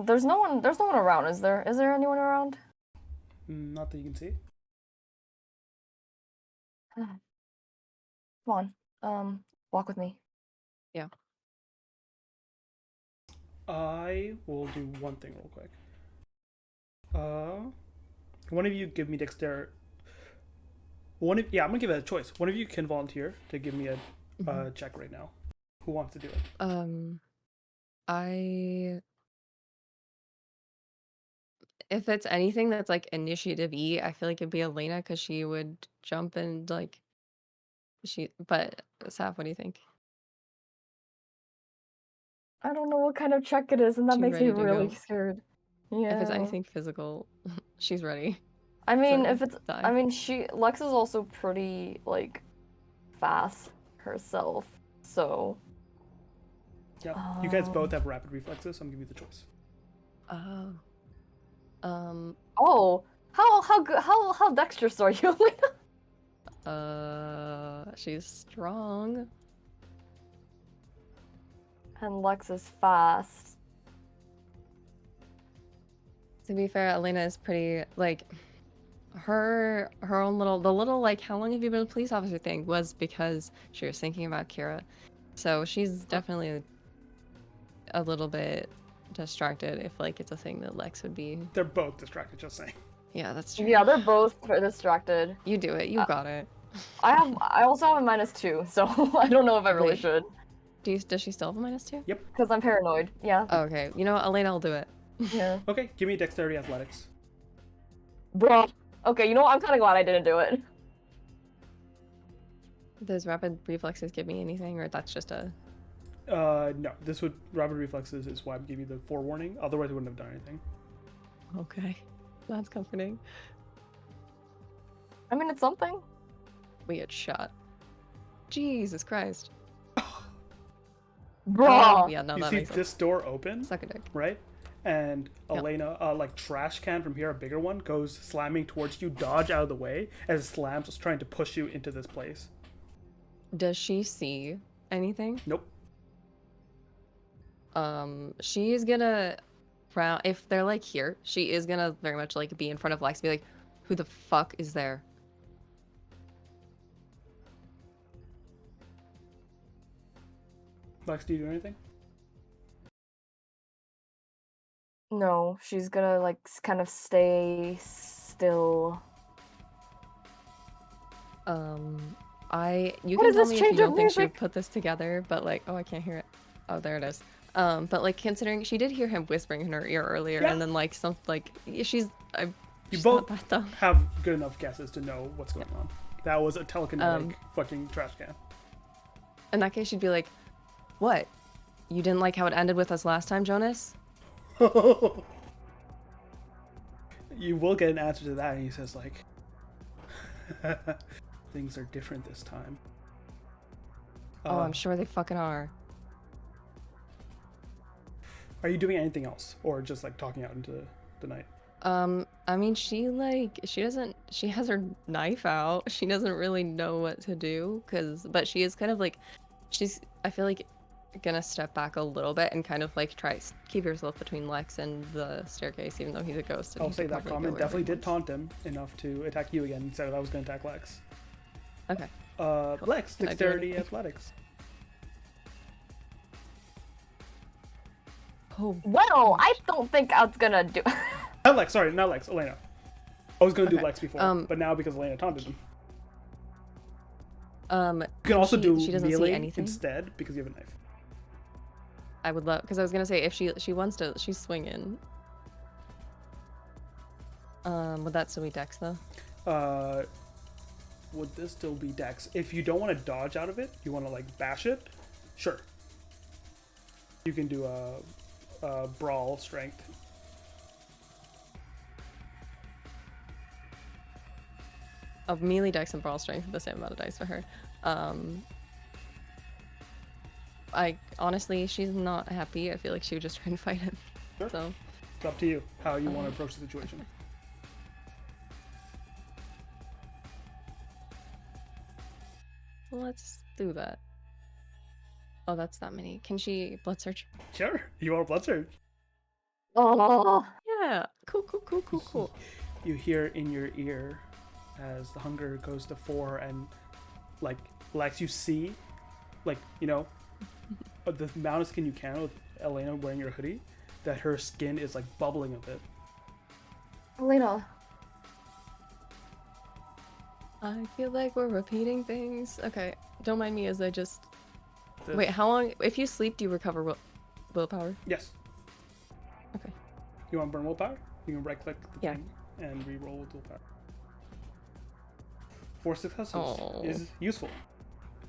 There's no one around, is there? Is there anyone around? Not that you can see. Come on. Walk with me. Yeah. I will do one thing real quick. One of you give me dexterity. I'm gonna give it a choice. One of you can volunteer to give me a check right now. Who wants to do it? I if it's anything that's like initiative E, I feel like it'd be Elena because she would jump and like but Saf, what do you think? I don't know what kind of check it is, and that She makes me ready to really go? scared. If it's Yeah. anything physical, she's ready I mean, to if it's, die. Lex is also pretty, like, fast herself, so. Yeah. You guys both have rapid reflexes, so I'm gonna give you the choice. Oh. Oh, how dexterous are you? She's strong. And Lex is fast. To be fair, Elena is pretty like her own little like how long have you been a police officer thing was because she was thinking about Kira. So she's definitely a little bit distracted if like it's a thing that Lex would be. They're both distracted, just saying. Yeah, that's true. Yeah, they're both distracted. You do it. You got it. I also have a -2, so I don't know if I really Wait. should. Does she still have a -2? Yep. Because I'm paranoid. Yeah. Oh, okay. You know what, Elena will do it. Yeah. Okay, give me dexterity athletics. Bruh. Okay, you know what? I'm kind of glad I didn't do it. Does rapid reflexes give me anything, or that's just a? No. This would rapid reflexes is why I gave you the forewarning. Otherwise, I wouldn't have done anything. Okay, that's comforting. I mean, it's something. We get shot. Jesus Christ. Bruh. Yeah, no, You that see makes sense. this door open, Suck a dick. right? And Yep. Elena, like trash can from here, a bigger one, goes slamming towards you. Dodge out of the way as it slams, just trying to push you into this place. Does she see anything? Nope. She is gonna round if they're like here, she is gonna very much like be in front of Lex and be like, who the fuck is there? Lex, do you do anything? No, she's gonna like kind of stay still. You What can is tell this me if change you of don't think she music? put this together, but like, oh, I can't hear it. Oh, there it is. But like considering she did hear him whispering in her ear earlier, Yeah. and then like some like she's You she's both not that dumb. have good enough guesses to know what's going on. That was a telekinetic fucking trash can. In that case, she'd be like, "What? You didn't like how it ended with us last time, Jonas?" You will get an answer to that, and he says like, "Things are different this time." Oh, I'm sure they fucking are. Are you doing anything else, or just like talking out into the night? I mean, she has her knife out. She doesn't really know what to do, but she is kind of like, I feel like, gonna step back a little bit and kind of like keep herself between Lex and the staircase, even though he's a ghost. And I'll he say could that probably go comment wherever definitely he did wants. taunt him enough to attack you again instead of I was going to attack Lex. Okay. Lex, Can I do dexterity, anything? athletics. Oh. Well, I don't think I was gonna do. Not Lex, sorry, not Lex, Elena. I was going to do Okay, Lex before, but now because Elena taunted him. You can also do she doesn't see melee anything? instead because you have a knife. I would love, because I was gonna say if she wants to, she's swinging. Would that still be Dex though? Would this still be Dex? If you don't want to dodge out of it, you want to like bash it, sure. You can do a brawl strength. Of melee Dex and brawl strength, the same amount of dice for her. I honestly, she's not happy. I feel like she would just try and fight him. Sure. So It's up to you how you want to approach the situation. let's do that. Oh, that's that many. Can she blood search? Sure. You want a blood surge? Oh, Yeah. Cool. You hear in your ear as the hunger goes to 4 and like Lex, you see like, you know, the amount of skin you can with Elena wearing your hoodie, that her skin is like bubbling a bit. Elena. I feel like we're repeating things. Okay, don't mind me as I just... This- Wait, how long... If you sleep, do you recover willpower? Yes. Okay. You want to burn willpower? You can right click the Yeah. thing and re-roll with willpower. 4 successes Oh. is useful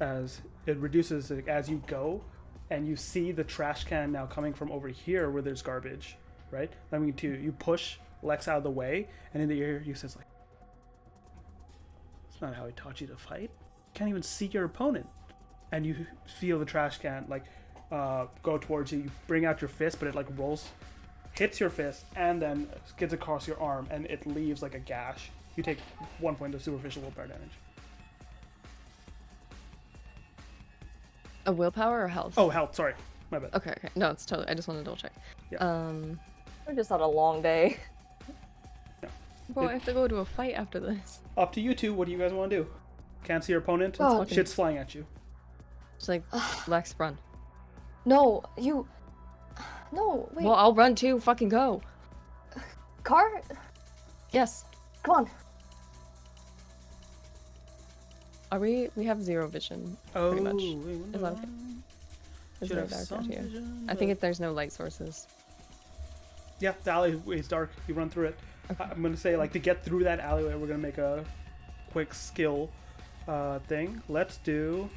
as it reduces it as you go, and you see the trash can now coming from over here where there's garbage, right? I mean, you push Lex out of the way, and in the ear you says like, "It's not how I taught you to fight. You can't even see your opponent." And you feel the trash can like go towards you. You bring out your fist, but it like rolls, hits your fist, and then skids across your arm, and it leaves like a gash. You take 1 point of superficial willpower damage. A willpower or health? Oh, health. Sorry, my bad. Okay. No, it's totally... I just want to double check. Yeah. We just had a long day. Bro, I have to go to a fight after this. Up to you two. What do you guys want to do? Can't see your opponent. Oh. Shit's flying at you. It's like, Lex, run. No, you. No, wait. Well, I'll run too. Fucking go. Car? Yes. Come on. Are we have 0 vision, Oh, pretty much. wait, Is that okay? There's should no have dark some out here. vision, I think but- there's no light sources. Yeah, the alley is dark. You run through it. Okay. I'm gonna say like to get through that alleyway, we're gonna make a quick skill thing. Let's do.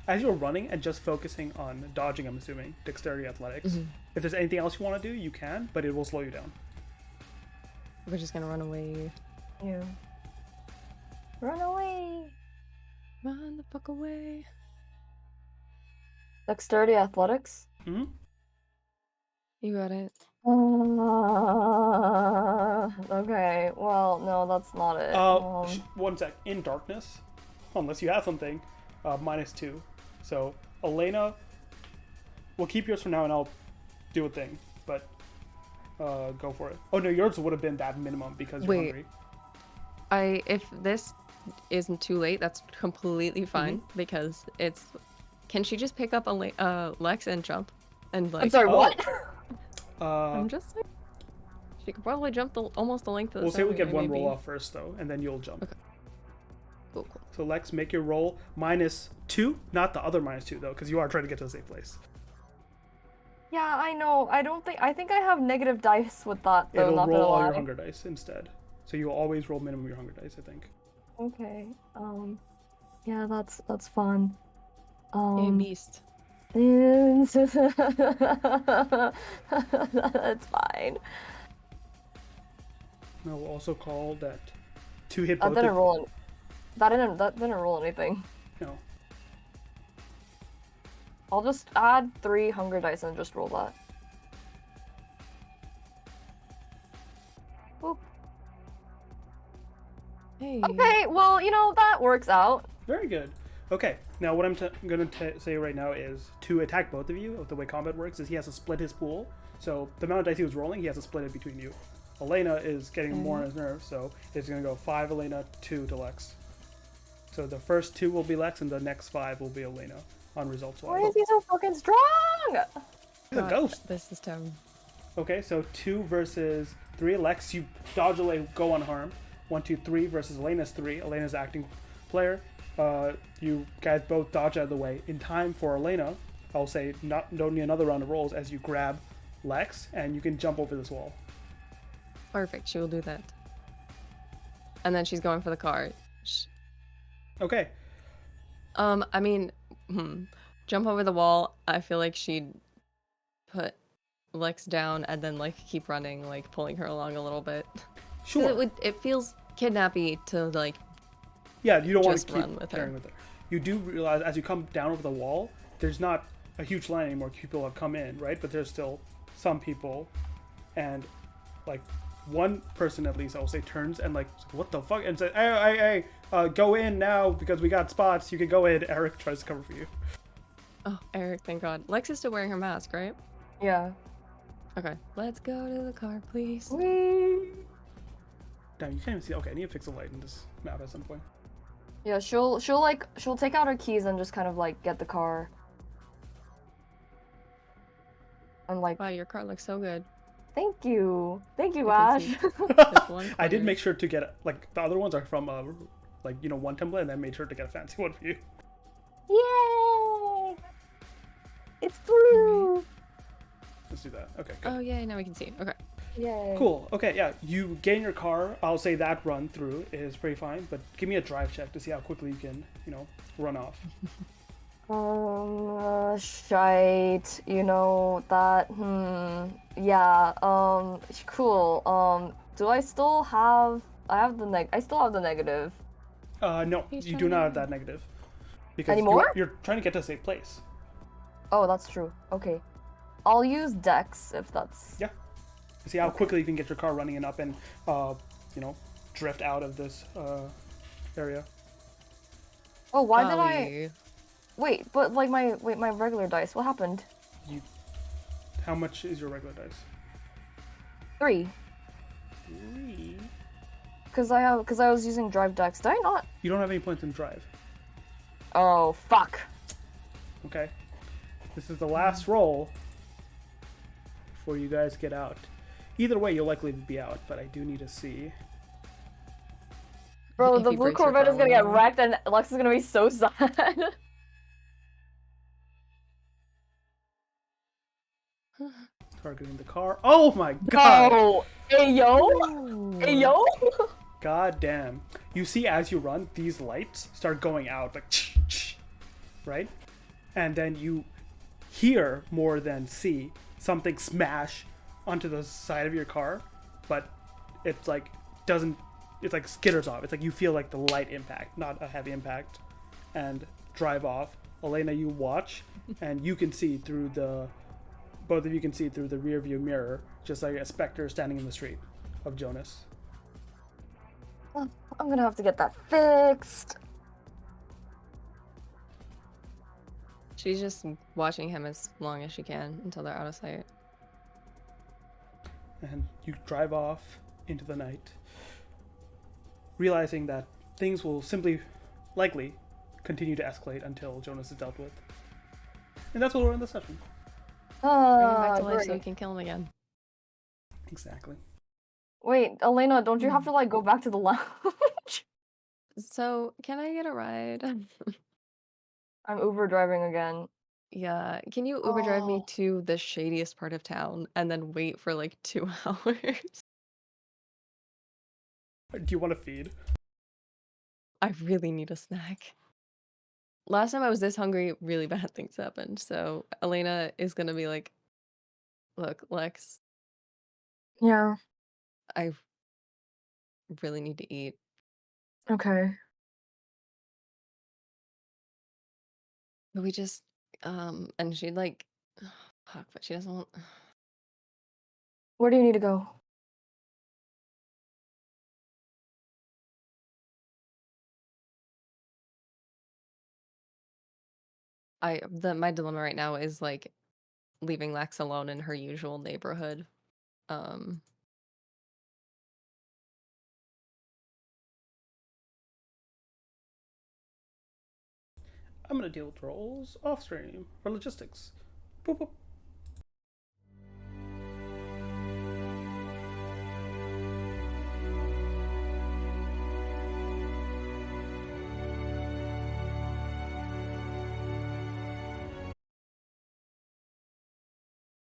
As you're running and just focusing on dodging, I'm assuming dexterity athletics. Mhm. If there's anything else you want to do, you can, but it will slow you down. We're just gonna run away. Yeah. Run away. Run the fuck away. Dexterity athletics? Hmm. You got it. Okay, well, no, that's not it. 1 sec. In darkness, unless you have something, -2. So Elena, we'll keep yours for now, and I'll do a thing. But go for it. Oh no, yours would have been that minimum because you're Wait. hungry. If this isn't too late, that's completely fine because it's... Can she just pick up a Lex and jump? And like... I'm sorry, Oh. what? I'm just like... She could probably jump almost the length of the We'll say we get one maybe. roll off first though, and then you'll jump. Okay. Cool. So Lex, make your roll -2, not the other -2 though, because you are trying to get to a safe place. Yeah, I know. I think I have negative dice with that, though, It'll not roll gonna all lie. your hunger dice instead. So you'll always roll minimum your hunger dice, I think. Okay, yeah, that's fun. Yay, beast. That's fine. Now we'll also call that 2 hit That both didn't of- roll. That didn't roll anything. No. I'll just add 3 hunger dice and just roll that. Boop. Hey. Okay, well, you know, that works out. Very good. Okay, now what I'm going to say right now is to attack both of you, the way combat works is he has to split his pool. So the amount of dice he was rolling, he has to split it between you. Elena is getting more on his nerves, so it's going to go 5 Elena, 2 to Lex. So the first 2 will be Lex, and the next 5 will be Elena on results Why wise. is he so fucking strong? The God, ghost. This is terrible. Okay, so 2 versus 3. Lex, you dodge away, go unharmed. 1, 2, 3 versus Elena's 3. Elena's acting player. You guys both dodge out of the way in time for Elena. I'll say don't need another round of rolls as you grab Lex and you can jump over this wall. Perfect. She will do that. And then she's going for the car. Okay. I mean, jump over the wall. I feel like she'd put Lex down and then like keep running, like pulling her along a little bit. 'Cause Sure. it feels kidnappy to like Yeah, you don't want to just keep run with carrying her. with her. You do realize as you come down over the wall, there's not a huge line anymore. People have come in, right? But there's still some people, and like one person at least, I will say, turns and like, what the fuck, and says, hey, go in now because we got spots. You can go in. Eric tries to cover for you. Oh, Eric, thank God. Lex is still wearing her mask, right? Yeah. Okay. Let's go to the car, please. Whee! Damn, you can't even see. Okay, I need to fix the light in this map at some point. Yeah, she'll take out her keys and just kind of like get the car. I'm like, Wow, your car looks so good. thank you, I can Ash. see just one I did corner. make sure to get like the other ones are from like one template, and I made sure to get a fancy one for you. Yay! It's blue. Let's do that. Okay, good. Oh, yeah, now we can see. Okay. Yay. Cool. Okay, yeah. You get in your car. I'll say that run through is pretty fine, but give me a drive check to see how quickly you can, run off. Shite. That. Yeah. Cool. Do I still have? I still have the negative. No, He's you trying do to not get have that negative. Because Anymore? you're trying to get to a safe place. Oh, that's true. Okay. I'll use Dex if that's. Yeah. See how quickly you can get your car running and up and, drift out of this area. Oh, why did I? Golly. Wait, but like my regular dice. What happened? How much is your regular dice? 3. 3. Cause I was using drive Dex. Did I not? You don't have any points in drive. Oh fuck. Okay. This is the last roll before you guys get out. Either way, you'll likely be out, but I do need to see. Bro, If the he blue breaks your Corvette is car gonna get window. wrecked and Lex is gonna be so sad. Targeting the car. Oh my god! Oh, hey yo, hey yo. God damn. You see as you run, these lights start going out, like, right? And then you hear more than see something smash onto the side of your car, but it's like it's like skitters off. It's like you feel like the light impact, not a heavy impact, and drive off. Elena, you watch, and you can see through both of you can see through the rear view mirror, just like a specter standing in the street of Jonas. I'm gonna have to get that fixed. She's just watching him as long as she can until they're out of sight. And you drive off into the night, realizing that things will simply, likely, continue to escalate until Jonas is dealt with. And that's where we're in the session. Bring him back to life so we Great. can kill him again. Exactly. Wait, Elena, don't you have to like go back to the lounge? So, can I get a ride? I'm Uber driving again. Yeah, can you Uber drive me Oh. to the shadiest part of town and then wait for like 2 hours? Do you want to feed? I really need a snack. Last time I was this hungry, really bad things happened. So Elena is gonna be like, look, Lex, Yeah. I really need to eat. Okay. But we just, and she'd like, fuck, but she doesn't want. Where do you need to go? My dilemma right now is like leaving Lex alone in her usual neighborhood. Um, I'm going to deal with rolls off stream for logistics. Boop, boop.